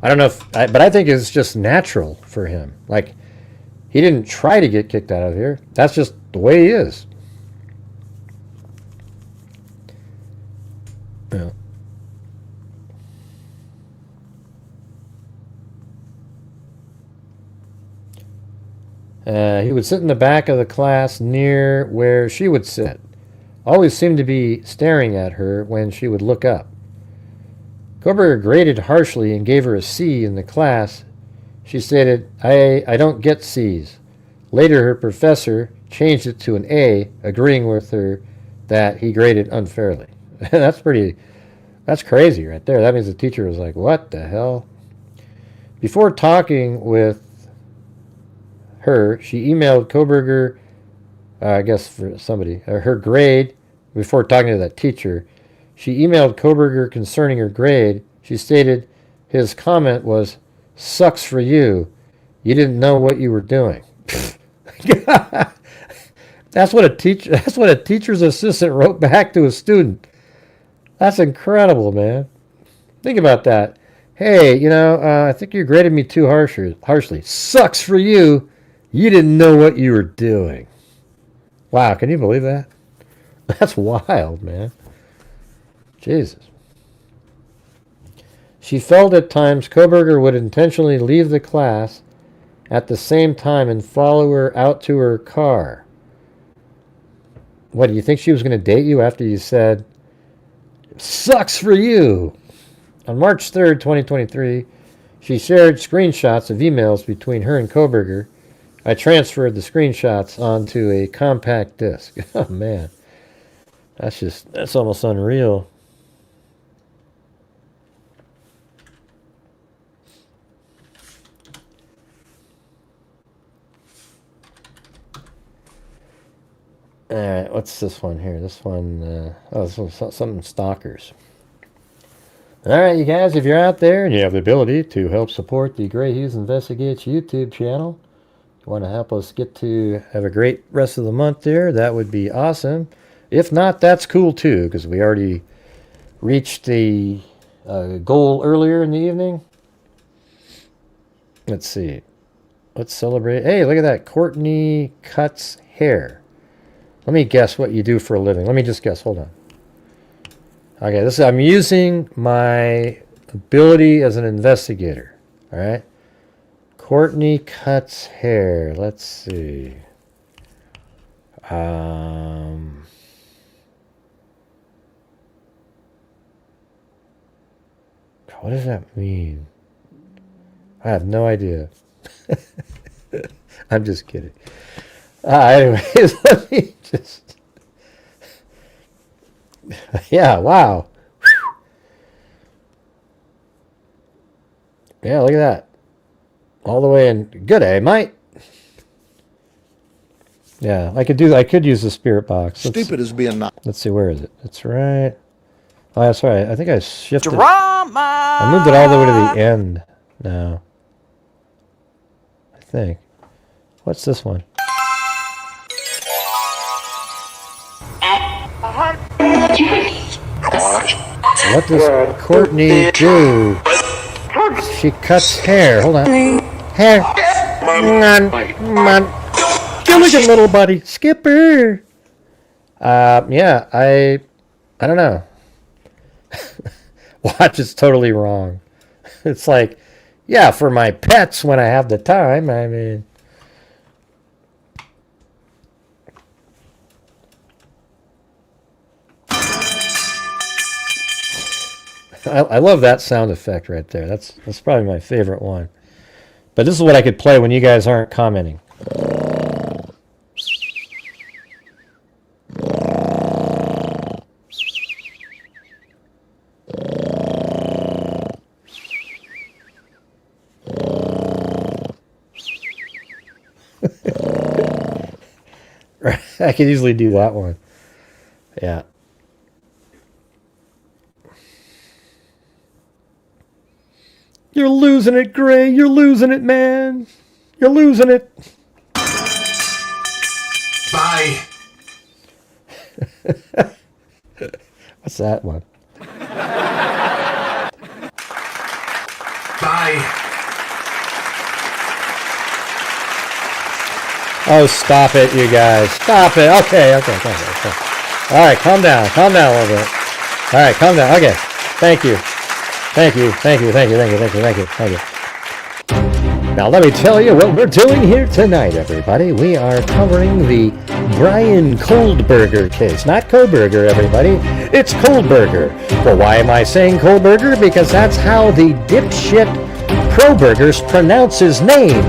I don't know but I think it's just natural for him. Like, he didn't try to get kicked out of here. That's just the way he is. Yeah. He would sit in the back of the class near where she would sit. always seemed to be staring at her when she would look up. Kohberger graded harshly and gave her a C in the class. She stated, I don't get C's. Later, her professor changed it to an A, agreeing with her that he graded unfairly. That's crazy right there. That means the teacher was like, what the hell? Before talking with her, she emailed Kohberger, I guess for somebody, her grade. Before talking to that teacher, she emailed Kohberger concerning her grade. She stated his comment was, sucks for you. You didn't know what you were doing. That's what a teacher's assistant wrote back to a student. That's incredible, man. Think about that. Hey, I think you graded me too harshly. Sucks for you. You didn't know what you were doing. Wow, can you believe that? That's wild, man. Jesus. She felt at times Kohberger would intentionally leave the class at the same time and follow her out to her car. What, do you think she was going to date you after you said, sucks for you? On March 3rd, 2023, she shared screenshots of emails between her and Kohberger. I transferred the screenshots onto a compact disc. Oh, man. That's almost unreal. All right, what's this one here? This one, this one's something stalkers. All right, you guys, if you're out there and you have the ability to help support the Grant Hughes Investigates YouTube channel, you want to help us get to have a great rest of the month there, that would be awesome. If not, that's cool too, because we already reached the goal earlier in the evening. Let's see. Let's celebrate. Hey, look at that. Courtney cuts hair. Let me guess what you do for a living. Let me just guess. Hold on. Okay, I'm using my ability as an investigator. All right. Courtney cuts hair. Let's see. What does that mean? I have no idea. I'm just kidding. Anyways, let me just... Yeah, wow. Yeah, look at that. All the way in. Good, mate? Yeah, I could use the spirit box. Stupid as being not. Let's see, where is it? It's right. Oh, that's right. I think I shifted. Drama! I moved it all the way to the end now. I think. What's this one? What does Courtney do? She cuts hair. Hold on. Hair. Gilligan, little buddy. Skipper. Yeah, I don't know. Watch is totally wrong. It's like, yeah, for my pets when I have the time. I mean, I love that sound effect right there. That's probably my favorite one. But this is what I could play when you guys aren't commenting. I could easily do that one. Yeah. You're losing it, Gray. You're losing it, man. You're losing it. Bye. What's that one? Bye. Oh, stop it, you guys. Stop it. Okay. All right, calm down. Calm down a little bit. All right, calm down. Okay. Thank you. Now let me tell you what we're doing here tonight, everybody. We are covering the Brian Kohberger case. Not Kohberger, everybody. It's Kohberger. Well, why am I saying Kohberger? Because that's how the dipshit pro-burgers pronounce his name.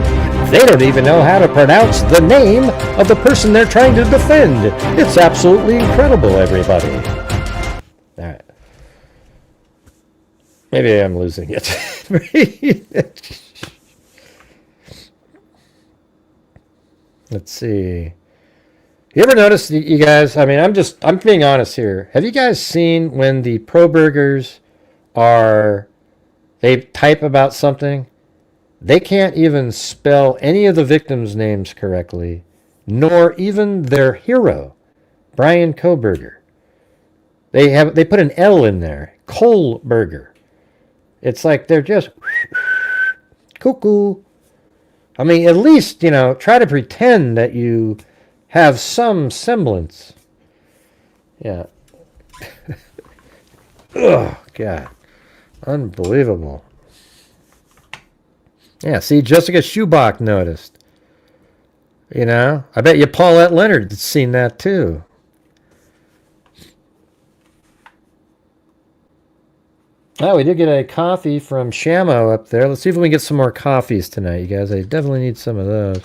They don't even know how to pronounce the name of the person they're trying to defend. It's absolutely incredible, everybody. All right. Maybe I'm losing it. Let's see. You ever notice, you guys, I mean, I'm being honest here. Have you guys seen when the pro-burgers they type about something? They can't even spell any of the victims' names correctly, nor even their hero, Brian Kohberger. They put an L in there, Kohberger. It's like they're just cuckoo. I mean, at least, try to pretend that you have some semblance. Yeah. Oh, God. Unbelievable. Yeah, see, Jessica Schubach noticed. I bet you Paulette Leonard has seen that too. Oh, we did get a coffee from Shamo up there. Let's see if we can get some more coffees tonight, you guys. I definitely need some of those.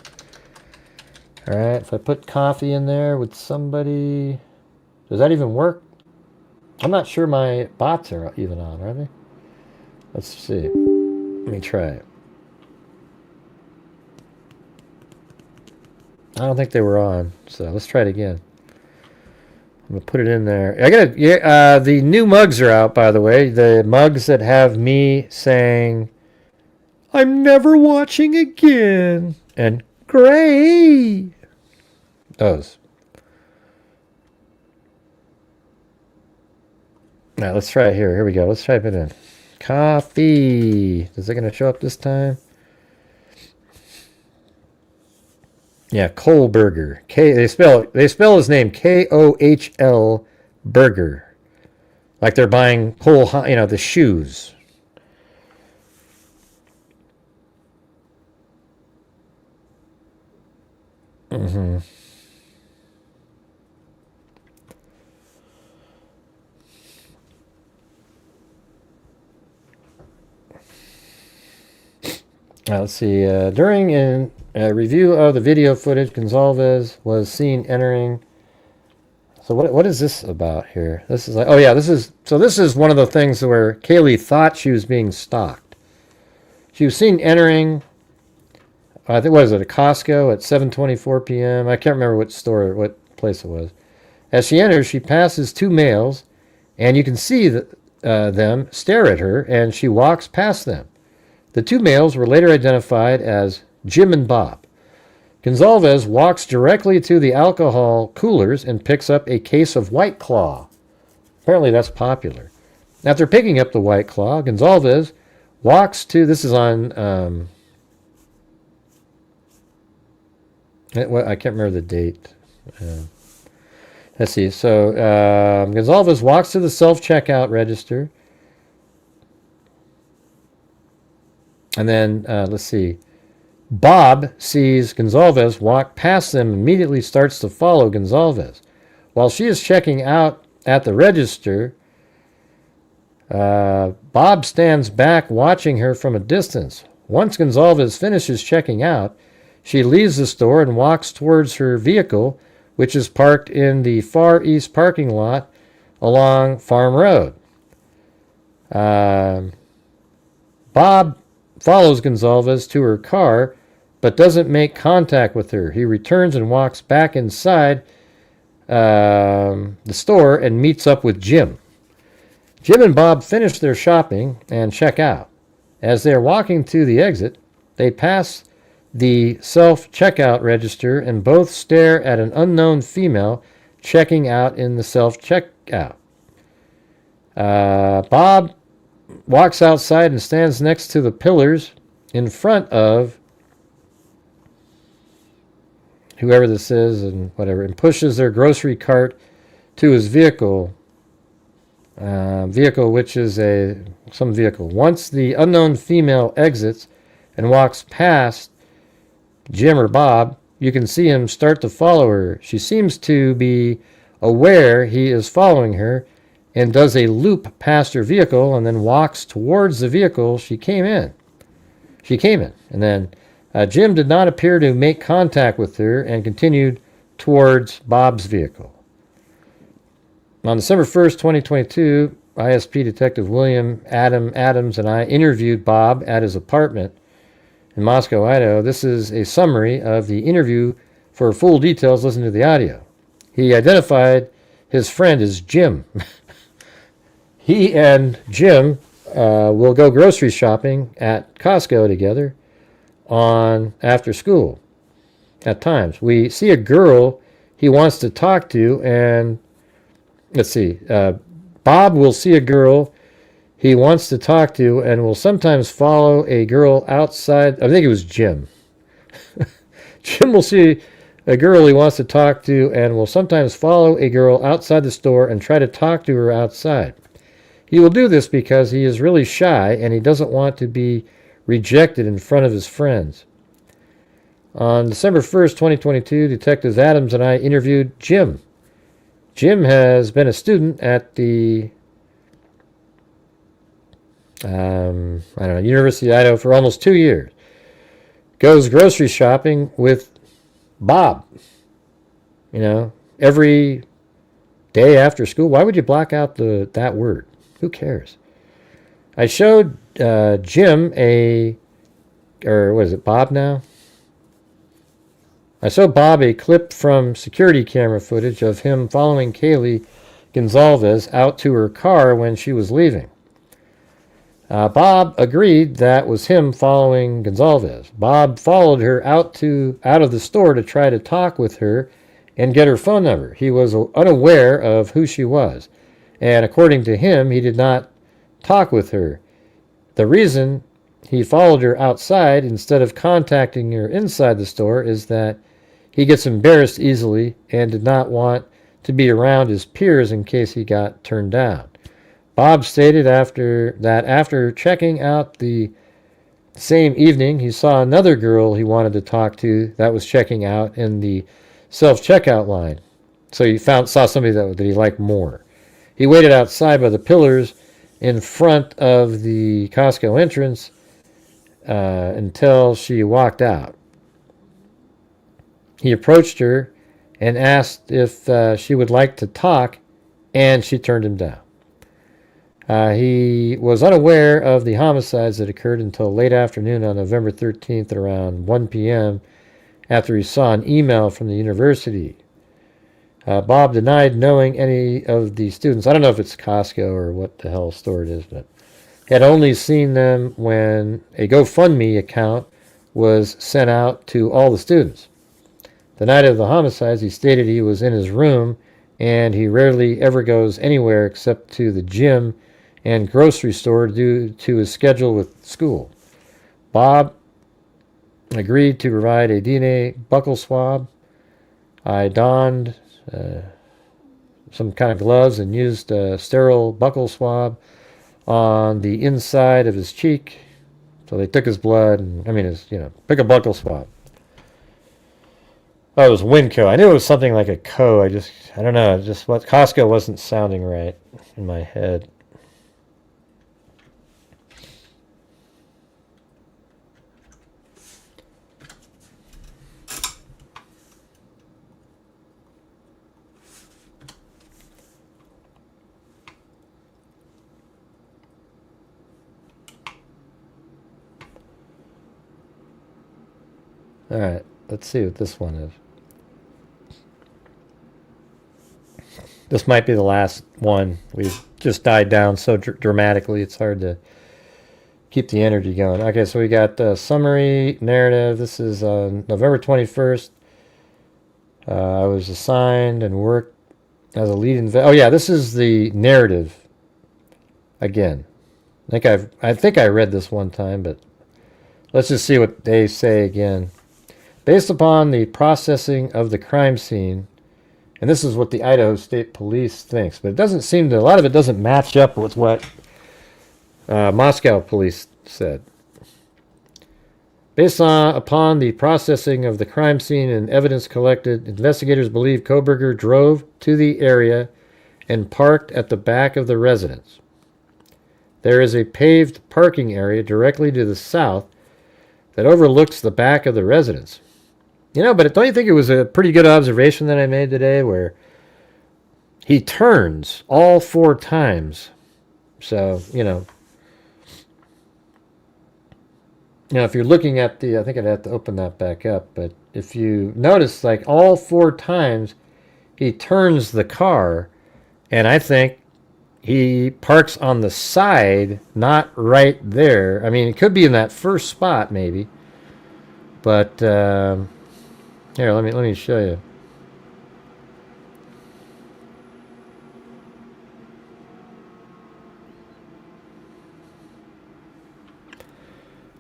All right, if I put coffee in there with somebody, does that even work? I'm not sure my bots are even on, are they? Let's see. Let me try it. I don't think they were on, so let's try it again. I'm gonna put it in there. The new mugs are out, by the way. The mugs that have me saying, "I'm never watching again," and "Gray." Those. Now let's try it here. Here we go. Let's type it in. Coffee. Is it gonna show up this time? Yeah, Kohberger. They spell his name Kohl Burger. Like they're buying Cole, the shoes. Mm-hmm. Let's see. During a review of the video footage, Gonzalez was seen entering. So what is this about here? This is like, oh yeah, this is one of the things where Kaylee thought she was being stalked. She was seen entering, I think, what is it, a Costco at 7:24 p.m. I can't remember what place it was. As she enters, she passes two males, and you can see them stare at her, and she walks past them. The two males were later identified as Jim and Bob. Gonzalez walks directly to the alcohol coolers and picks up a case of White Claw. Apparently that's popular. After picking up the White Claw, Gonzalez walks to, this is on, I can't remember the date. Let's see. So Gonzalez walks to the self-checkout register. And then, let's see. Bob sees Gonzalez walk past them and immediately starts to follow Gonzalez. While she is checking out at the register, Bob stands back watching her from a distance. Once Gonzalez finishes checking out, she leaves the store and walks towards her vehicle, which is parked in the Far East parking lot along Farm Road. Bob follows Gonzalez to her car, but doesn't make contact with her. He returns and walks back inside the store and meets up with Jim. Jim and Bob finish their shopping and check out. As they are walking to the exit, they pass the self-checkout register and both stare at an unknown female checking out in the self-checkout. Bob walks outside and stands next to the pillars in front of whoever this is and whatever, and pushes their grocery cart to his vehicle, which is some vehicle. Once the unknown female exits and walks past Jim or Bob, you can see him start to follow her. She seems to be aware he is following her and does a loop past her vehicle and then walks towards the vehicle she came in. And then Jim did not appear to make contact with her and continued towards Bob's vehicle. On December 1st, 2022, ISP Detective William Adams and I interviewed Bob at his apartment in Moscow, Idaho. This is a summary of the interview. For full details, listen to the audio. He identified his friend as Jim. He and Jim will go grocery shopping at Costco together after school at times. We see a girl he wants to talk to, and let's see, Bob will see a girl he wants to talk to and will sometimes follow a girl outside. I think it was Jim. Jim will see a girl he wants to talk to and will sometimes follow a girl outside the store and try to talk to her outside. He will do this because he is really shy and he doesn't want to be rejected in front of his friends. On December 1st, 2022, Detectives Adams and I interviewed Jim. Jim has been a student at the University of Idaho for almost 2 years. Goes grocery shopping with Bob, every day after school. Why would you block out that word? Who cares? I showed Jim Bob now? I showed Bob a clip from security camera footage of him following Kaylee Gonzalez out to her car when she was leaving. Bob agreed that was him following Gonzalez. Bob followed her out of the store to try to talk with her and get her phone number. He was unaware of who she was, and according to him, he did not talk with her. The reason he followed her outside instead of contacting her inside the store is that he gets embarrassed easily and did not want to be around his peers in case he got turned down. Bob stated after checking out the same evening, he saw another girl he wanted to talk to that was checking out in the self-checkout line. So he saw somebody that he liked more. He waited outside by the pillars in front of the Costco entrance until she walked out. He approached her and asked if she would like to talk, and she turned him down. He was unaware of the homicides that occurred until late afternoon on November 13th at around 1 p.m. after he saw an email from the university. Bob denied knowing any of the students. I don't know if it's Costco or what the hell store it is, but had only seen them when a GoFundMe account was sent out to all the students. The night of the homicides, he stated he was in his room and he rarely ever goes anywhere except to the gym and grocery store due to his schedule with school. Bob agreed to provide a DNA buccal swab. I donned some kind of gloves and used a sterile buccal swab on the inside of his cheek. So they took his blood and, pick a buccal swab. Oh, it was Winco. I knew it was something like a co. I don't know. What Costco wasn't sounding right in my head. All right, let's see what this one is. This might be the last one. We've just died down so dramatically, it's hard to keep the energy going. Okay, so we got summary narrative. This is November 21st. I was assigned and worked as a lead oh yeah, this is the narrative again. I think I read this one time, but let's just see what they say again. Based upon the processing of the crime scene, and this is what the Idaho State Police thinks, but it doesn't seem to, a lot of it doesn't match up with what Moscow police said. Upon the processing of the crime scene and evidence collected, investigators believe Kohberger drove to the area and parked at the back of the residence. There is a paved parking area directly to the south that overlooks the back of the residence. You know, but don't you think it was a pretty good observation that I made today where he turns all 4 times? So, you know, if you're looking at I think I'd have to open that back up, but if you notice, like all 4 times he turns the car, and I think he parks on the side, not right there. I mean, it could be in that first spot, maybe. But here, let me show you.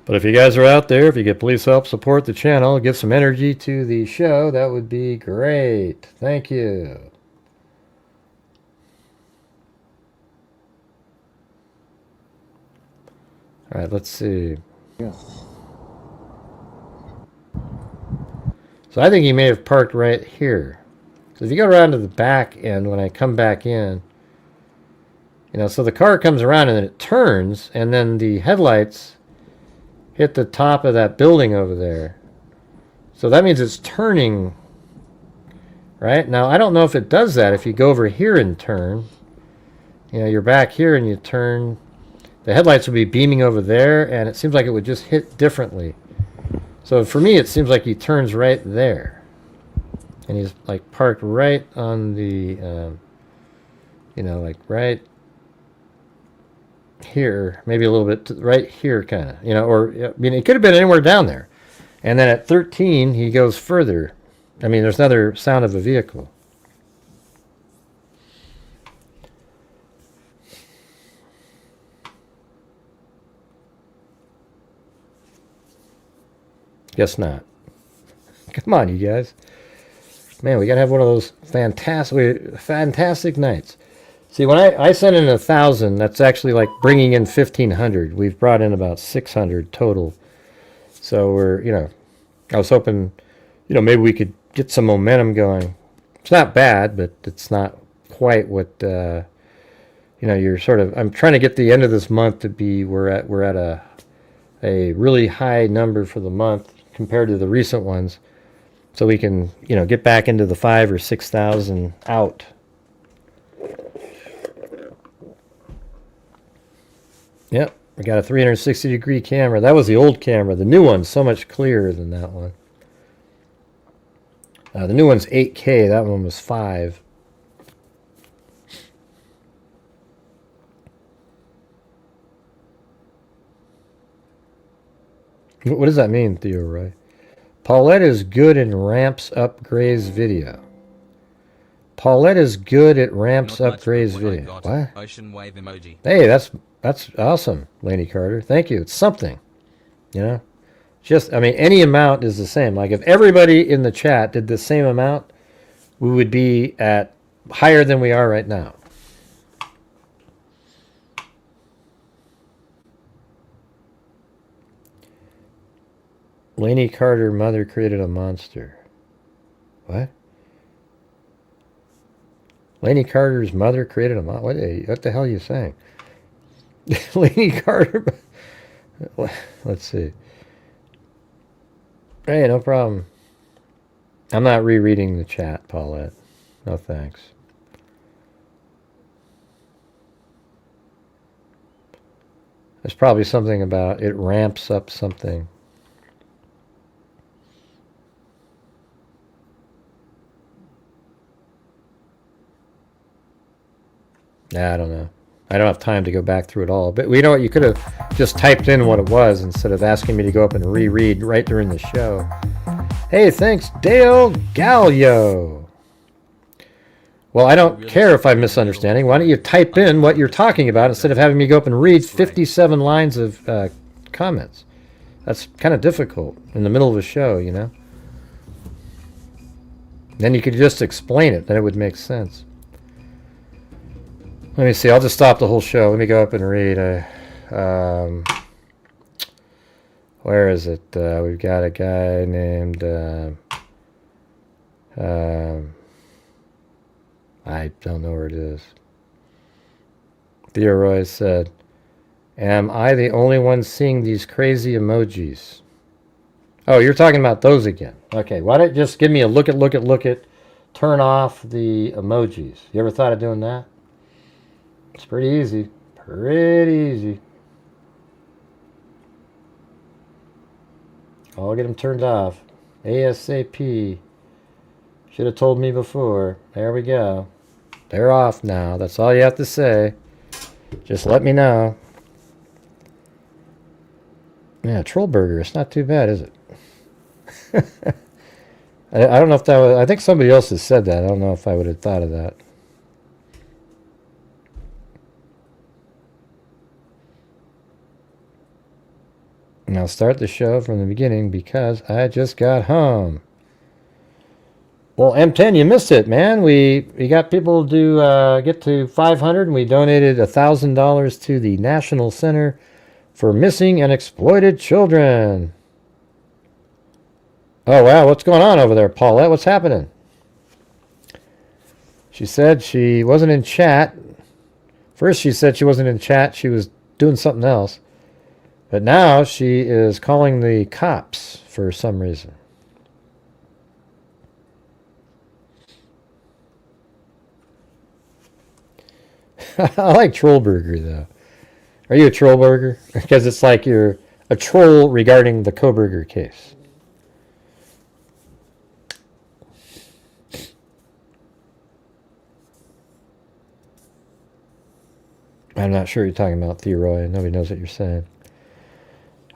But if you guys are out there, if you could please help support the channel, give some energy to the show, that would be great. Thank you. All right, let's see. Yeah. So I think he may have parked right here. So if you go around to the back end, when I come back in, you know, so the car comes around and then it turns, and then the headlights hit the top of that building over there. So that means it's turning, right? Now, I don't know if it does that. If you go over here and turn, you know, you're back here and you turn, the headlights would be beaming over there, and it seems like it would just hit differently. So for me, it seems like he turns right there. And he's like parked right on the, you know, like right here, maybe a little bit right here kind of, you know, or, I mean, it could have been anywhere down there. And then at 13, he goes further. I mean, there's another sound of a vehicle. Guess not. Come on, you guys. Man, we got to have one of those fantastic nights. See, when I sent in 1,000, that's actually like bringing in 1,500. We've brought in about 600 total. So we're, you know, I was hoping, you know, maybe we could get some momentum going. It's not bad, but it's not quite what, you know, you're sort of, I'm trying to get the end of this month to be, we're at a really high number for the month compared to the recent ones, so we can, you know, get back into the 5,000 or 6,000 out. Yep, we got a 360-degree camera. That was the old camera. The new one's so much clearer than that one. The new one's 8K. That one was 5. What does that mean, Theo Roy? Paulette is good and ramps up Gray's video. Paulette is good at ramps up Gray's video. What? Ocean wave emoji. Hey, that's awesome, Laney Carter. Thank you. It's something. You know? Just, I mean, any amount is the same. Like, if everybody in the chat did the same amount, we would be at higher than we are right now. Laney Carter mother created a monster. What? Laney Carter's mother created a monster? What the hell are you saying? Laney Carter. Let's see. Hey, no problem. I'm not rereading the chat, Paulette. No thanks. There's probably something about it ramps up something. Nah, I don't know. I don't have time to go back through it all. But you know what? You could have just typed in what it was instead of asking me to go up and reread right during the show. Hey, thanks, Dale Gallio. Well, I don't care if I'm misunderstanding. Why don't you type in what you're talking about instead of having me go up and read 57 lines of comments? That's kind of difficult in the middle of a show, you know? Then you could just explain it. Then it would make sense. Let me see. I'll just stop the whole show. Let me go up and read. Where is it? We've got a guy named... I don't know where it is. Theoroy said, am I the only one seeing these crazy emojis? Oh, you're talking about those again. Okay, why don't you just give me a look at, turn off the emojis. You ever thought of doing that? It's pretty easy. Pretty easy. I'll get them turned off. ASAP. Should have told me before. There we go. They're off now. That's all you have to say. Just let me know. Yeah, Trollburger. It's not too bad, is it? I don't know if that was... I think somebody else has said that. I don't know if I would have thought of that. And I'll start the show from the beginning because I just got home. Well, M10, you missed it, man. We got people to get to 500, and we donated $1,000 to the National Center for Missing and Exploited Children. Oh, wow, what's going on over there, Paulette? What's happening? She said she wasn't in chat. First, she said she wasn't in chat. She was doing something else. But now she is calling the cops for some reason. I like Trollburger, though. Are you a Trollburger? Because it's like you're a troll regarding the Kohberger case. I'm not sure what you're talking about, Theroy. Nobody knows what you're saying.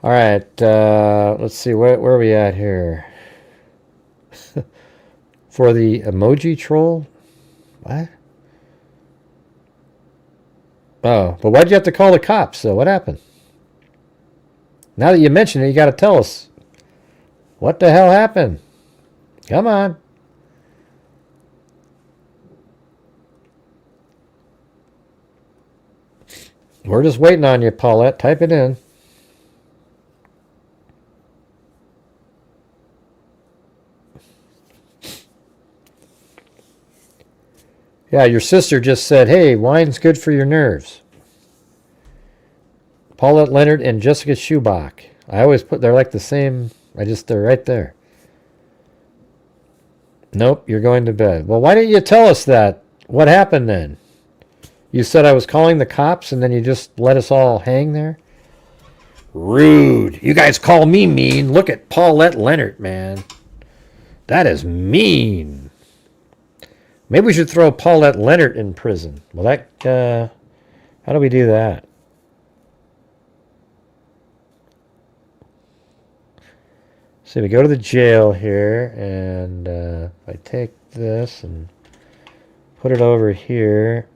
All right, let's see. Where are we at here? For the emoji troll? What? Oh, but why'd you have to call the cops? So what happened? Now that you mention it, you got to tell us. What the hell happened? Come on. We're just waiting on you, Paulette. Type it in. Yeah, your sister just said, hey, wine's good for your nerves. Paulette Leonard and Jessica Schubach. I always put, they're like the same. They're right there. Nope, you're going to bed. Well, why didn't you tell us that? What happened then? You said I was calling the cops and then you just let us all hang there? Rude. You guys call me mean. Look at Paulette Leonard, man. That is mean. Maybe we should throw Paulette Leonard in prison. Well, that, how do we do that? So we go to the jail here, and if I take this and put it over here.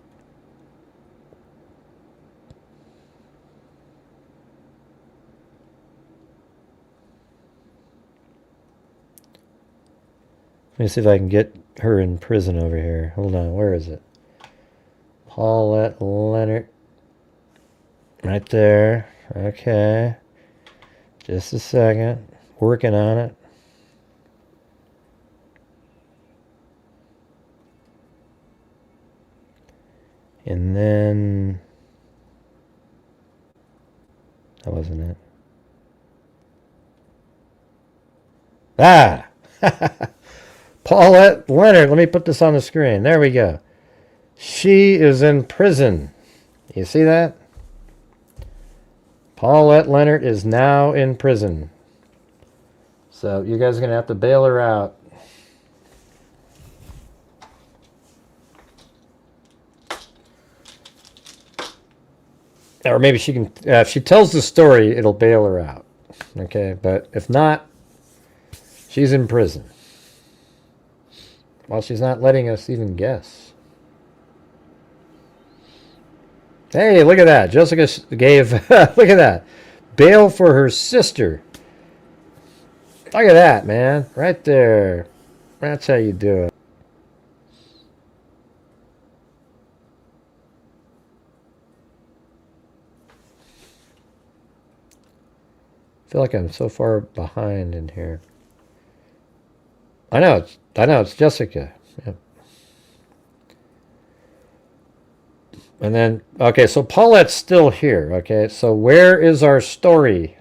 Let me see if I can get her in prison over here. Hold on, where is it? Paulette Leonard. Right there. Okay. Just a second. Working on it. And then... that wasn't it. Ah! Paulette Leonard. Let me put this on the screen. There we go. She is in prison. You see that? Paulette Leonard is now in prison. So you guys are going to have to bail her out. Or maybe she can, if she tells the story, it'll bail her out. Okay, but if not, she's in prison. Well, she's not letting us even guess. Hey, look at that. Jessica gave, look at that. Bail for her sister. Look at that, man. Right there. That's how you do it. I feel like I'm so far behind in here. I know it's Jessica. Yeah. And then, okay, so Paulette's still here, okay? So where is our story?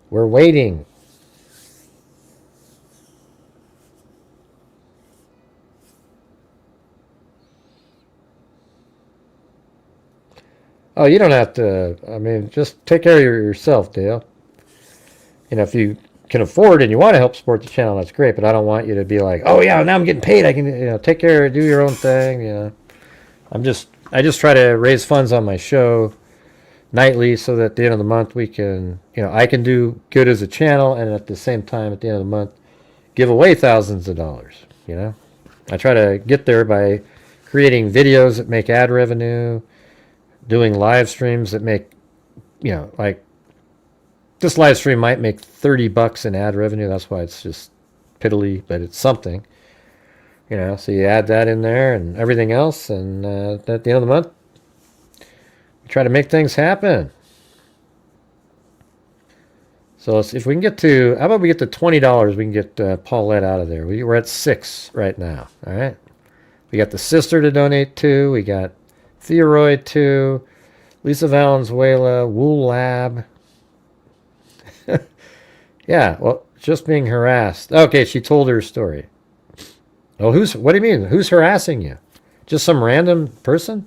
We're waiting. Oh, you don't have to, I mean, just take care of yourself, Dale. You know, if you can afford and you want to help support the channel, that's great, but I don't want you to be like, oh yeah, now I'm getting paid, I can, you know, take care, do your own thing, you know. I just try to raise funds on my show nightly so that at the end of the month we can, you know, I can do good as a channel and at the same time at the end of the month give away thousands of dollars, you know. I try to get there by creating videos that make ad revenue, doing live streams that make, you know, like this live stream might make $30 in ad revenue. That's why it's just piddly, but it's something. You know, so you add that in there and everything else, and at the end of the month, we try to make things happen. So if we can get to, how about we get to $20, we can get Paulette out of there. We're at $6 right now, all right? We got the sister to donate to, we got Theoroid to, Lisa Valenzuela, Wool Lab. Yeah, well, just being harassed. Okay, she told her story. Oh, what do you mean? Who's harassing you? Just some random person?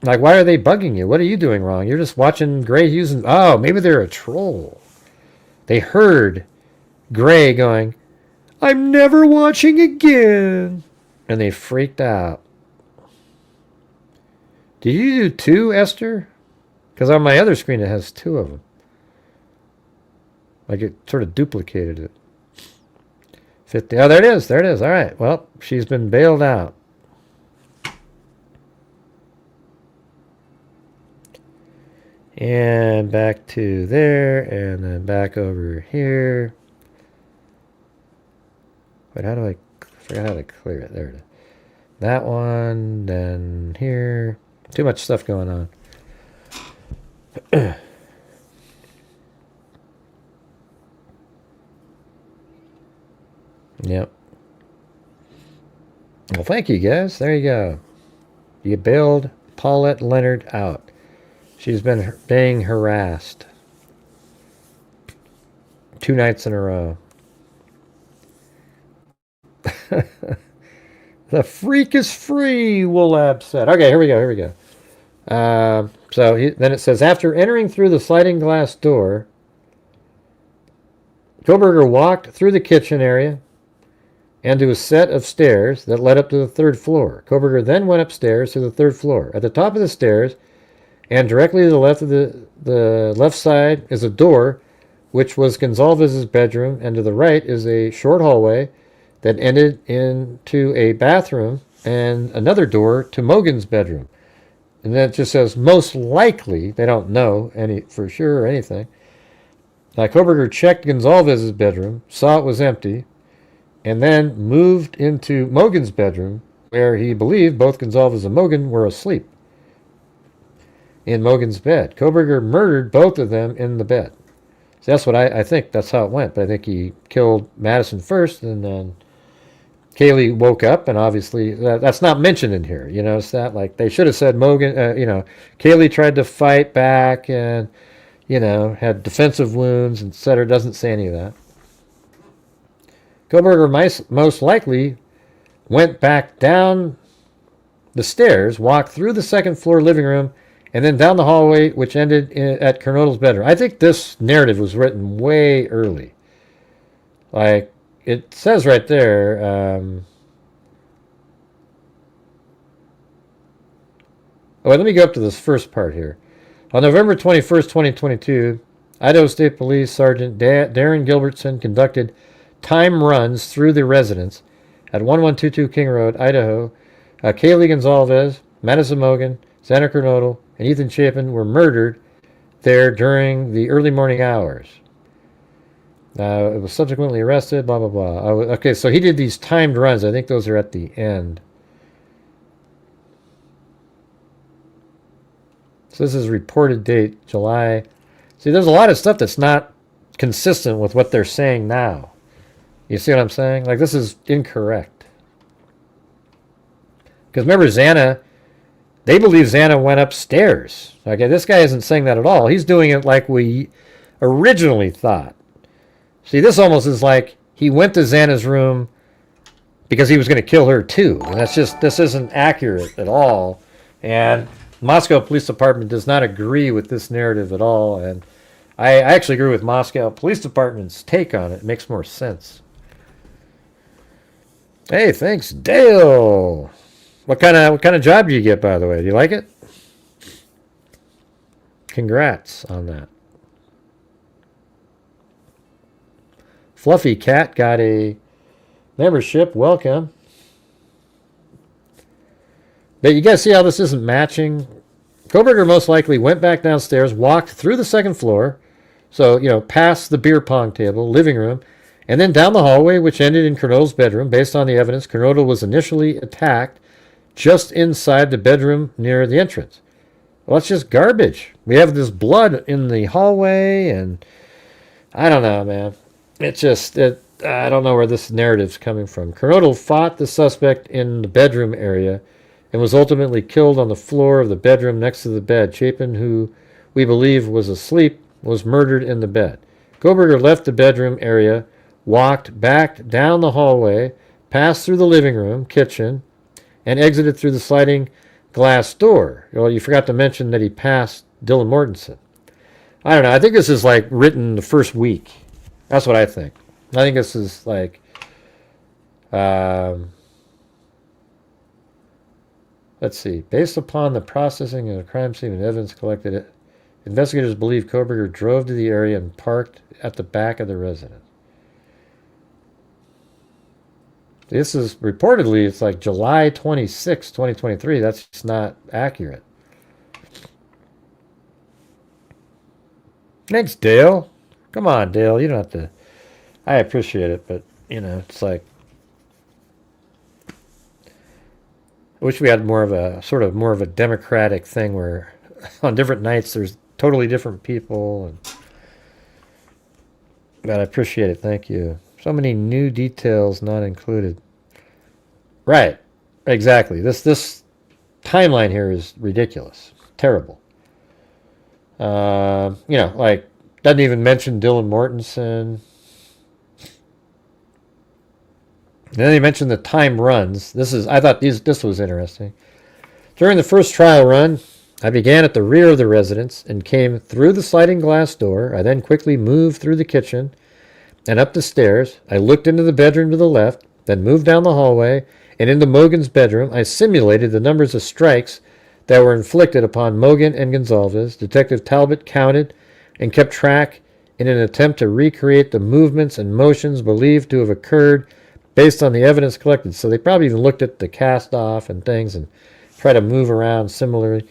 Like, why are they bugging you? What are you doing wrong? You're just watching Gray Hughes and, oh, maybe they're a troll. They heard Gray going, I'm never watching again. And they freaked out. Did you do 2, Esther? Because on my other screen it has 2 of them. Like it sort of duplicated it. 50. Oh, there it is. There it is. All right. Well, she's been bailed out. And back to there, and then back over here. But how do I forgot how to clear it? There it is. That one, then here. Too much stuff going on. Yep. Well, thank you, guys. There you go. You bailed Paulette Leonard out. She's been being harassed 2 nights in a row. The freak is free, Woolab said. Okay, here we go. Then it says, after entering through the sliding glass door, Kohberger walked through the kitchen area and to a set of stairs that led up to the 3rd floor. Kohberger then went upstairs to the 3rd floor. At the top of the stairs, and directly to the left of the left side is a door, which was Gonzalez's bedroom, and to the right is a short hallway that ended into a bathroom and another door to Mogan's bedroom. And then it just says, most likely, they don't know any for sure or anything. Kohberger checked Gonzalez's bedroom, saw it was empty, and then moved into Mogan's bedroom, where he believed both Gonzalez and Mogan were asleep in Mogan's bed. Kohberger murdered both of them in the bed. So that's what I think that's how it went. But I think he killed Madison first, and then Kaylee woke up, and obviously that's not mentioned in here. You know, it's that like they should have said Mogan. You know, Kaylee tried to fight back and, you know, had defensive wounds, etc. Doesn't say any of that. Kohberger most likely went back down the stairs, walked through the 2nd floor living room, and then down the hallway, which ended at Kernodle's bedroom. I think this narrative was written way early. Like, it says right there, let me go up to this first part here. On November 21st, 2022, Idaho State Police Sergeant Darren Gilbertson conducted time runs through the residence at 1122 King Road, Idaho. Kaylee Gonzalez, Madison Mogan, Xander Kernodle, and Ethan Chapin were murdered there during the early morning hours. It was subsequently arrested, blah, blah, blah. Okay, so he did these timed runs. I think those are at the end. So this is reported date, July. See, there's a lot of stuff that's not consistent with what they're saying now. You see what I'm saying? Like, this is incorrect. Because remember, Xana, they believe Xana went upstairs. Okay, this guy isn't saying that at all. He's doing it like we originally thought. See, this almost is like he went to Xana's room because he was going to kill her too. And that's just, this isn't accurate at all. And Moscow Police Department does not agree with this narrative at all. And I actually agree with Moscow Police Department's take on it. It makes more sense. Hey, thanks, Dale. What kind of job do you get, by the way? Do you like it? Congrats on that. Fluffy Cat got a membership. Welcome. But you guys see how this isn't matching? Kohberger most likely went back downstairs, walked through the second floor, so, you know, past the beer pong table, living room, and then down the hallway, which ended in Kernodle's bedroom. Based on the evidence, Kernodle was initially attacked just inside the bedroom near the entrance. Well, it's just garbage. We have this blood in the hallway, and I don't know, man. It's just, I don't know where this narrative's coming from. Kernodle fought the suspect in the bedroom area and was ultimately killed on the floor of the bedroom next to the bed. Chapin, who we believe was asleep, was murdered in the bed. Kohberger left the bedroom area, walked back down the hallway, passed through the living room, kitchen, and exited through the sliding glass door. Well, you forgot to mention that he passed Dylan Mortensen. I don't know. I think this is like written the first week. That's what I think. I think this is like, let's see. Based upon the processing of the crime scene and evidence collected, investigators believe Kohberger drove to the area and parked at the back of the residence. This is reportedly, it's like July 26, 2023. That's just not accurate. Thanks, Dale. Come on, Dale. You don't have to. I appreciate it, but, you know, it's like, I wish we had more of a democratic thing where on different nights there's totally different people. But I appreciate it. Thank you. So many new details not included. Right. Exactly. This timeline here is ridiculous. Terrible. You know, like, doesn't even mention Dylan Mortensen. Then they mentioned the time runs. I thought this was interesting. During the first trial run, I began at the rear of the residence and came through the sliding glass door. I then quickly moved through the kitchen and up the stairs. I looked into the bedroom to the left, then moved down the hallway and into Mogan's bedroom. I simulated the numbers of strikes that were inflicted upon Mogan and Gonzalez. Detective Talbot counted and kept track in an attempt to recreate the movements and motions believed to have occurred based on the evidence collected. So they probably even looked at the cast off and things and try to move around similarly.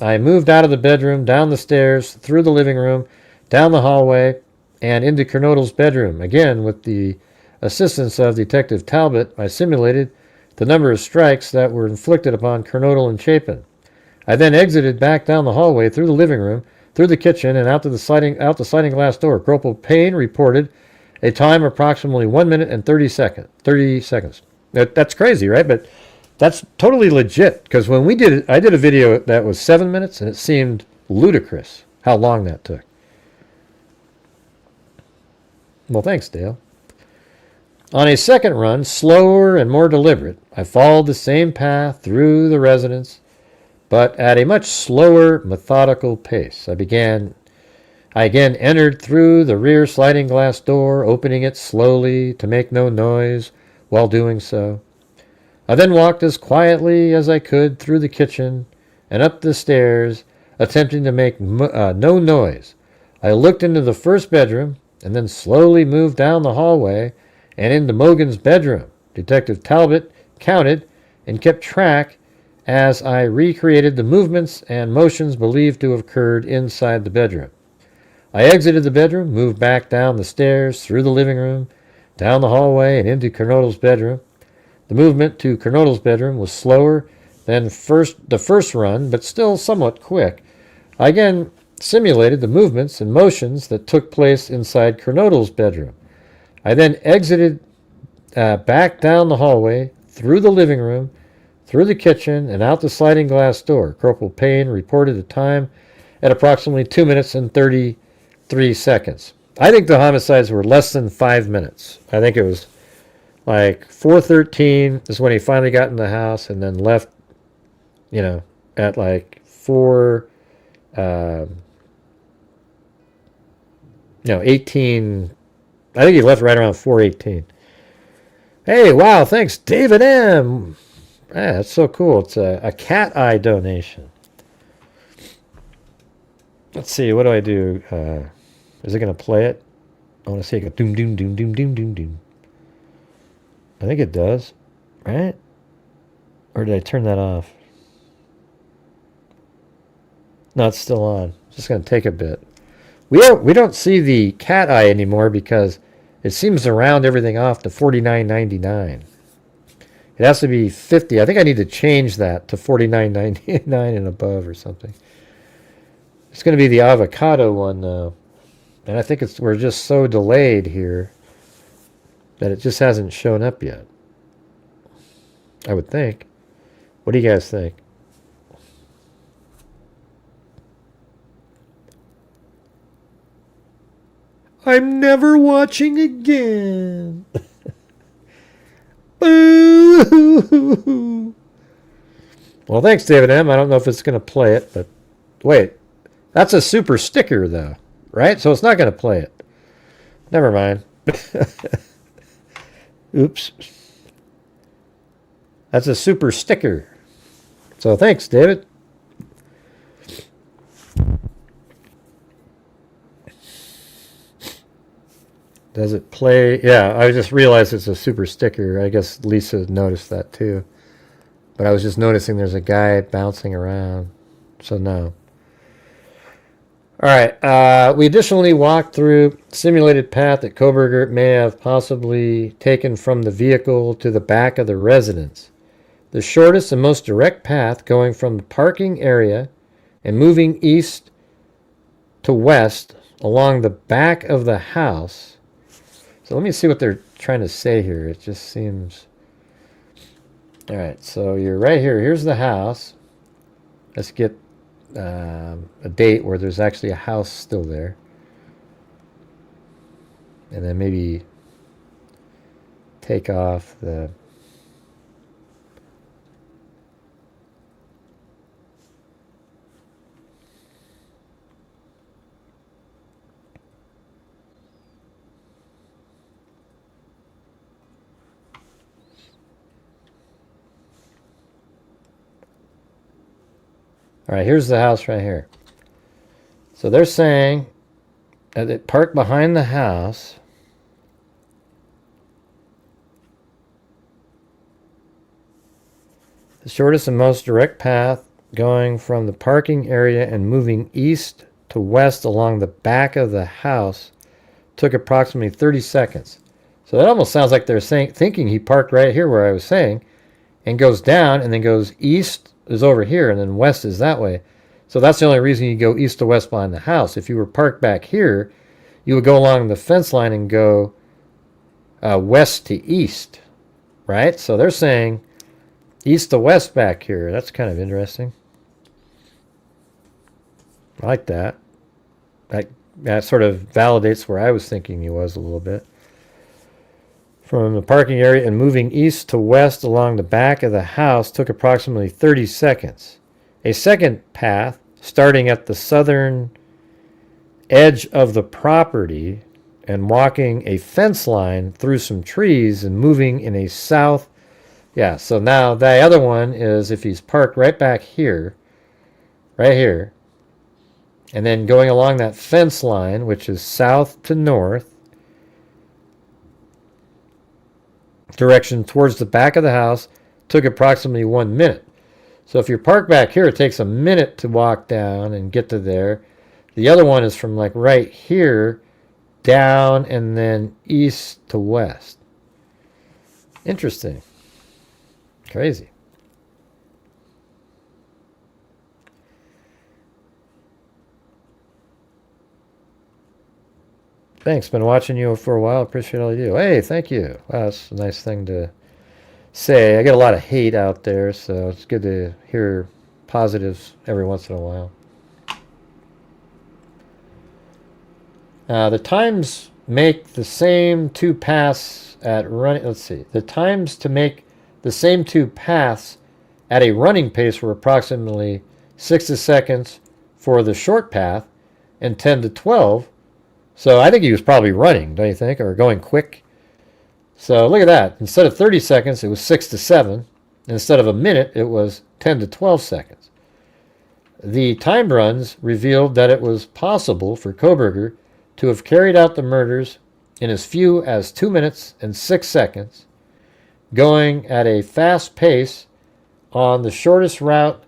I moved out of the bedroom, down the stairs, through the living room, down the hallway, and into Kernodle's bedroom. Again, with the assistance of Detective Talbot, I simulated the number of strikes that were inflicted upon Kernodle and Chapin. I then exited back down the hallway, through the living room, through the kitchen, and out the sliding glass door. Corporal Payne reported a time of approximately 1 minute and 30 seconds. That's crazy, right? But that's totally legit, because when we did it, I did a video that was 7 minutes, and it seemed ludicrous how long that took. Well, thanks, Dale. On a second run, slower and more deliberate, I followed the same path through the residence, but at a much slower, methodical pace. I again entered through the rear sliding glass door, opening it slowly to make no noise while doing so. I then walked as quietly as I could through the kitchen and up the stairs, attempting to make no noise. I looked into the first bedroom and then slowly moved down the hallway and into Mogan's bedroom. Detective Talbot counted and kept track as I recreated the movements and motions believed to have occurred inside the bedroom. I exited the bedroom, moved back down the stairs, through the living room, down the hallway, and into Kernodle's bedroom. The movement to Kernodle's bedroom was slower than the first run, but still somewhat quick. I again simulated the movements and motions that took place inside Kernodle's bedroom. I then exited back down the hallway, through the living room, through the kitchen, and out the sliding glass door. Corporal Payne reported the time at approximately 2 minutes and 33 seconds. I think the homicides were less than 5 minutes. I think it was like 4:13 is when he finally got in the house and then left, at like 18. I think he left right around 4:18. Hey, wow, thanks, David M. Yeah, that's so cool. It's a cat eye donation. Let's see, what do I do? Is it going to play it? I want to see it go doom, doom, doom, doom, doom, doom, doom. I think it does, right? Or did I turn that off? No, it's still on. It's just going to take a bit. We don't see the cat eye anymore because it seems to round everything off to $49.99. It has to be 50. I think I need to change that to $49.99 and above or something. It's going to be the avocado one though, and I think we're just so delayed here that it just hasn't shown up yet. I would think. What do you guys think? I'm never watching again. Boo! Well, thanks, David M. I don't know if it's going to play it, but wait. That's a super sticker, though, right? So it's not going to play it. Never mind. Oops. That's a super sticker. So thanks, David. Does it play? Yeah, I just realized it's a super sticker. I guess Lisa noticed that too. But I was just noticing there's a guy bouncing around. So no. All right. We additionally walked through simulated path that Kohberger may have possibly taken from the vehicle to the back of the residence. The shortest and most direct path going from the parking area and moving east to west along the back of the house. So let me see what they're trying to say here. It just seems... All right, so you're right here. Here's the house. Let's get a date where there's actually a house still there. And then maybe take off the... All right, here's the house right here. So they're saying that it parked behind the house. The shortest and most direct path going from the parking area and moving east to west along the back of the house took approximately 30 seconds. So that almost sounds like they're thinking he parked right here where I was saying and goes down and then goes east is over here and then west is that way. So that's the only reason you go east to west behind the house. If you were parked back here, you would go along the fence line and go west to east, right? So they're saying east to west back here. That's kind of interesting. I like that. That sort of validates where I was thinking he was a little bit. From the parking area and moving east to west along the back of the house took approximately 30 seconds. A second path, starting at the southern edge of the property and walking a fence line through some trees and moving in a south. Yeah, so now the other one is if he's parked right back here, right here, and then going along that fence line, which is south to north, direction towards the back of the house, took approximately 1 minute. So if you're parked back here, it takes a minute to walk down and get to there. The other one is from like right here down and then east to west. Interesting. Crazy. Thanks. Been watching you for a while. Appreciate all you do. Hey, thank you. Wow, that's a nice thing to say. I get a lot of hate out there, so it's good to hear positives every once in a while. The times make the same two paths at running. Let's see. The times to make the same two paths at a running pace were approximately 60 seconds for the short path and 10 to 12. So I think he was probably running, don't you think? Or going quick. So look at that. Instead of 30 seconds, it was 6 to 7. Instead of a minute, it was 10 to 12 seconds. The time runs revealed that it was possible for Kohberger to have carried out the murders in as few as 2 minutes and 6 seconds, going at a fast pace on the shortest route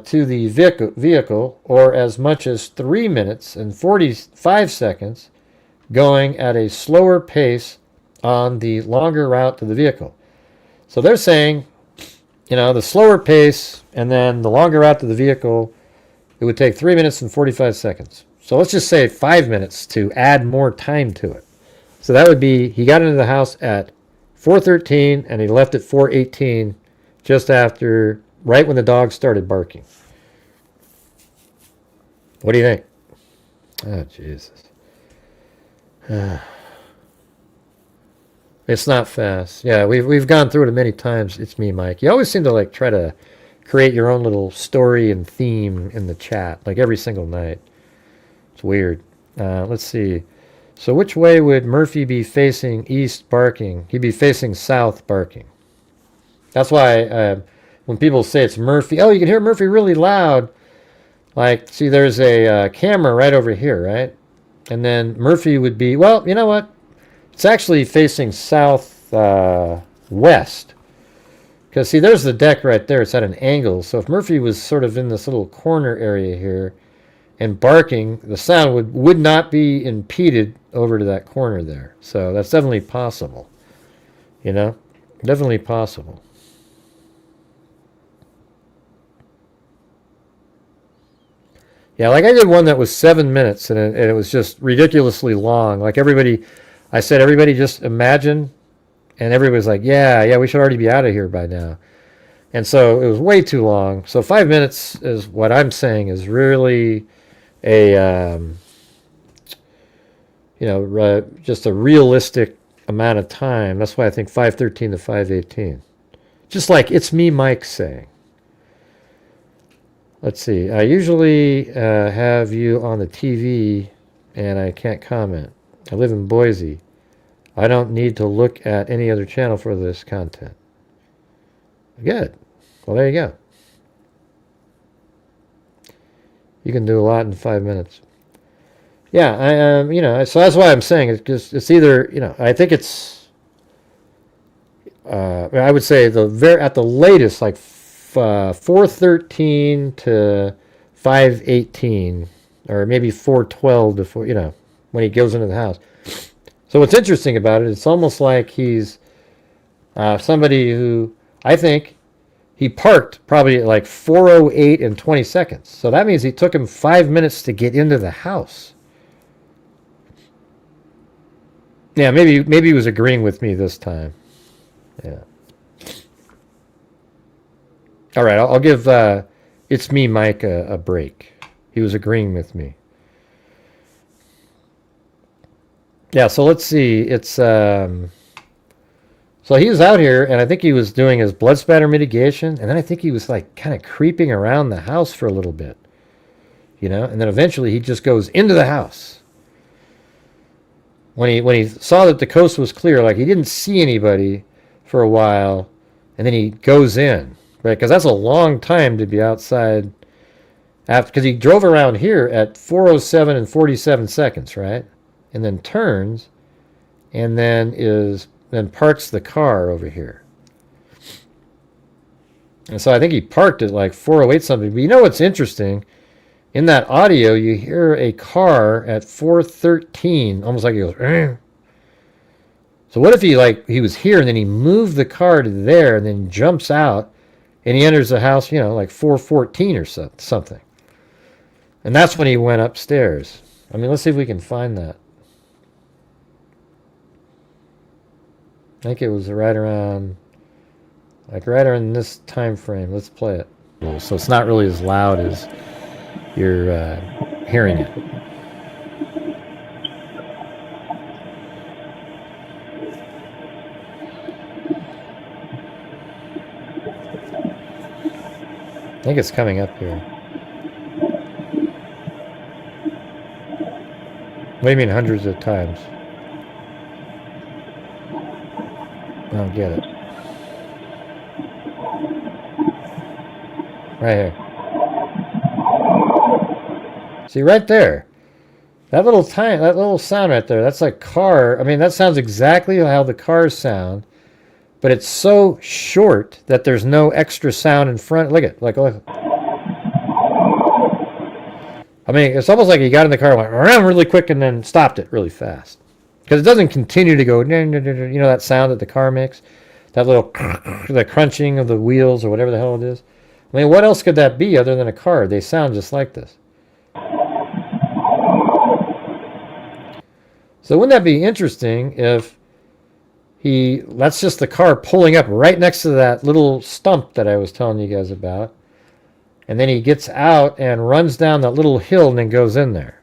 to the vehicle, or as much as 3 minutes and 45 seconds, going at a slower pace on the longer route to the vehicle. So they're saying, the slower pace and then the longer route to the vehicle, it would take 3 minutes and 45 seconds. So let's just say 5 minutes to add more time to it. So that would be, he got into the house at 4:13 and he left at 4:18, just after, right when the dog started barking. What do you think? Oh, Jesus. It's not fast. Yeah, we've gone through it many times. It's me, Mike. You always seem to try to create your own little story and theme in the chat, every single night. It's weird. Let's see. So which way would Murphy be facing east barking? He'd be facing south barking. That's why when people say it's Murphy, oh, you can hear Murphy really loud. See, there's a camera right over here, right? And then Murphy would be, well, you know what? It's actually facing south west. Because, see, there's the deck right there. It's at an angle. So if Murphy was sort of in this little corner area here and barking, the sound would not be impeded over to that corner there. So that's definitely possible. Definitely possible. Yeah, I did one that was 7 minutes, and it was just ridiculously long. I said, everybody just imagine, and everybody's like, yeah, we should already be out of here by now. And so it was way too long. So 5 minutes is what I'm saying is really a, just a realistic amount of time. That's why I think 5:13 to 5:18. Just like It's Me, Mike saying. Let's see. I usually have you on the TV, and I can't comment. I live in Boise. I don't need to look at any other channel for this content. Good. Well, there you go. You can do a lot in 5 minutes. Yeah, so that's why I'm saying it's either, I think it's, I would say at the latest, 4:13 to 5:18, or maybe 4:12 before, when he goes into the house. So what's interesting about it, it's almost like he's somebody who, I think, he parked probably at 4:08 and 20 seconds. So that means he took him 5 minutes to get into the house. Yeah, maybe he was agreeing with me this time. Yeah. All right, I'll give It's Me, Mike a break. He was agreeing with me. Yeah, so let's see. It's so he was out here, and I think he was doing his blood spatter mitigation, and then I think he was kind of creeping around the house for a little bit, and then eventually he just goes into the house. When he saw that the coast was clear, he didn't see anybody for a while, and then he goes in. Right, because that's a long time to be outside. Because he drove around here at 4:07 and 47 seconds, right? And then turns, and then parks the car over here. And so I think he parked at 4:08 something. But what's interesting? In that audio, you hear a car at 4:13, almost like he goes. So what if he was here and then he moved the car to there and then jumps out? And he enters the house, 4:14 or something. And that's when he went upstairs. Let's see if we can find that. think it was right around this time frame. Let's play it. So it's not really as loud as you're hearing it. I think it's coming up here. What do you mean hundreds of times? I don't get it. Right here. See, right there. That little sound right there, that's like car. I mean, that sounds exactly how the cars sound, but it's so short that there's no extra sound in front. Look at, look. I mean, it's almost like he got in the car, went around really quick, and then stopped it really fast. Because it doesn't continue to go, you know, that sound that the car makes? That little, the crunching of the wheels or whatever the hell it is. I mean, what else could that be other than a car? They sound just like this. So wouldn't that be interesting if that's just the car pulling up right next to that little stump that I was telling you guys about. And then he gets out and runs down that little hill and then goes in there.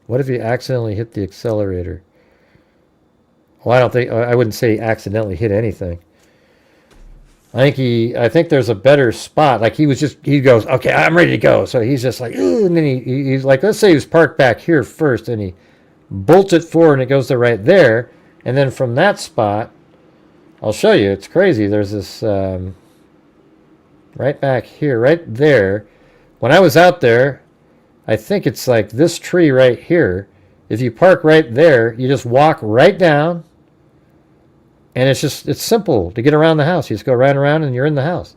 What if he accidentally hit the accelerator? Well, I wouldn't say he accidentally hit anything. I think there's a better spot. Like he goes, okay, I'm ready to go. So he's just like, ooh, and then he's like, let's say he was parked back here first, and he bolts it forward and it goes to right there. And then from that spot, I'll show you, it's crazy. There's this, right back here, right there. When I was out there, I think it's like this tree right here. If you park right there, you just walk right down. And it's simple to get around the house. You just go right around and you're in the house.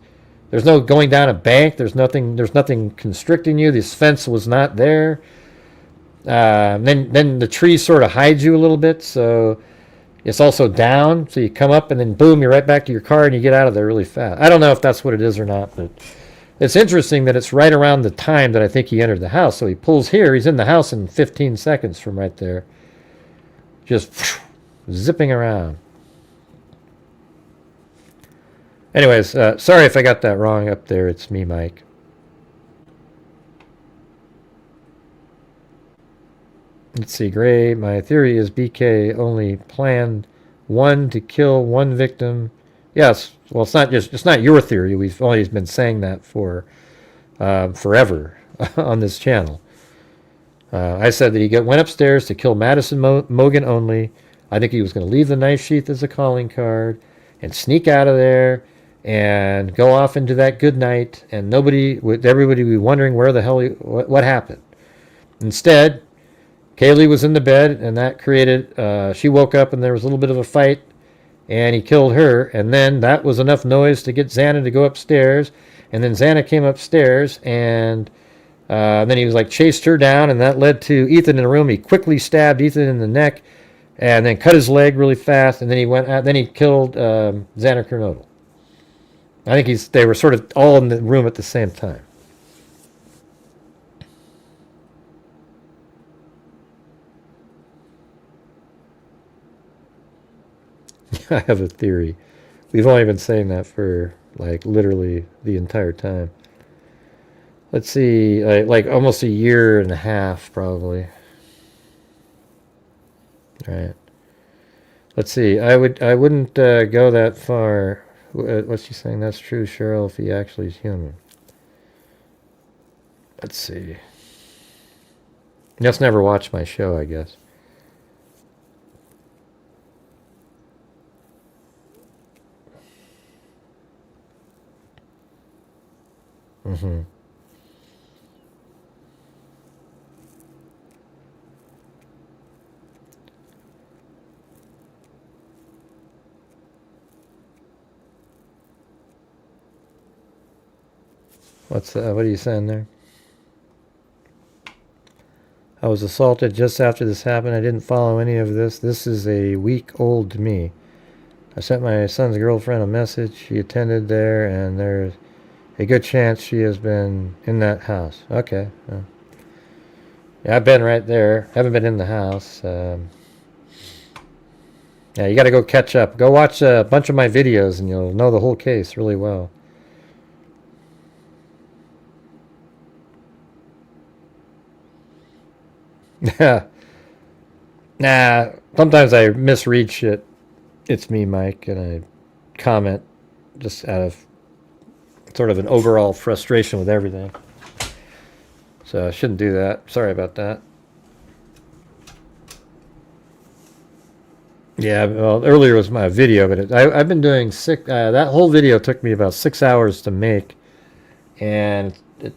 There's no going down a bank. There's nothing constricting you. This fence was not there. Then the tree sort of hides you a little bit, so it's also down. So you come up and then boom, you're right back to your car and you get out of there really fast. I don't know if that's what it is or not, but it's interesting that it's right around the time that I think he entered the house. So he pulls here. He's in the house in 15 seconds from right there. Just zipping around. Anyways, sorry if I got that wrong up there. It's me, Mike. Let's see, Gray. My theory is BK only planned one to kill one victim. Yes, well, it's not your theory. We've always been saying that for forever on this channel. I said that he went upstairs to kill Madison Mogan only. I think he was going to leave the knife sheath as a calling card and sneak out of there and go off into that good night, and everybody would be wondering where the hell what happened. Instead, Kaylee was in the bed, and that created, she woke up and there was a little bit of a fight, and he killed her, and then that was enough noise to get Xana to go upstairs, and then Xana came upstairs, and then he was like chased her down, and that led to Ethan in the room. He quickly stabbed Ethan in the neck, and then cut his leg really fast, and then he went out, then he killed Xana Kernodle. I think they were sort of all in the room at the same time. I have a theory. We've only been saying that for like literally the entire time. Let's see, like almost a year and a half probably. All right. Let's see. I wouldn't go that far. What's she saying? That's true, Cheryl, if he actually is human. Let's see. Just never watched my show, I guess. Mm-hmm. What are you saying there? I was assaulted just after this happened. I didn't follow any of this. This is a week old to me. I sent my son's girlfriend a message. She attended there, and there's a good chance she has been in that house. Okay. Yeah, I've been right there. Haven't been in the house. Yeah, you got to go catch up. Go watch a bunch of my videos and you'll know the whole case really well. Yeah. Nah, sometimes I misread shit. It's me, Mike, and I comment just out of sort of an overall frustration with everything. So I shouldn't do that. Sorry about that. Yeah, well, earlier was my video, but I've been doing that whole video took me about 6 hours to make, and it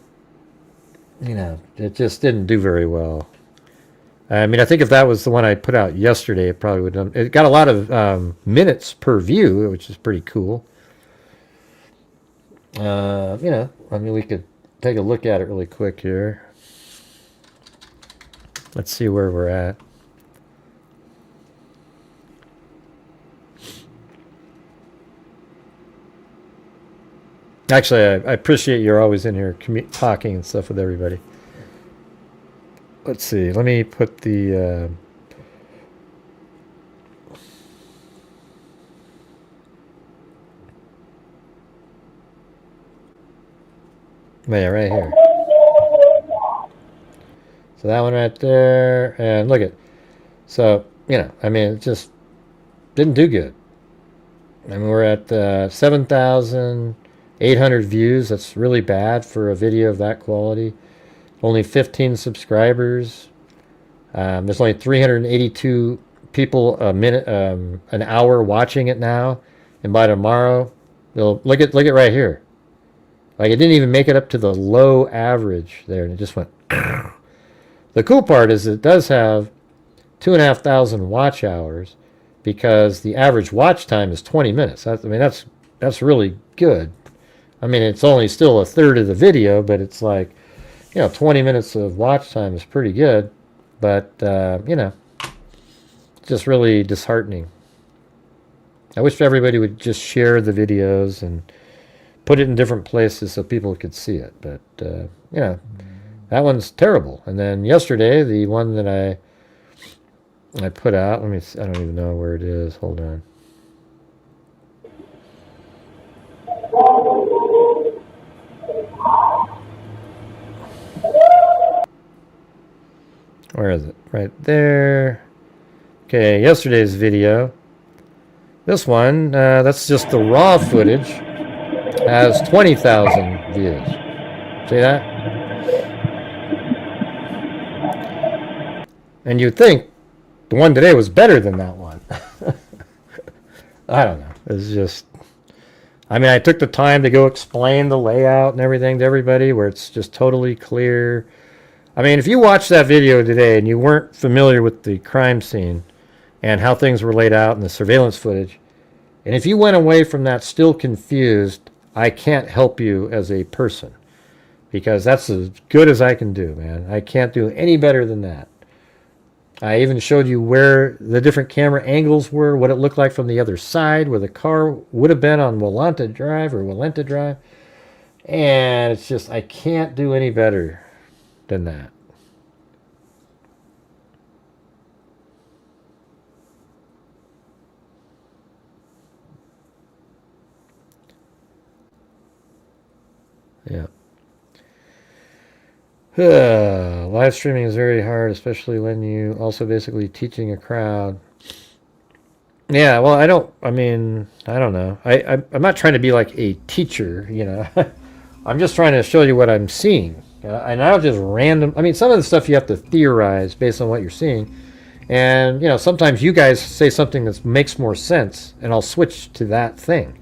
just didn't do very well. I mean, I think if that was the one I put out yesterday, it probably would have. It got a lot of minutes per view, which is pretty cool. I mean, we could take a look at it really quick here. Let's see where we're at. Actually, I appreciate you're always in here talking and stuff with everybody. Let's see. Let me put the... yeah, right here. So that one right there. And look at... So, I mean, it just didn't do good. I mean, we're at 7,800 views. That's really bad for a video of that quality. Only 15 subscribers. There's only 382 people an hour watching it now, and by tomorrow, they'll look at right here. Like, it didn't even make it up to the low average there, and it just went. The cool part is it does have 2,500 watch hours, because the average watch time is 20 minutes. That's really good. I mean, it's only still a third of the video, but it's like, 20 minutes of watch time is pretty good, but, it's just really disheartening. I wish everybody would just share the videos and put it in different places so people could see it, but, that one's terrible. And then yesterday, the one that I put out, I don't even know where it is, hold on. Where is it? Right there. Okay, yesterday's video. This one, that's just the raw footage, has 20,000 views. See that? And you'd think the one today was better than that one. I don't know. It's just... I mean, I took the time to go explain the layout and everything to everybody, where it's just totally clear. I mean, if you watched that video today and you weren't familiar with the crime scene and how things were laid out and the surveillance footage, and if you went away from that still confused, I can't help you as a person, because that's as good as I can do, man. I can't do any better than that. I even showed you where the different camera angles were, what it looked like from the other side, where the car would have been on Walenta Drive. And it's just, I can't do any better than that. Yeah. Live streaming is very hard, especially when you also basically teaching a crowd. Yeah, well, I don't know. I'm not trying to be like a teacher, I'm just trying to show you what I'm seeing. And I'll just some of the stuff you have to theorize based on what you're seeing. And, sometimes you guys say something that makes more sense, and I'll switch to that thing.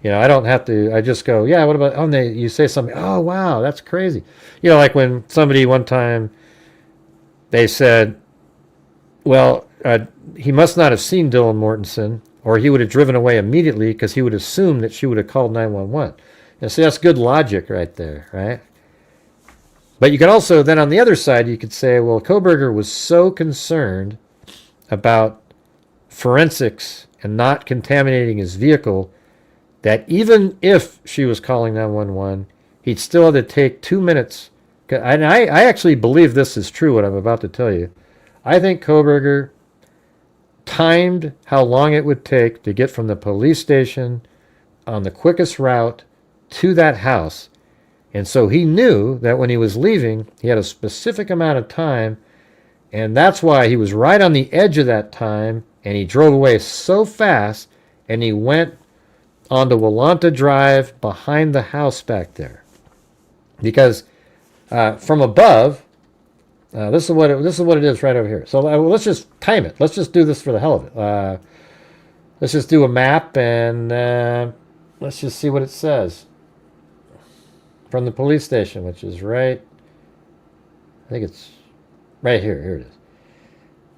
I don't have to, I just go, yeah, what about, you say something, oh, wow, that's crazy. Like when somebody one time, they said, well, he must not have seen Dylan Mortensen, or he would have driven away immediately because he would assume that she would have called 911. And see, that's good logic right there, right? But you could also, then on the other side, you could say, well, Kohberger was so concerned about forensics and not contaminating his vehicle that even if she was calling 911, he'd still have to take 2 minutes. And I actually believe this is true, what I'm about to tell you. I think Kohberger timed how long it would take to get from the police station on the quickest route to that house. And so he knew that when he was leaving, he had a specific amount of time, and that's why he was right on the edge of that time, and he drove away so fast, and he went onto Willanta Drive behind the house back there. Because from above, this is what it is right over here. So let's just time it. Let's just do this for the hell of it. Let's just do a map, and let's just see what it says. From the police station, which is right, I think it's right here. Here it is.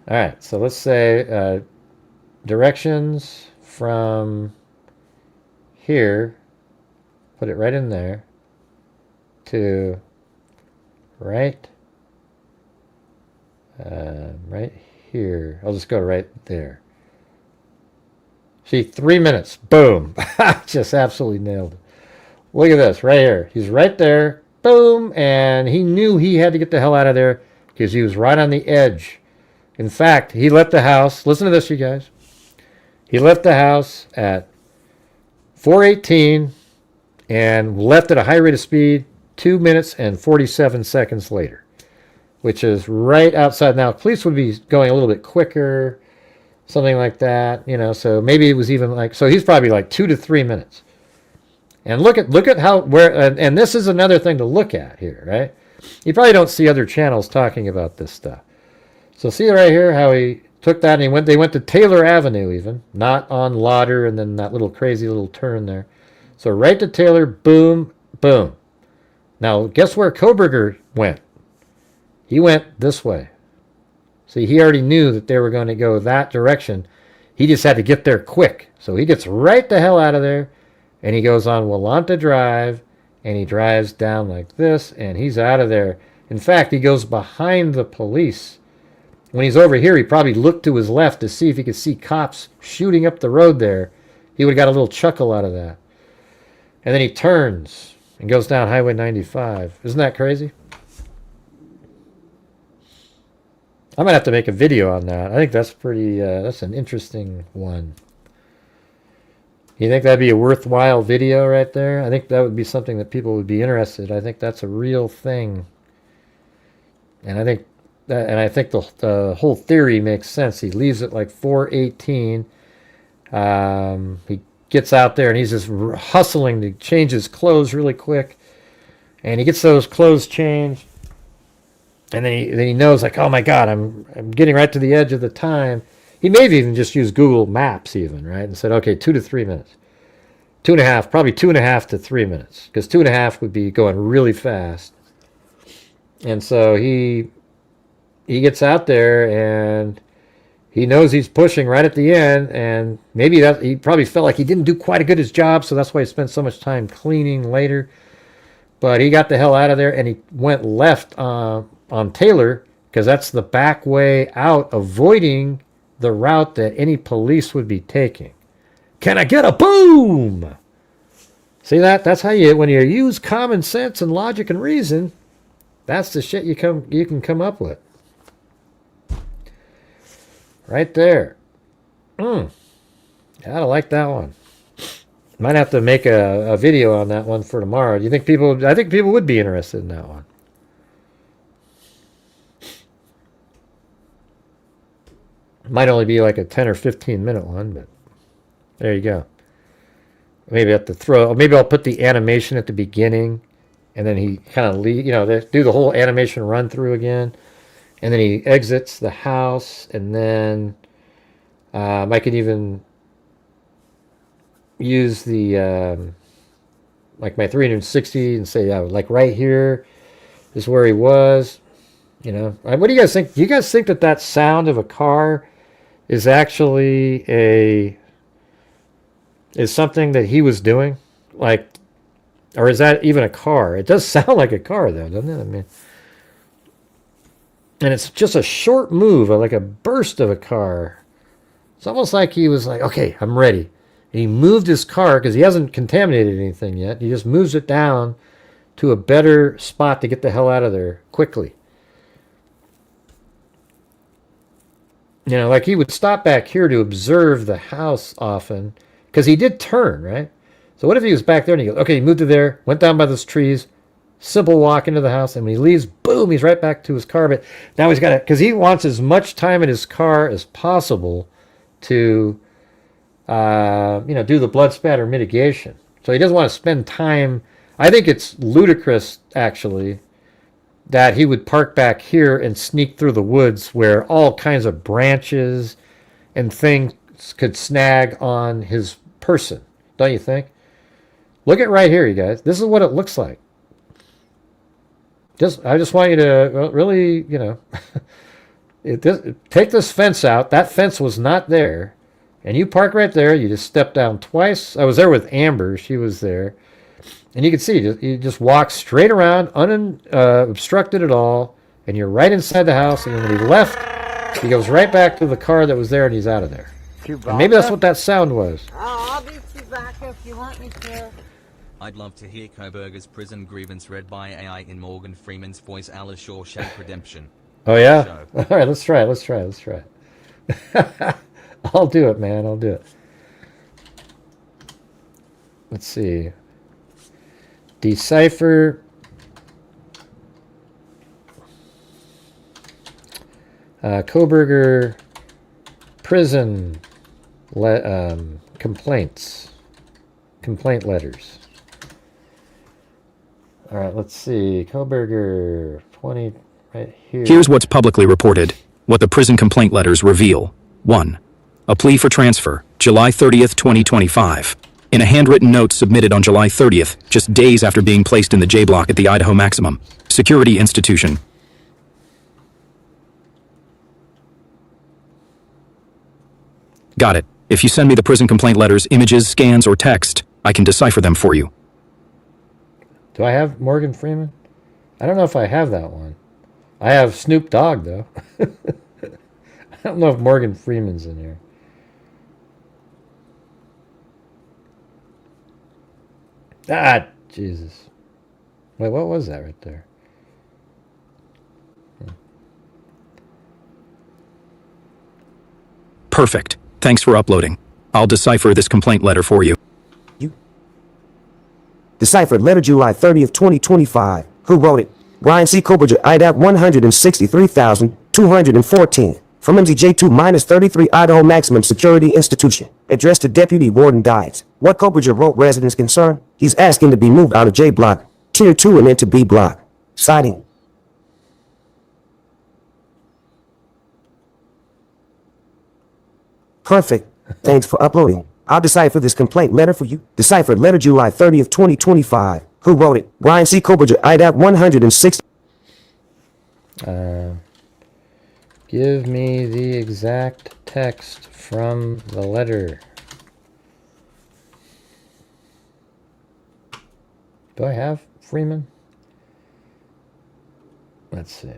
All right, so let's say directions from here, put it right in there, to right here. I'll just go right there. See, 3 minutes. Boom. Just absolutely nailed it. Look at this right here. He's right there. Boom. And he knew he had to get the hell out of there because he was right on the edge. In fact, he left the house. Listen to this, you guys. He left the house at 4:18 and left at a high rate of speed 2 minutes and 47 seconds later, which is right outside. Now, police would be going a little bit quicker, something like that, you know, so maybe it was even like, so he's probably like 2 to 3 minutes. And look at how, and this is another thing to look at here, right? You probably don't see other channels talking about this stuff. So see right here how he took that and they went to Taylor Avenue even, not on Lauder and then that little crazy little turn there. So right to Taylor, boom, boom. Now, guess where Kohberger went? He went this way. See, he already knew that they were going to go that direction. He just had to get there quick. So he gets right the hell out of there, and he goes on Willanta Drive, and he drives down like this, and he's out of there. In fact, he goes behind the police. When he's over here, he probably looked to his left to see if he could see cops shooting up the road there. He would have got a little chuckle out of that. And then he turns and goes down Highway 95. Isn't that crazy? I might have to make a video on that. I think that's pretty, that's an interesting one. You think that'd be a worthwhile video right there? I think that would be something that people would be interested. I think that's a real thing. And I think the whole theory makes sense. He leaves at like 4:18. He gets out there and he's just hustling to change his clothes really quick. And he gets those clothes changed. And then he knows, like, oh my God, I'm getting right to the edge of the time. He may have even just used Google Maps even, right? And said, okay, 2 to 3 minutes. 2.5, probably 2.5 to 3 minutes. Because 2.5 would be going really fast. And so he gets out there and he knows he's pushing right at the end. And maybe that he probably felt like he didn't do quite a good his job. So that's why he spent so much time cleaning later. But he got the hell out of there and he went left on Taylor, because that's the back way out, avoiding the route that any police would be taking. Can I get a boom? See that? That's how when you use common sense and logic and reason, that's the shit you can come up with. Right there. I like that one. Might have to make a video on that one for tomorrow. Do you think people? I think people would be interested in that one. Might only be like a 10 or 15 minute one, but there you go. Maybe I have to maybe I'll put the animation at the beginning, and then he kind of do the whole animation run through again, and then he exits the house, and then I could even use the like my 360 and say, like right here is where he was. You know, what do you guys think? Do you guys think that sound of a car is actually is something that he was doing? Like, or is that even a car? It does sound like a car though, doesn't it? I mean, and it's just a short move, like a burst of a car. It's almost like he was like, okay, I'm ready. And he moved his car because he hasn't contaminated anything yet. He just moves it down to a better spot to get the hell out of there quickly. You know, like he would stop back here to observe the house often, because he did turn, right? So what if he was back there and he goes, okay, he moved to there, went down by those trees, simple walk into the house, and when he leaves, boom, he's right back to his car. But now he's got to, because he wants as much time in his car as possible to, do the blood spatter mitigation. So he doesn't want to spend time. I think it's ludicrous, actually, that he would park back here and sneak through the woods where all kinds of branches and things could snag on his person. Don't you think? Look at right here, you guys. This is what it looks like. I just want you to really, take this fence out. That fence was not there. And you park right there. You just step down twice. I was there with Amber. She was there. And you can see, you just walk straight around, unobstructed at all, and you're right inside the house. And when he left, he goes right back to the car that was there, and he's out of there. And maybe that's what that sound was. Oh, I'll be back if you want me to. I'd love to hear Kohberger's prison grievance read by AI in Morgan Freeman's voice. Alice Shawshank Redemption. Oh, yeah? All right, let's try it. I'll do it, man. I'll do it. Let's see. Decipher. Kohberger prison complaints. Complaint letters. All right, let's see. Kohberger 20 right here. Here's what's publicly reported. What the prison complaint letters reveal. 1. A plea for transfer, July 30th, 2025. In a handwritten note submitted on July 30th, just days after being placed in the J block at the Idaho Maximum Security Institution. Got it. If you send me the prison complaint letters, images, scans, or text, I can decipher them for you. Do I have Morgan Freeman? I don't know if I have that one. I have Snoop Dogg, though. I don't know if Morgan Freeman's in here. Ah, Jesus. Wait, what was that right there? Perfect. Thanks for uploading. I'll decipher this complaint letter for you. Deciphered letter July 30th, 2025. Who wrote it? Brian C. Kohberger, IDAP 163,214. From MZJ2-33 Idaho Maximum Security Institution. Addressed to Deputy Warden Dlive. What Kohberger wrote residents concern? He's asking to be moved out of J block, tier 2 and into B block. Citing. Perfect. Thanks for uploading. I'll decipher this complaint letter for you. Deciphered letter July 30th, 2025. Who wrote it? Brian C. Kohberger, IDAP 160. Give me the exact text from the letter. Do I have Freeman? Let's see.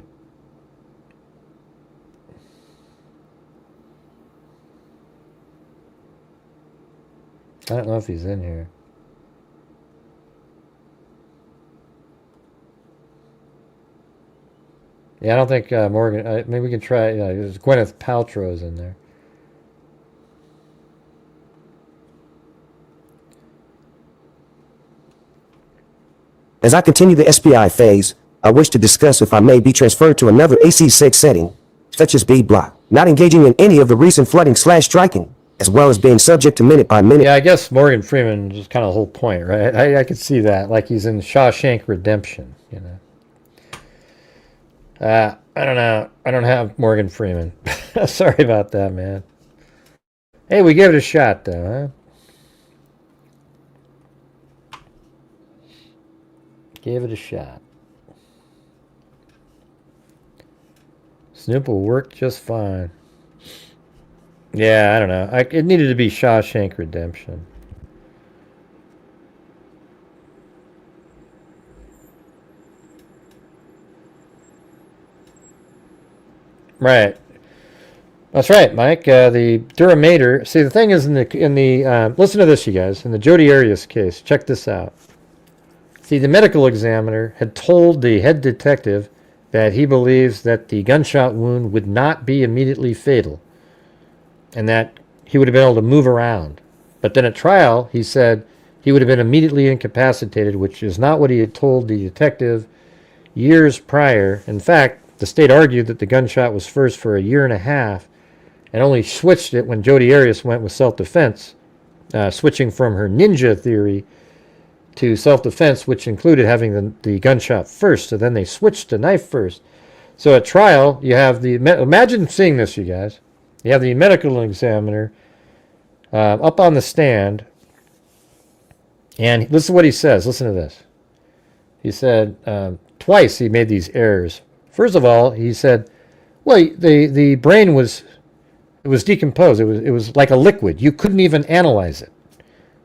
I don't know if he's in here. Yeah, I don't think Morgan. Maybe we can try. There's Gwyneth Paltrow's in there. As I continue the SPI phase, I wish to discuss if I may be transferred to another AC6 setting, such as B block, not engaging in any of the recent flooding/striking, as well as being subject to minute-by-minute. Yeah, I guess Morgan Freeman is kind of the whole point, right? I could see that, like he's in Shawshank Redemption, you know. I don't know. I don't have Morgan Freeman. Sorry about that, man. Hey, we gave it a shot, though, huh? Gave it a shot. Snoop will work just fine. Yeah, I don't know. It needed to be Shawshank Redemption. Right. That's right, Mike. The Duramater. See, the thing is, in the listen to this, you guys. In the Jodi Arias case, check this out. See, the medical examiner had told the head detective that he believes that the gunshot wound would not be immediately fatal. and that he would have been able to move around. But then at trial, he said he would have been immediately incapacitated, which is not what he had told the detective years prior. In fact, the state argued that the gunshot was first for a year and a half and only switched it when Jodi Arias went with self-defense, switching from her ninja theory to self-defense, which included having the gunshot first. So then they switched to knife first. So at trial, you have the... Imagine seeing this, you guys. You have the medical examiner up on the stand, and this is what he says. Listen to this. He said twice he made these errors. First of all, he said, well, the brain was decomposed. It was like a liquid. You couldn't even analyze it.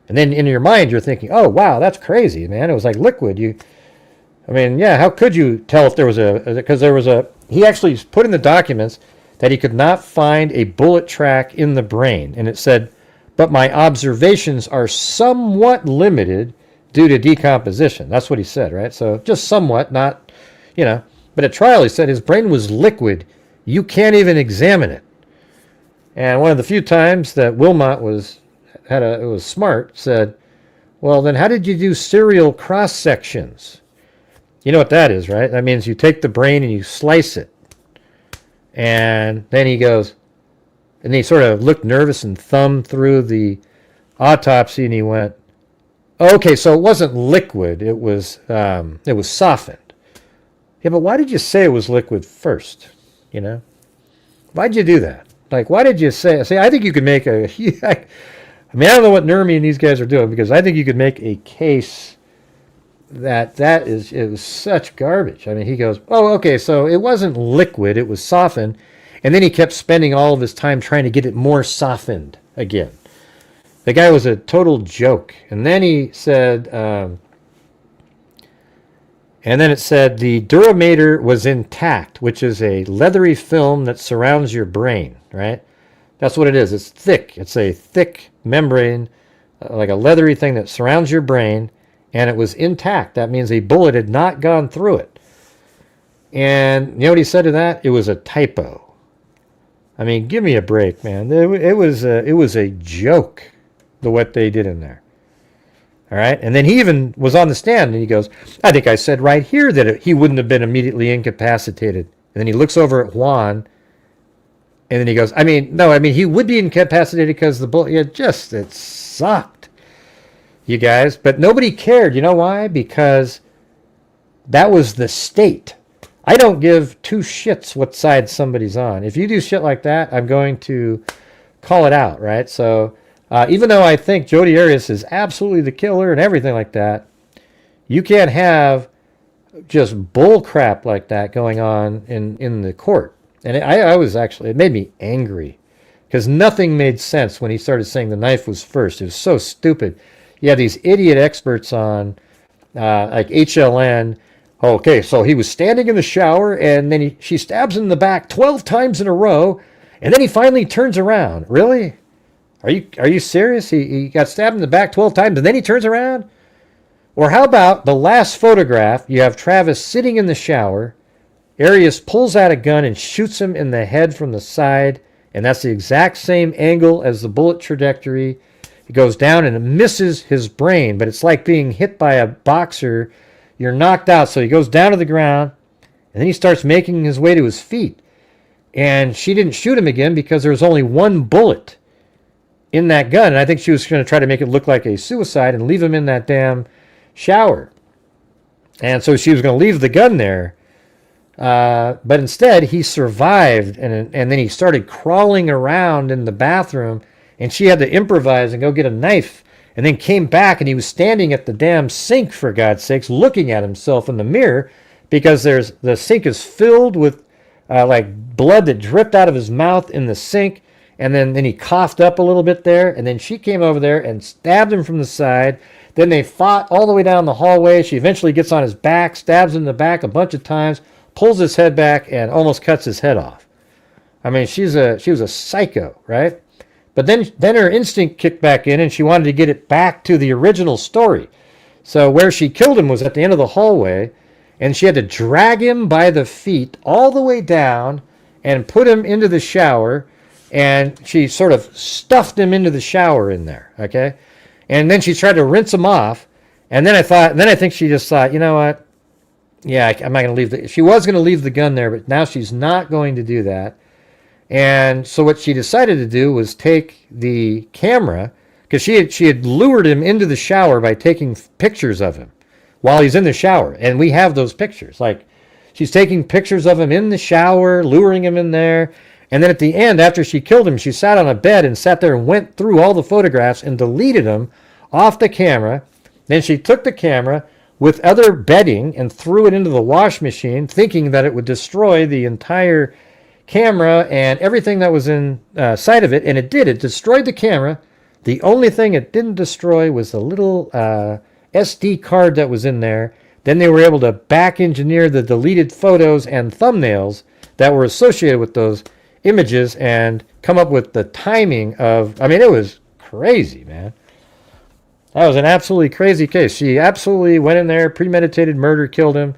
And then in your mind, you're thinking, oh, wow, that's crazy, man. It was like liquid. How could you tell if there was he actually put in the documents that he could not find a bullet track in the brain. And it said, but my observations are somewhat limited due to decomposition. That's what he said, right? So just somewhat, not, But at trial, he said his brain was liquid. You can't even examine it. And one of the few times that Wilmot was smart, said, well, then how did you do serial cross sections? You know what that is, right? That means you take the brain and you slice it. And then he goes, and he sort of looked nervous and thumbed through the autopsy, and he went, okay, so it wasn't liquid, it was softened. Yeah, but why did you say it was liquid first? Why'd you do that? Like, why did you say, I think you could make I don't know what Nermi and these guys are doing, because I think you could make a case it was such garbage. He goes, oh, okay, so it wasn't liquid, it was softened. And then he kept spending all of his time trying to get it more softened again. The guy was a total joke. And then he said, and then it said the duramater was intact, which is a leathery film that surrounds your brain, right? That's what it is. It's thick. It's a thick membrane, like a leathery thing that surrounds your brain, and it was intact. That means a bullet had not gone through it. And you know what he said to that? It was a typo. Give me a break, man. It was a joke, what they did in there. All right? And then he even was on the stand, and he goes, I think I said right here that he wouldn't have been immediately incapacitated. And then he looks over at Juan, and then he goes, he would be incapacitated because the bullet, it sucked, you guys. But nobody cared. You know why? Because that was the state. I don't give two shits what side somebody's on. If you do shit like that, I'm going to call it out, right? So even though I think Jodi Arias is absolutely the killer and everything like that, you can't have just bull crap like that going on in the court. And it made me angry, because nothing made sense when he started saying the knife was first. It was so stupid. You had these idiot experts on, like HLN. Okay, so he was standing in the shower, and then she stabs him in the back 12 times in a row, and then he finally turns around. Really? Are you serious? He got stabbed in the back 12 times, and then he turns around? Or how about the last photograph? You have Travis sitting in the shower. Arias pulls out a gun and shoots him in the head from the side, and that's the exact same angle as the bullet trajectory. It goes down and it misses his brain, but it's like being hit by a boxer. You're knocked out, so he goes down to the ground, and then he starts making his way to his feet. And she didn't shoot him again because there was only one bullet in that gun, and I think she was going to try to make it look like a suicide and leave him in that damn shower. And so she was going to leave the gun there, but instead he survived, and then he started crawling around in the bathroom, and she had to improvise and go get a knife, and then came back, and he was standing at the damn sink, for God's sakes, looking at himself in the mirror, because the sink is filled with like blood that dripped out of his mouth in the sink. And then he coughed up a little bit there, and then she came over there and stabbed him from the side. Then they fought all the way down the hallway. She eventually gets on his back, stabs him in the back a bunch of times, pulls his head back, and almost cuts his head off. She was a psycho, right? But then her instinct kicked back in, and she wanted to get it back to the original story. So where she killed him was at the end of the hallway, and she had to drag him by the feet all the way down and put him into the shower, and she sort of stuffed him into the shower in there, okay? And then she tried to rinse him off, and then I think she just thought, you know what? Yeah, I'm not going to leave she was going to leave the gun there, but now she's not going to do that. And so what she decided to do was take the camera, because she had lured him into the shower by taking pictures of him while he's in the shower. And we have those pictures. Like, she's taking pictures of him in the shower, luring him in there. And then at the end, after she killed him, she sat on a bed and sat there and went through all the photographs and deleted them off the camera. Then she took the camera with other bedding and threw it into the wash machine, thinking that it would destroy the entire camera and everything that was inside of it. And it did. It destroyed the camera. The only thing it didn't destroy was the little SD card that was in there. Then they were able to back engineer the deleted photos and thumbnails that were associated with those images and come up with the timing of, I mean, it was crazy, man. That was an absolutely crazy case. She absolutely went in there, premeditated murder, killed him.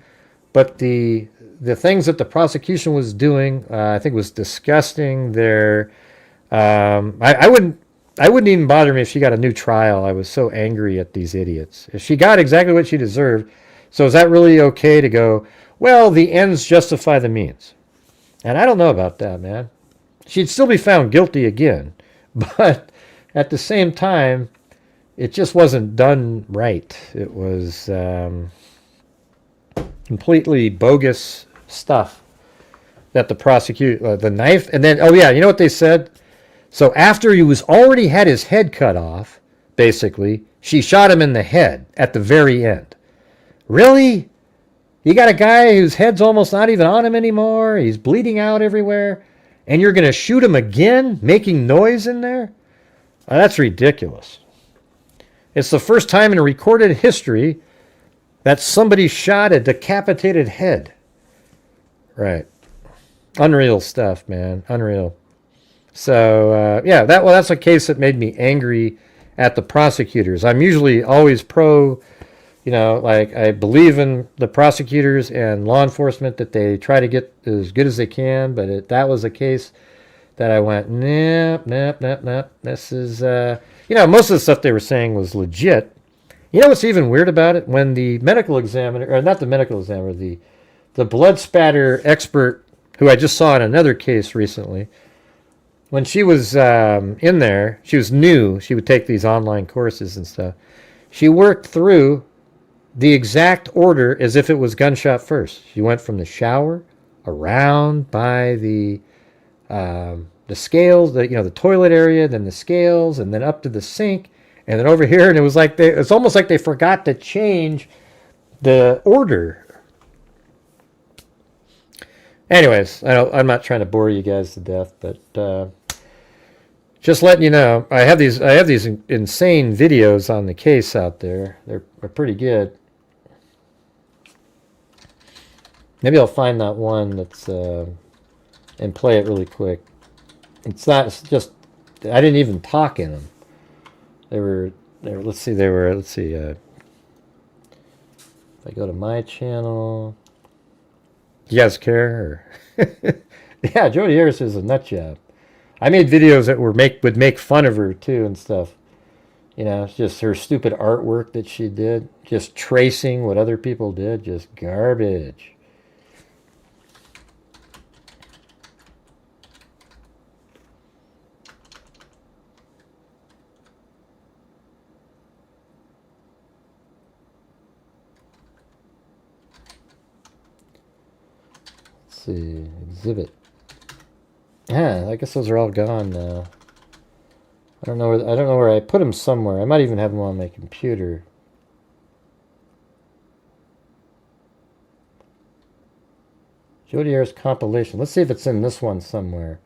But the things that the prosecution was doing, I think was disgusting. I wouldn't even bother me if she got a new trial. I was so angry at these idiots. If she got exactly what she deserved, so is that really okay to go, well, the ends justify the means? And I don't know about that, man. She'd still be found guilty again. But at the same time, it just wasn't done right. It was completely bogus stuff that the prosecutor, the knife, and then, oh yeah, you know what they said? So after he was already had his head cut off, basically, she shot him in the head at the very end. Really? You got a guy whose head's almost not even on him anymore, he's bleeding out everywhere, and you're going to shoot him again, making noise in there? Oh, that's ridiculous. It's the first time in recorded history that somebody shot a decapitated head. Right. Unreal stuff, man. Unreal. So, yeah, that's a case that made me angry at the prosecutors. I'm usually always pro, like I believe in the prosecutors and law enforcement that they try to get as good as they can, but that was a case that I went, nope. This is, most of the stuff they were saying was legit. You know what's even weird about it? When the medical examiner, or not the medical examiner, the blood spatter expert who I just saw in another case recently, when she was in there, she was new. She would take these online courses and stuff. She worked through the exact order as if it was gunshot first. She went from the shower around by the scales, the toilet area, then the scales, and then up to the sink, and then over here. And it was like it's almost like they forgot to change the order. Anyways, I'm not trying to bore you guys to death, but just letting you know, I have these insane videos on the case out there. They're pretty good. Maybe I'll find that one that's and play it really quick. It's just I didn't even talk in them. Let's see. If I go to my channel. You guys care? Or yeah, Jodi Arias is a nut job. I made videos that would make fun of her too and stuff. It's just her stupid artwork that she did, just tracing what other people did, just garbage. See, exhibit. Yeah, I guess those are all gone now. I don't know where I put them somewhere. I might even have them on my computer. Jodi Arias compilation. Let's see if it's in this one somewhere.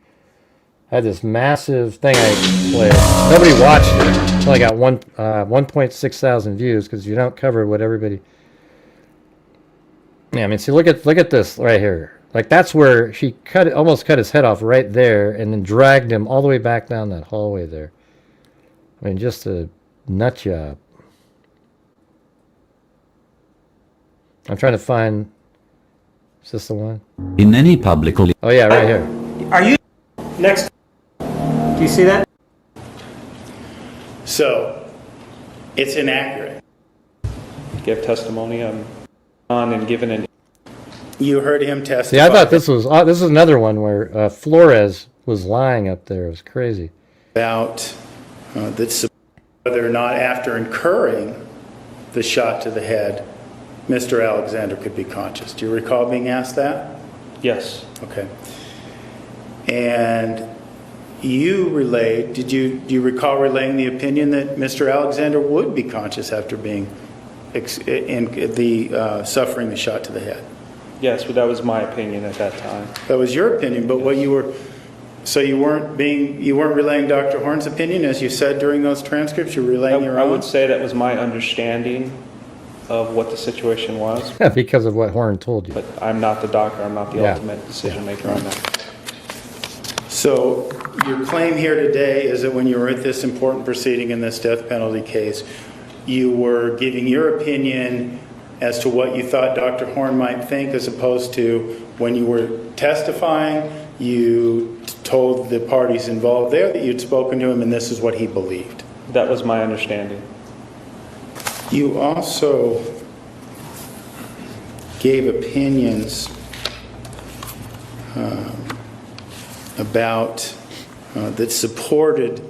I had this massive thing I played. Nobody watched it. It's only got 1.6 thousand views because you don't cover what everybody. Yeah, I mean, see, look at this right here. Like, that's where she almost cut his head off right there and then dragged him all the way back down that hallway there. I mean, just a nut job. I'm trying to find... Is this the one? In any public... Oh, yeah, right here. Are you... Next... Do you see that? So, it's inaccurate. Give testimony on and given an. You heard him testify. See, I thought this was another one where Flores was lying up there. It was crazy. About whether or not after incurring the shot to the head, Mr. Alexander could be conscious. Do you recall being asked that? Yes. Okay. And you relayed, do you recall relaying the opinion that Mr. Alexander would be conscious after being suffering the shot to the head? Yes, but that was my opinion at that time. That was your opinion, but what you were, so you weren't relaying Dr. Horn's opinion as you said during those transcripts, you were relaying your own? I would say that was my understanding of what the situation was. Because of what Horn told you. But I'm not the doctor, I'm not the ultimate decision maker on that. So your claim here today is that when you were at this important proceeding in this death penalty case, you were giving your opinion as to what you thought Dr. Horn might think, as opposed to when you were testifying, you told the parties involved there that you'd spoken to him and this is what he believed. That was my understanding. You also gave opinions about that supported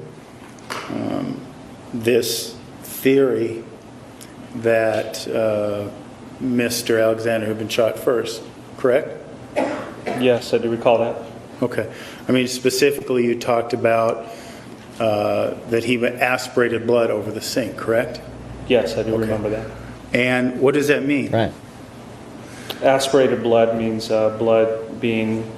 this theory that Mr. Alexander had been shot first, correct? Yes, I do recall that. Okay. I mean, specifically you talked about that he aspirated blood over the sink, correct? Yes, I do remember that. And what does that mean? Right. Aspirated blood means blood being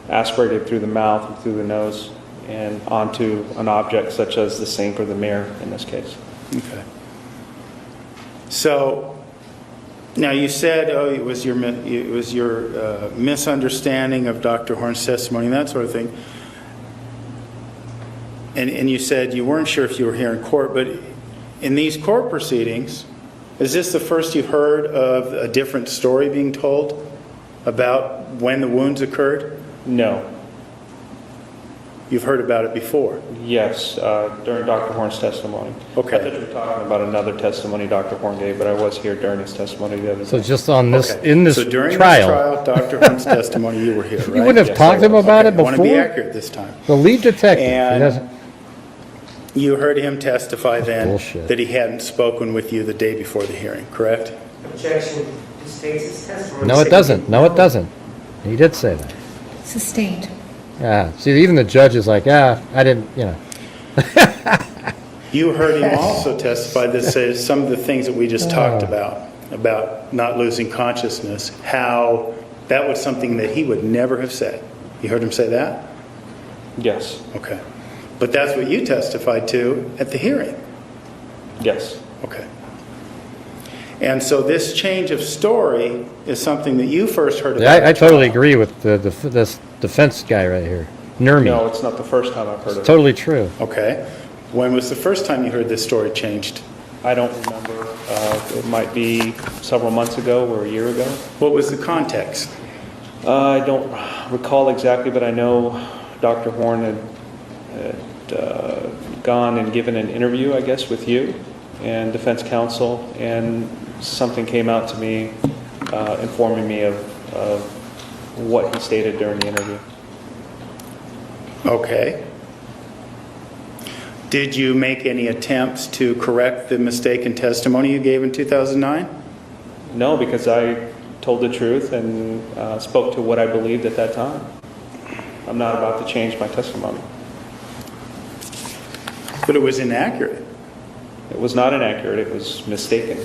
aspirated through the mouth and through the nose and onto an object such as the sink or the mirror in this case. Okay. So now you said, it was your misunderstanding of Dr. Horn's testimony and that sort of thing. And you said you weren't sure if you were here in court, but in these court proceedings, is this the first you've heard of a different story being told about when the wounds occurred? No. You've heard about it before? Yes, during Dr. Horn's testimony. Okay. I thought you were talking about another testimony Dr. Horn gave, but I was here during his testimony the other day. So just on this, Okay. in this so during trial, this trial, Dr. Horn's testimony, you were here, right? you wouldn't have talked to him about it I want to be before? accurate this time. The lead detective. he And doesn't- you heard him testify then bullshit. that he hadn't spoken with you the day before the hearing, correct? Objection. This states his testimony. No, it doesn't. No, it doesn't. He did say that. Sustained. Yeah. See, even the judge is like, I didn't, you know. You heard him also testify that says some of the things that we just talked about not losing consciousness, how that was something that he would never have said. You heard him say that? Yes. Okay. But that's what you testified to at the hearing? Yes. Okay. And so this change of story is something that you first heard about. Yeah, I totally agree with this defense guy right here. Nurmi. No, it's not the first time I've heard of it. Totally true. Okay. When was the first time you heard this story changed? I don't remember. It might be several months ago or a year ago. What was the context? I don't recall exactly, but I know Dr. Horn had gone and given an interview, I guess, with you and defense counsel, and something came out to me informing me of what he stated during the interview. Okay. Did you make any attempts to correct the mistaken testimony you gave in 2009? No, because I told the truth and spoke to what I believed at that time. I'm not about to change my testimony. But it was inaccurate. It was not inaccurate, it was mistaken.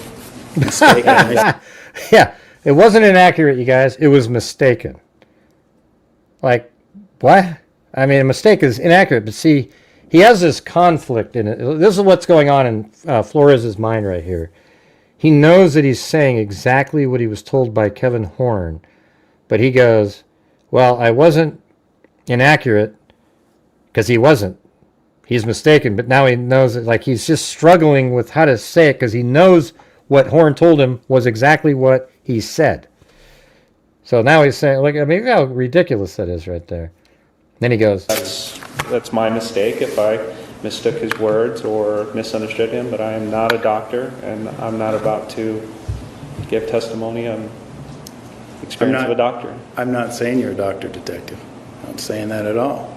Yeah, it wasn't inaccurate, you guys. It was mistaken. Like, what? I mean, a mistake is inaccurate, but see, he has this conflict in it. This is what's going on in Flores' mind right here. He knows that he's saying exactly what he was told by Kevin Horn, but he goes, well, I wasn't inaccurate because he wasn't. He's mistaken, but now he knows it. Like, he's just struggling with how to say it because he knows what Horn told him was exactly what he said. So now he's saying, like, I mean, how ridiculous that is right there. Then he goes, That's my mistake if I mistook his words or misunderstood him, but I am not a doctor, and I'm not about to give testimony on experience of a doctor. I'm not saying you're a doctor, detective. I'm not saying that at all.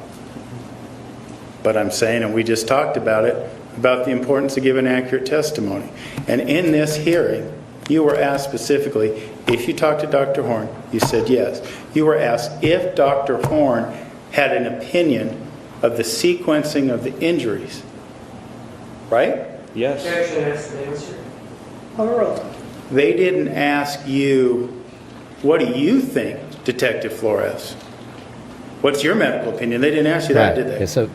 But I'm saying, and we just talked about it, about the importance of giving accurate testimony. And in this hearing, you were asked specifically, if you talked to Dr. Horn, you said yes. You were asked if Dr. Horn had an opinion of the sequencing of the injuries, right? Yes. They didn't ask you, what do you think, Detective Flores? What's your medical opinion? They didn't ask you that, did they?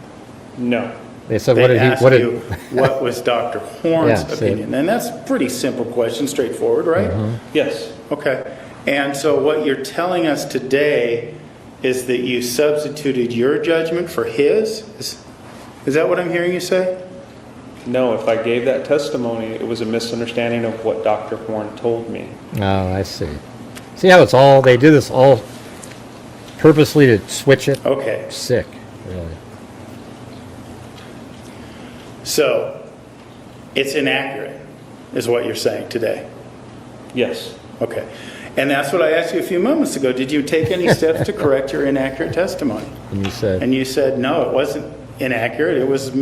No. They said, They asked you, what was Dr. Horn's Yeah, opinion? And that's a pretty simple question, straightforward, right? Yes. Okay. And so what you're telling us today is that you substituted your judgment for his? Is that what I'm hearing you say? No, if I gave that testimony, it was a misunderstanding of what Dr. Horn told me. Oh, I see. See how it's all, they do this all purposely to switch it? Okay. Sick, really. So, it's inaccurate, is what you're saying today? Yes. Okay. And that's what I asked you a few moments ago. Did you take any steps to correct your inaccurate testimony? And you said no, it wasn't inaccurate. It was a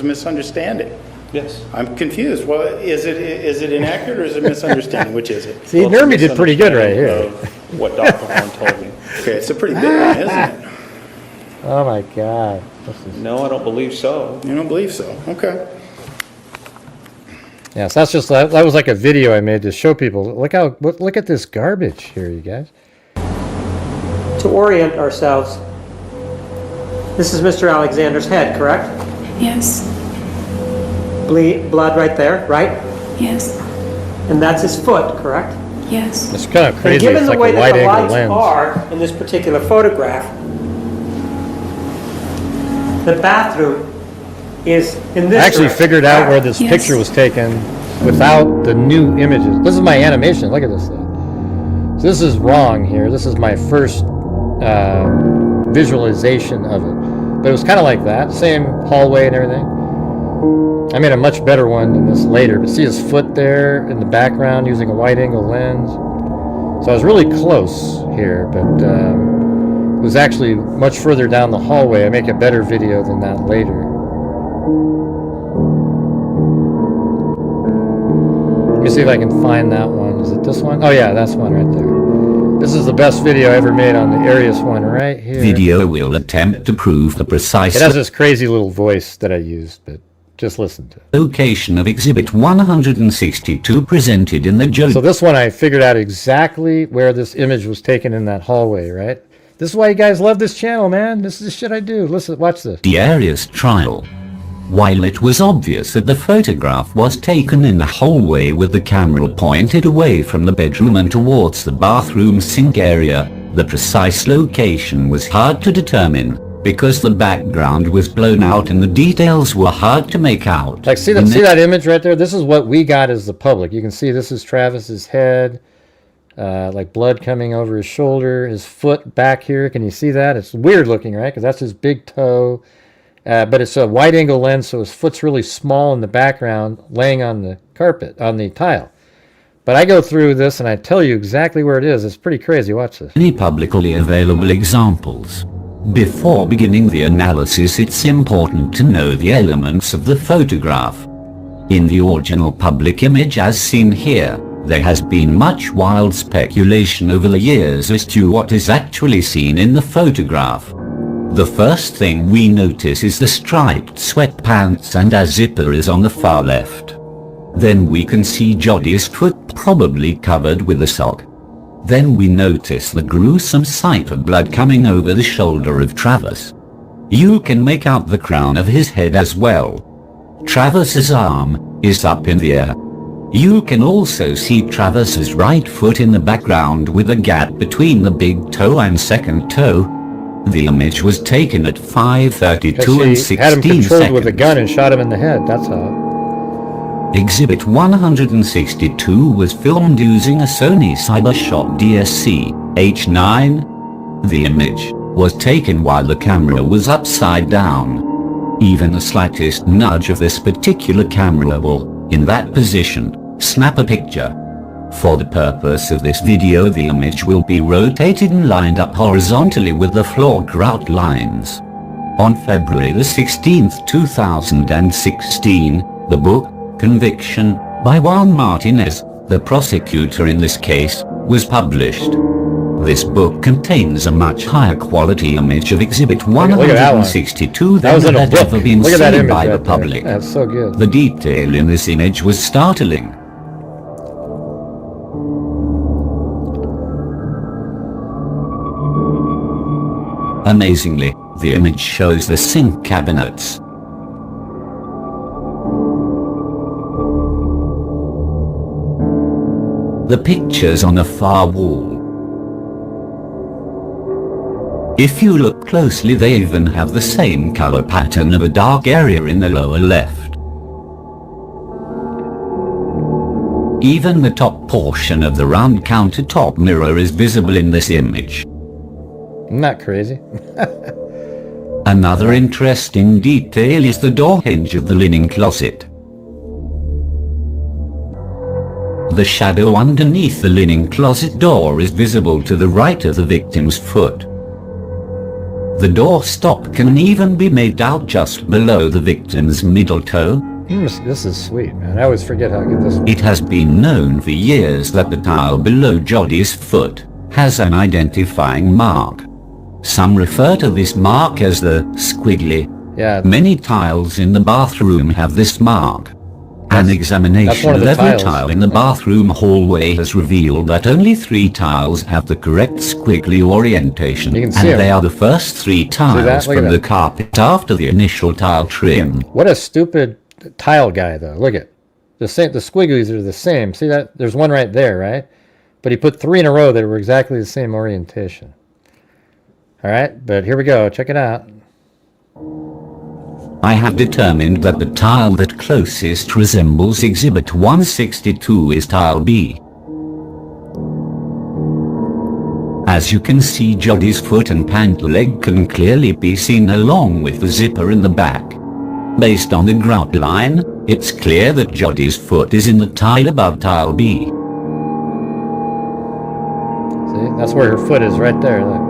misunderstanding. Yes. I'm confused. Well, is it inaccurate or is it a misunderstanding? Which is it? See, Nermy did pretty good right here. What Dr. Horn told me. Okay, it's a pretty big one, isn't it? Oh my God. No, I don't believe so. You don't believe so? Okay. Yes, that's just that was like a video I made to show people. Look at this garbage here, you guys. To orient ourselves, this is Mr. Alexander's head, correct? Yes. Blood right there, right? Yes. And that's his foot, correct? Yes. It's kind of crazy. And given It's the like way a that wide the angle lights lens. are in this particular photograph, the bathroom is in this I actually direction, figured out where correct? this picture was taken without the new images. This is my animation. Look at this thing. So this is wrong here. This is my first visualization of it. But it was kind of like that. Same hallway and everything. I made a much better one than this later. But see his foot there in the background using a wide angle lens. So I was really close here, but it was actually much further down the hallway. I make a better video than that later. Let me see if I can find that one. Is it this one? Oh yeah, that's one right there. This is the best video I ever made on the Arias one right here. Video will attempt to prove the precise It has this crazy little voice that I used, but just listen to it. location of Exhibit 162 presented in the Jodi. So this one I figured out exactly where this image was taken in that hallway, right? This is why you guys love this channel, man. This is the shit I do. Listen, watch this. Arias trial. While it was obvious that the photograph was taken in the hallway with the camera pointed away from the bedroom and towards the bathroom sink area, the precise location was hard to determine because the background was blown out and the details were hard to make out. Like, see that image right there? This is what we got as the public. You can see this is Travis's head, like blood coming over his shoulder, his foot back here. Can you see that? It's weird looking, right? Because that's his big toe. But it's a wide angle lens, so his foot's really small in the background, laying on the carpet, on the tile. But I go through this and I tell you exactly where it is. It's pretty crazy. Watch this. Any publicly available examples. Before beginning the analysis, it's important to know the elements of the photograph. In the original public image as seen here, there has been much wild speculation over the years as to what is actually seen in the photograph. The first thing we notice is the striped sweatpants and a zipper is on the far left. Then we can see Jodi's foot probably covered with a sock. Then we notice the gruesome sight of blood coming over the shoulder of Travis. You can make out the crown of his head as well. Travis's arm is up in the air. You can also see Travis's right foot in the background with a gap between the big toe and second toe. The image was taken at 5:32 and 16 had him controlled seconds. with a gun and shot him in the head. That's how. Exhibit 162 was filmed using a Sony Cybershot DSC H9. The image was taken while the camera was upside down. Even the slightest nudge of this particular camera will, in that position, snap a picture. For the purpose of this video, the image will be rotated and lined up horizontally with the floor grout lines. On February the 16th, 2016, the book, Conviction, by Juan Martinez, the prosecutor in this case, was published. This book contains a much higher quality image of Exhibit 162 than had ever been seen by the public. That's so good. The detail in this image was startling. Amazingly, the image shows the sink cabinets. The pictures on the far wall. If you look closely, they even have the same color pattern of a dark area in the lower left. Even the top portion of the round countertop mirror is visible in this image. Isn't that crazy? Another interesting detail is the door hinge of the linen closet. The shadow underneath the linen closet door is visible to the right of the victim's foot. The door stop can even be made out just below the victim's middle toe. This is sweet, man. I always forget how good this is. It has been known for years that the tile below Jodi's foot has an identifying mark. Some refer to this mark as the squiggly. Yeah. Many tiles in the bathroom have this mark. An examination of every tile in the bathroom hallway has revealed that only 3 tiles have the correct squiggly orientation, and they are the first 3 tiles from the carpet after the initial tile trim. What a stupid tile guy, though. Look at the squigglies are the same. See that? There's one right there, right? But he put 3 in a row that were exactly the same orientation. All right, but here we go. Check it out. I have determined that the tile that closest resembles Exhibit 162 is tile B. As you can see, Jodi's foot and pant leg can clearly be seen along with the zipper in the back. Based on the grout line, it's clear that Jodi's foot is in the tile above tile B. See, that's where her foot is right there. Look.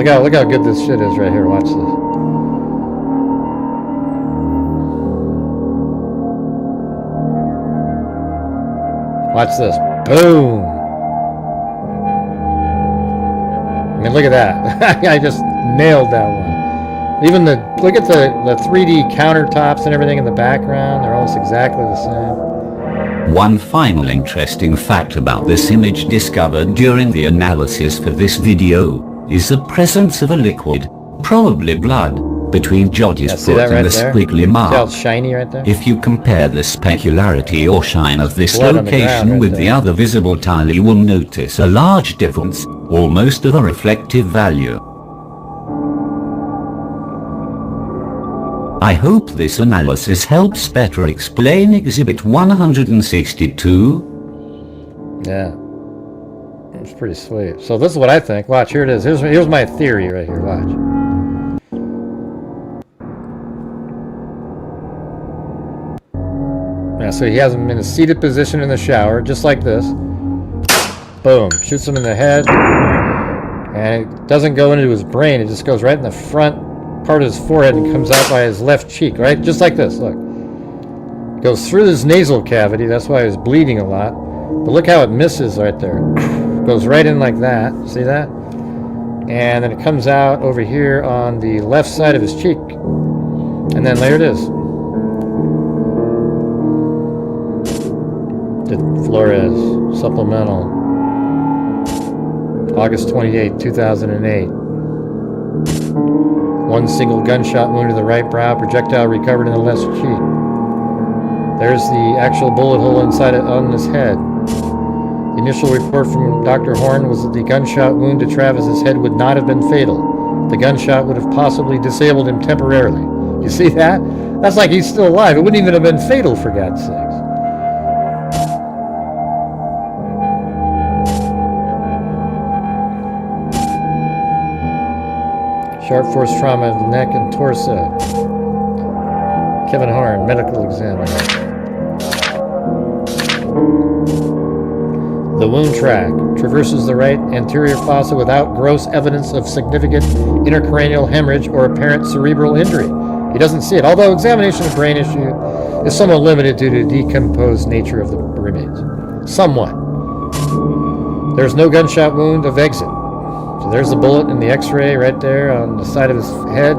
Look how good this shit is right here. Watch this. Watch this. Boom. I mean, look at that. I just nailed that one. Even look at the 3D countertops and everything in the background. They're almost exactly the same. One final interesting fact about this image discovered during the analysis for this video is the presence of a liquid, probably blood, between Jodi's foot and the squiggly mark. See how it's shiny right there? If you compare the specularity or shine of this location with the other visible tile, you will notice a large difference, almost of a reflective value. I hope this analysis helps better explain Exhibit 162. Yeah. It's pretty sweet. So this is what I think. Watch, here it is. Here's my theory right here. Watch. Yeah, so he has him in a seated position in the shower, just like this. Boom. Shoots him in the head. And it doesn't go into his brain. It just goes right in the front part of his forehead and comes out by his left cheek, right? Just like this. Look. It goes through his nasal cavity. That's why he's bleeding a lot. But look how it misses right there. Goes right in like that. See that? And then it comes out over here on the left side of his cheek. And then there it is. The Flores supplemental. August 28, 2008. One single gunshot wound to the right brow, projectile recovered in the left cheek. There's the actual bullet hole inside it on his head. The initial report from Dr. Horn was that the gunshot wound to Travis's head would not have been fatal. The gunshot would have possibly disabled him temporarily. You see that? That's like he's still alive. It wouldn't even have been fatal, for God's sakes. Sharp force trauma of the neck and torso. Kevin Horn, medical examiner. The wound track traverses the right anterior fossa without gross evidence of significant intracranial hemorrhage or apparent cerebral injury. He doesn't see it, although examination of brain issue is somewhat limited due to the decomposed nature of the remains. Somewhat. There's no gunshot wound of exit. So there's the bullet in the x-ray right there on the side of his head.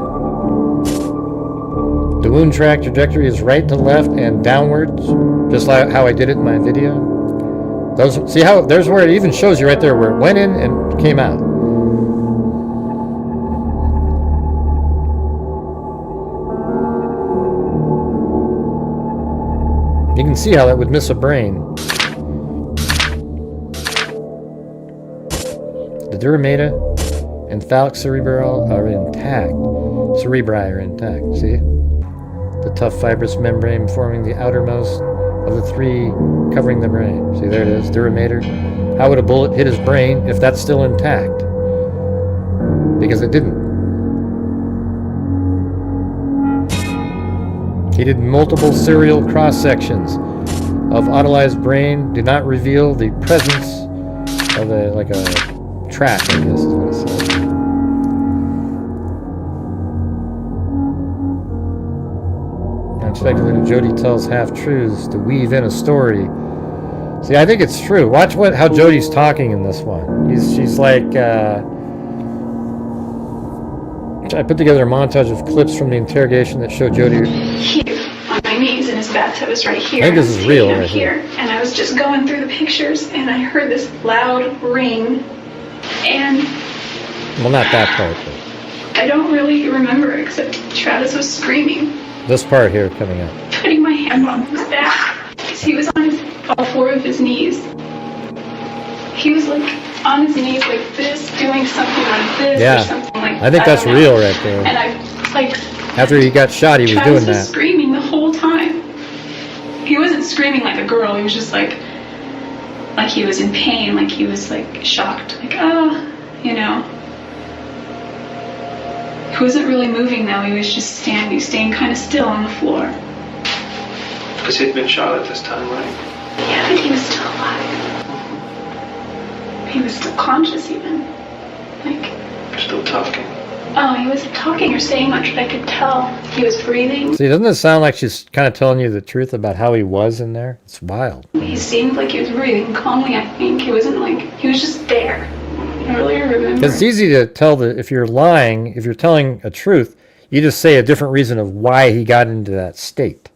The wound track trajectory is right to left and downwards, just like how I did it in my video. Those, see how, there's where it even shows you right there where it went in and came out. You can see how that would miss a brain. The duramater and phallic cerebral are intact. Cerebri are intact, see? The tough fibrous membrane forming the outermost of the three covering the brain. See, there it is, duramater. How would a bullet hit his brain if that's still intact? Because it didn't. He did multiple serial cross-sections of autolyzed brain, did not reveal the presence of a track, I guess is what it says. I'm speculating Jodi tells half-truths to weave in a story. See, I think it's true. Watch how Jodi's talking in this one. She's like, I put together a montage of clips from the interrogation that showed Jodi Here, on my knees, and his bathtub is right here. I think this is real right here. And I was just going through the pictures, and I heard this loud ring, and... Well, not that part, but... I don't really remember, except Travis was screaming. This part here coming up. Putting my hand on his back, because he was on all four of his knees. He was like on his knees like this, doing something like this or something like that. I think that's real right there. And I like... After he got shot, he was Travis doing that. was screaming the whole time. He wasn't screaming like a girl. He was just like he was in pain, like he was like shocked, like you know. He wasn't really moving though. He was just staying kind of still on the floor. Because he'd been shot at this time, right? Yeah, but he was still alive. He was still conscious even. Like... Still talking. Oh, he wasn't talking or saying much, but I could tell he was breathing. See, doesn't it sound like she's kind of telling you the truth about how he was in there? It's wild. He seemed like he was breathing calmly, I think. He wasn't like... He was just there. I really remember. Because it's easy to tell that if you're lying, if you're telling a truth, you just say a different reason of why he got into that state.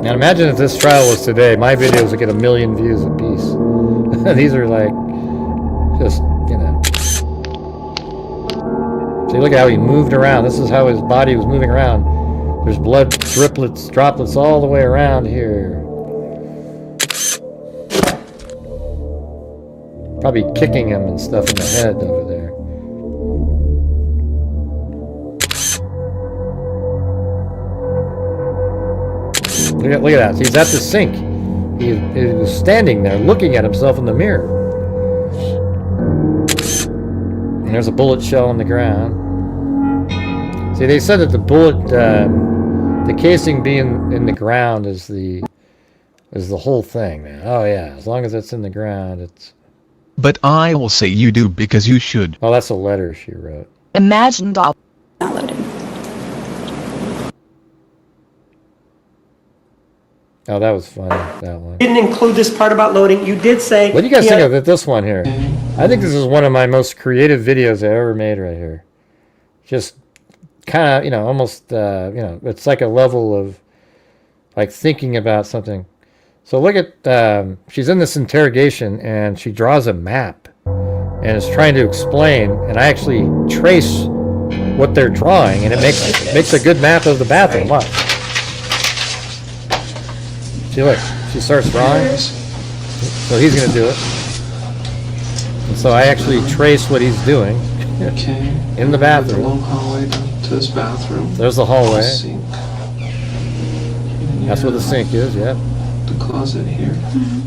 And imagine if this trial was today, my videos would get 1 million views apiece. These are like, just, you know. See, look at how he moved around. This is how his body was moving around. There's blood droplets all the way around here. Probably kicking him and stuff in the head over there. Look at that. He's at the sink. He was standing there looking at himself in the mirror. And there's a bullet shell on the ground. See, they said that the bullet, the casing being in the ground is the whole thing, man. Oh yeah, as long as it's in the ground, it's... But I will say you do because you should. Oh, that's a letter she wrote. Imagine downloaded. Oh, that was funny, that one. Didn't include this part about loading. You did say... What do you guys think of this one here? I think this is one of my most creative videos I ever made right here. Just kind of, you know, almost, you know, it's like a level of, like, thinking about something. So look at, she's in this interrogation, and she draws a map, and is trying to explain, and I actually trace what they're drawing, and it makes a good map of the bathroom. Watch. See, look, she starts drawing. So he's going to do it. And so I actually trace what he's doing in the bathroom. Long hallway to this bathroom. There's the hallway. Sink. That's what the sink is, yep. The closet here.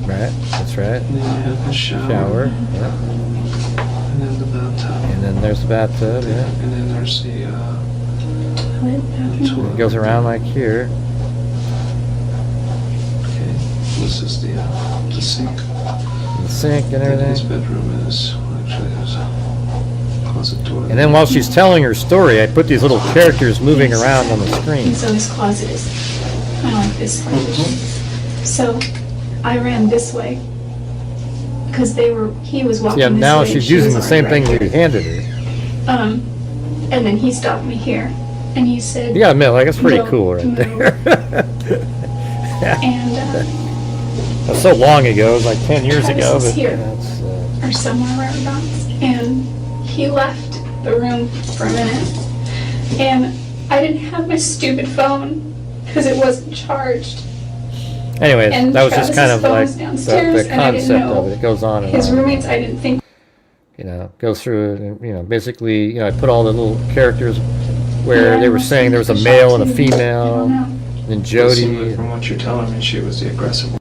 Right, that's right. And then you have the shower. Yep. And then the bathtub. And then there's the bathtub, yeah. And then there's the It goes around like here. Okay, this is the sink. The sink and everything. This bedroom is actually there's a closet door. And then while she's telling her story, I put these little characters moving around on the screen. And so his closet is kind of like this way. So I ran this way because he was walking Yeah, this now way. she's She using was the same already thing right you handed her. there. And then he stopped me here, and he said, You gotta admit, like, that's pretty "No, cool right no." there. And That's so long ago, it was like 10 years ago. Travis is But here, that's, or somewhere whereabouts, and he left the room for a minute, and I didn't have my stupid phone because it wasn't charged. anyways, And that was just kind of Travis's phone like was downstairs, the and I didn't concept know of it. It goes on and his on. roommates, I didn't think. You know, go through it, and basically, I put all the little characters where Yeah, they were saying there was a male and a female, I and Jodi. Assuming from what you're telling me, she was the aggressive one.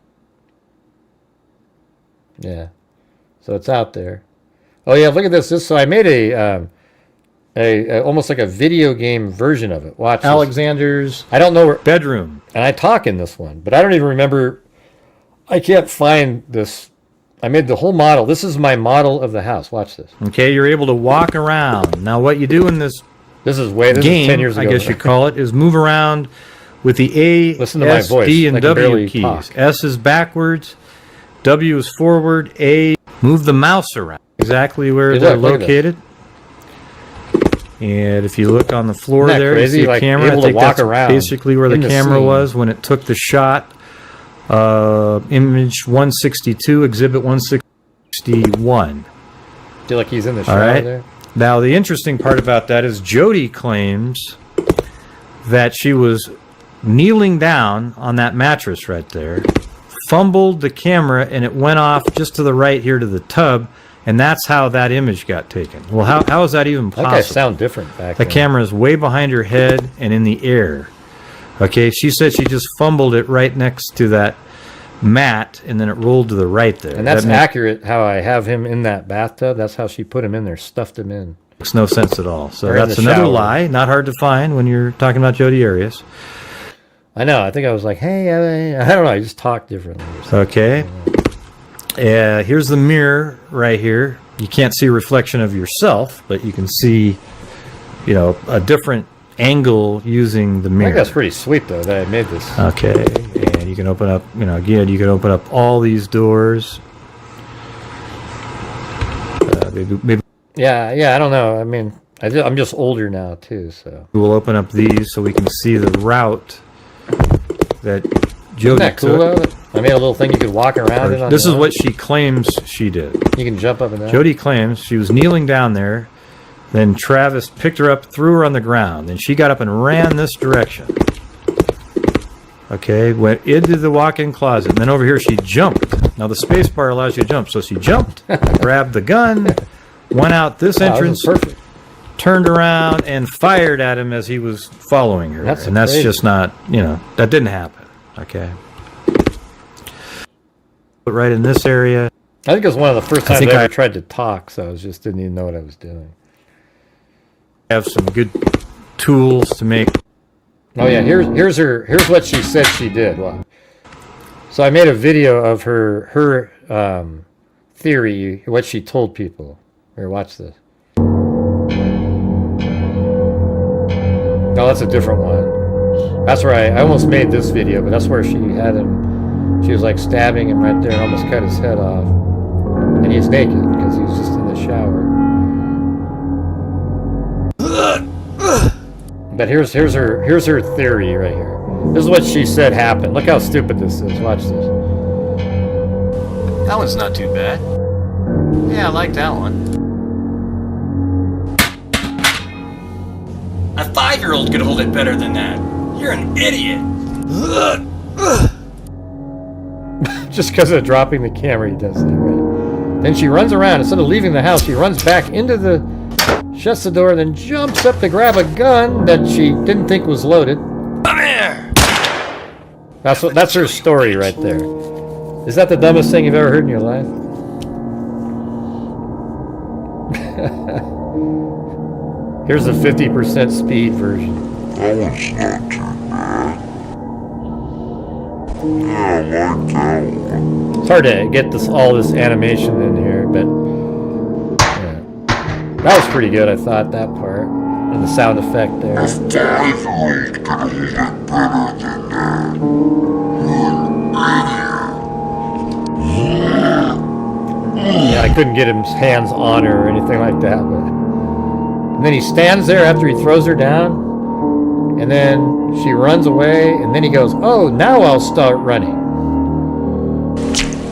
Yeah, so it's out there. Oh yeah, look at this. So I made a almost like a video game version of it. Watch Alexander's. I don't know where bedroom, and I talk in this one, but I don't even remember. I can't find this. I made the whole model. This is my model of the house. Watch this. Okay, you're able to walk around. Now, what you do in this This is game, 10 years ago. I guess you call it, is move around with the A, Listen to my S, voice. D, I and can W barely keys. talk. S is backwards, W is forward, A, move the mouse around exactly where Hey, they're look at this. located. And if you look on the floor Isn't that there, crazy? you see a Like, camera. able I to think walk that's around basically where the in the camera scene. was when it took the shot. Image 162, exhibit 161. Feel like he's in the All shower right. there. Now, the interesting part about that is Jodi claims that she was kneeling down on that mattress right there, fumbled the camera, and it went off just to the right here to the tub, and that's how that image got taken. Well, how is that even That possible? guy sound different back The then. camera is way behind her head and in the air. Okay, she said she just fumbled it right next to that mat, and then it rolled to the right there. And that's That makes- accurate how I have him in that bathtub. That's how she put him in there, stuffed him in. Makes no sense at all. So Or in that's the another shower. lie. Not hard to find when you're talking about Jodi Arias. I know. I think I was like, hey, I don't know. I just talk differently. or something. Okay. Here's the mirror right here. You can't see a reflection of yourself, but you can see, a different angle using the I mirror. think that's pretty sweet, though, that I made this. Okay, and you can open up, again, you can open up all these doors. Maybe Yeah, I don't know. I mean, I'm just older now, too, so. we'll open up these so we can see the route that Jodi Isn't that cool, took. though? I made a little thing you could walk around in on This your is own. what she claims she did. You can jump up and down. Jodi claims she was kneeling down there, then Travis picked her up, threw her on the ground, then she got up and ran this direction. Okay, went into the walk-in closet, and then over here she jumped. Now the space bar allows you to jump, so she jumped, grabbed the gun, went out this Wow, this entrance, is perfect. turned around, and fired at him as he was following her. That's and that's crazy. just not, that didn't happen. Okay. But right in this area. I think it was one of the first I times think I I- ever tried to talk, so I just didn't even know what I was doing. Have some good tools to make. Oh yeah, here's what she said she did. Wow. So I made a video of her theory, what she told people. Here, watch this. No, that's a different one. That's where I almost made this video, but that's where she had him. She was like stabbing him right there and almost cut his head off. And he's naked because he was just in the shower. But here's her theory right here. This is what she said happened. Look how stupid this is. Watch this. That one's not too bad. Yeah, I like that one. A 5-year-old could hold it better than that. You're an idiot. Just because of dropping the camera, he does that, right? Then she runs around. Instead of leaving the house, she runs back into the... Shuts the door, then jumps up to grab a gun that she didn't think was loaded. Come here! That's her story right there. Is that the dumbest thing you've ever heard in your life? Here's the 50% speed version. That one's not too bad. Yeah, I like that one. It's hard to get all this animation in here, but yeah. That was pretty good, I thought, that part. And the sound effect there. If Dlive could hold it better than that, Yeah, I couldn't get his hands on her or anything like that. But... And then he stands there after he throws her down. And then she runs away. And then he goes, oh, now I'll start running.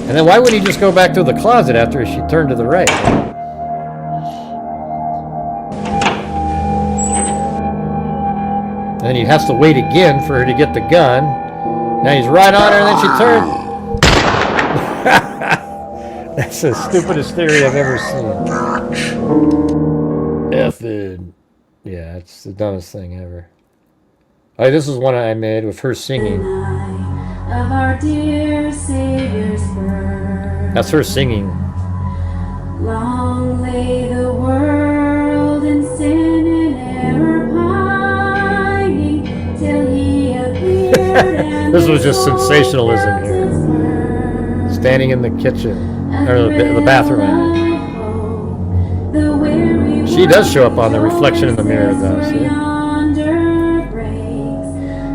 And then why wouldn't he just go back to the closet after she turned to the right? And then he has to wait again for her to get the gun. Now he's right on her and then she turns. That's the stupidest theory I've ever seen. Effing. Yeah, it's the dumbest thing ever. Oh, this is one I made with her singing. Of our dear Savior's birth. That's her singing. Long lay the world in sin and error pining till he appeared. This was just sensationalism here. Standing in the kitchen. Or the bathroom, I mean. She does show up on the reflection in the mirror, though, see?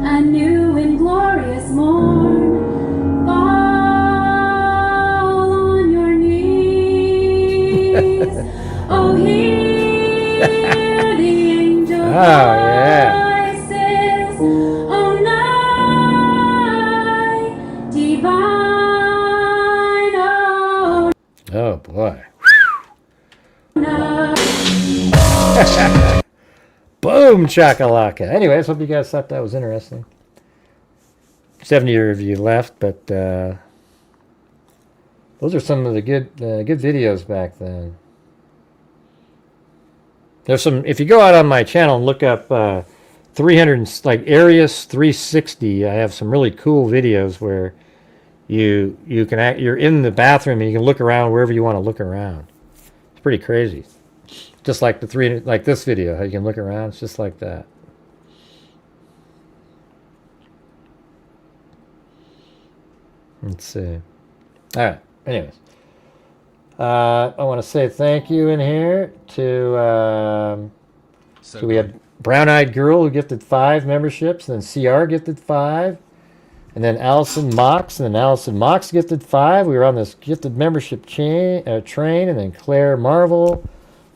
A new and glorious morn. Fall on your knees. Oh, hear the angel voices. Oh, night divine. Oh boy. Boom chakalaka. Anyways, hope you guys thought that was interesting. 70 of you left, but those are some of the good videos back then. There's some, if you go out on my channel and look up 300, like Arias 360, I have some really cool videos where you can you're in the bathroom and you can look around wherever you want to look around. It's pretty crazy. Just like like this video, how you can look around. It's just like that. Let's see. All right. Anyways, I want to say thank you in here to. So we had Brown Eyed Girl who gifted 5 memberships, and then CR gifted 5. And then Allison Mox, and then Allison Mox gifted 5. We were on this gifted membership train, and then Claire Marvel,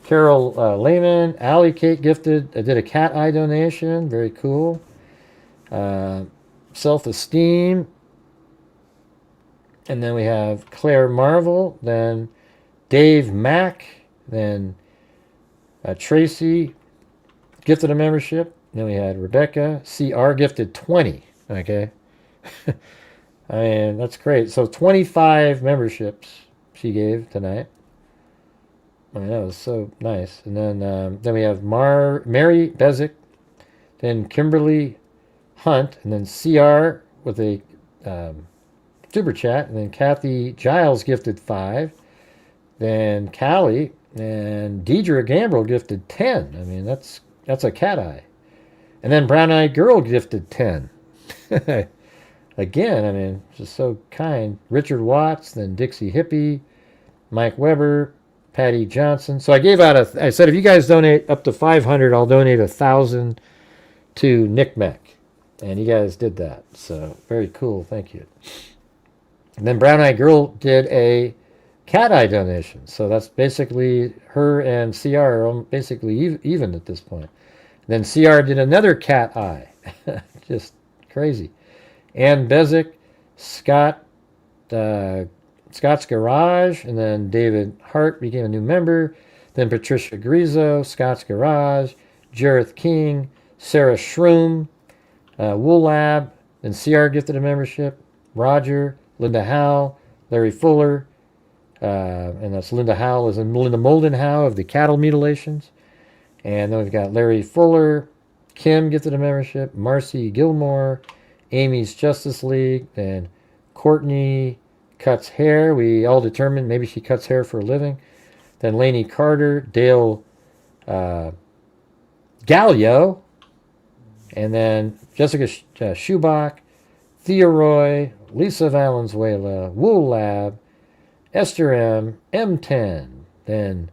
Carol Lehman, Allie Kate gifted. I did a cat eye donation, very cool. Self-esteem, and then we have Claire Marvel, then Dave Mack, then Tracy gifted a membership. Then we had Rebecca, CR gifted 20. Okay. I mean, that's great. So 25 memberships she gave tonight. I mean, that was so nice. And then we have Mary Bezick, then Kimberly Hunt, and then CR with a super chat, and then Kathy Giles gifted 5, then Callie and Deidre Gambrel gifted 10. I mean, that's a cat eye. And then Brown Eyed Girl gifted 10. Again, I mean, just so kind. Richard Watts, then Dixie Hippie, Mike Weber, Patty Johnson. So I gave out I said, if you guys donate up to 500, I'll donate 1,000 to Nick Mac. And you guys did that. So very cool. Thank you. And then Brown Eyed Girl did a cat eye donation. So that's basically her and CR are basically even at this point. And then CR did another cat eye. Just crazy. Ann Bezick, Scott's Garage, and then David Hart became a new member. Then Patricia Grizo, Scott's Garage, Jareth King, Sarah Shroom, Wool Lab, then CR gifted a membership, Roger, Linda Howe, Larry Fuller, and that's Linda Howe is in Linda Moldenhau of the cattle mutilations. And then we've got Larry Fuller, Kim gifted a membership, Marcy Gilmore, Amy's Justice League, then Courtney cuts hair. We all determined maybe she cuts hair for a living. Then Lainey Carter, Dale Gallio, and then Jessica Schubach, Thea Roy, Lisa Valenzuela, Wool Lab, Esther M, M10, then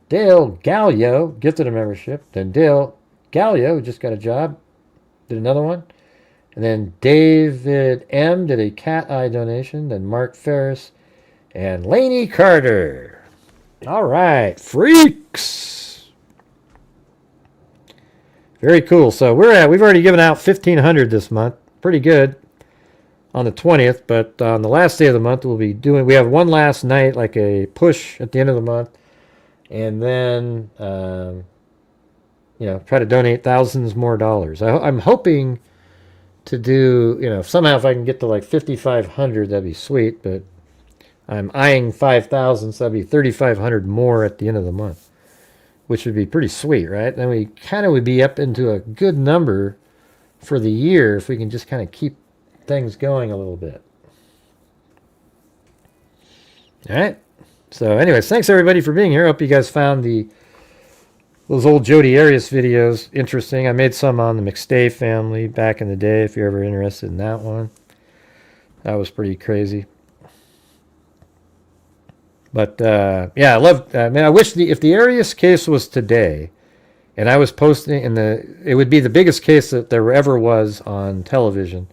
Dale Gallio gifted a membership, then Dale Gallio just got a job, did another one, and then David M did a cat eye donation, then Mark Ferris, and Lainey Carter. All right, freaks. Very cool. So we've already given out 1,500 this month. Pretty good on the 20th, but on the last day of the month we have one last night, like a push at the end of the month, and then try to donate thousands more dollars. I'm hoping to do, somehow if I can get to like 5,500, that'd be sweet, but I'm eyeing 5,000, so that'd be 3,500 more at the end of the month, which would be pretty sweet, right? Then we kind of would be up into a good number for the year if we can just kind of keep things going a little bit. All right. So anyways, thanks everybody for being here. Hope you guys found those old Jodi Arias videos interesting. I made some on the McStay family back in the day, if you're ever interested in that one. That was pretty crazy. But yeah, I love. I wish if the Arias case was today, and I was posting it would be the biggest case that there ever was on television.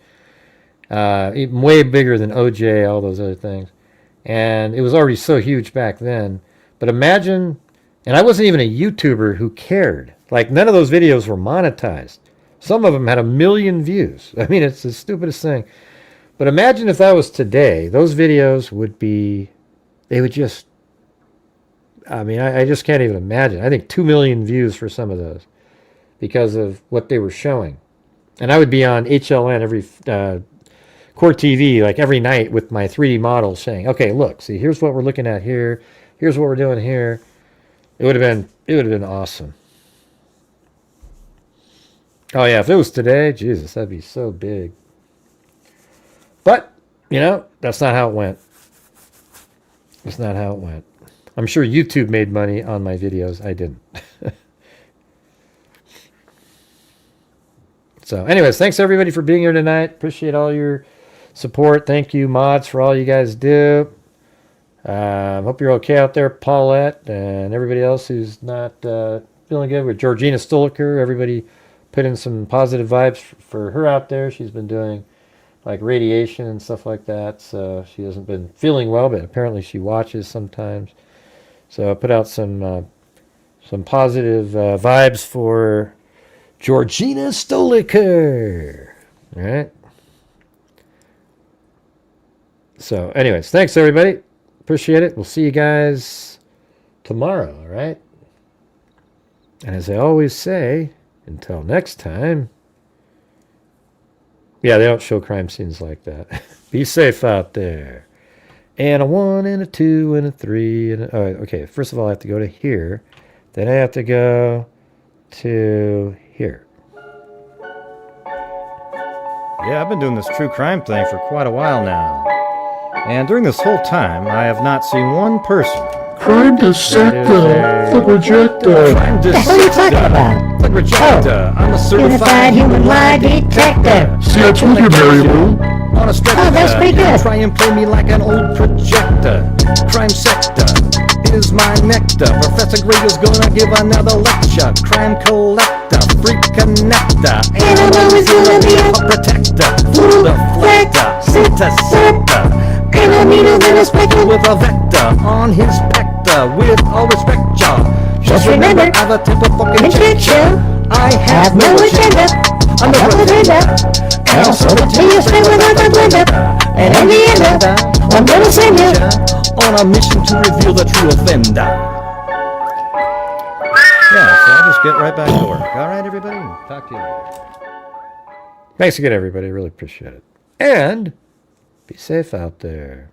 Even way bigger than OJ, all those other things, and it was already so huge back then. But imagine, and I wasn't even a YouTuber who cared. Like none of those videos were monetized. Some of them had 1 million views. I mean, it's the stupidest thing. But imagine if that was today. Those videos would be. They would just, I just can't even imagine. I think 2 million views for some of those because of what they were showing. And I would be on HLN every, Core TV, like every night with my 3D models saying, okay, look, see, here's what we're looking at here. Here's what we're doing here. It would have been awesome. Oh yeah, if it was today, Jesus, that'd be so big. But, that's not how it went. It's not how it went. I'm sure YouTube made money on my videos. I didn't. So anyways, thanks everybody for being here tonight. Appreciate all your support. Thank you, mods, for all you guys do. Hope you're okay out there, Paulette, and everybody else who's not feeling good. With Georgina Stoliker, everybody put in some positive vibes for her out there. She's been doing like radiation and stuff like that, so she hasn't been feeling well, but apparently she watches sometimes. So I put out some positive vibes for Georgina Stoliker. All right. So anyways, thanks everybody. Appreciate it. We'll see you guys tomorrow, all right? And as I always say, until next time. Yeah, they don't show crime scenes like that. Be safe out there. And a 1 and a 2 and a 3 and a... Oh, okay, first of all, I have to go to here. Then I have to go to here. Yeah, I've been doing this true crime thing for quite a while now. And during this whole time, I have not seen one person. Crime dissector, the rejector. Crime dissector. What are you talking about? The rejector. I'm a certified human lie detector. See, I told you, Mary Lou. On a stretcher. Oh, that's pretty good. Try and play me like an old projector. Crime sector is my nectar. Professor Greg is gonna give another lecture. Crime collector, freak connector. And I'm always gonna be a protector. Fool deflector, interceptor. And a needle and a speckle with a vector on his pector. With all respect, y'all. Just remember, I've a type of fucking check you. I have no agenda. I'm a pretender. And I'll sell it to you straight without the blender. And in the end, I'm gonna send you on a mission to reveal the true offender. Yeah, so I'll just get right back to work. All right, everybody. Talk to you later. Thanks again, everybody. Really appreciate it. And Be safe out there.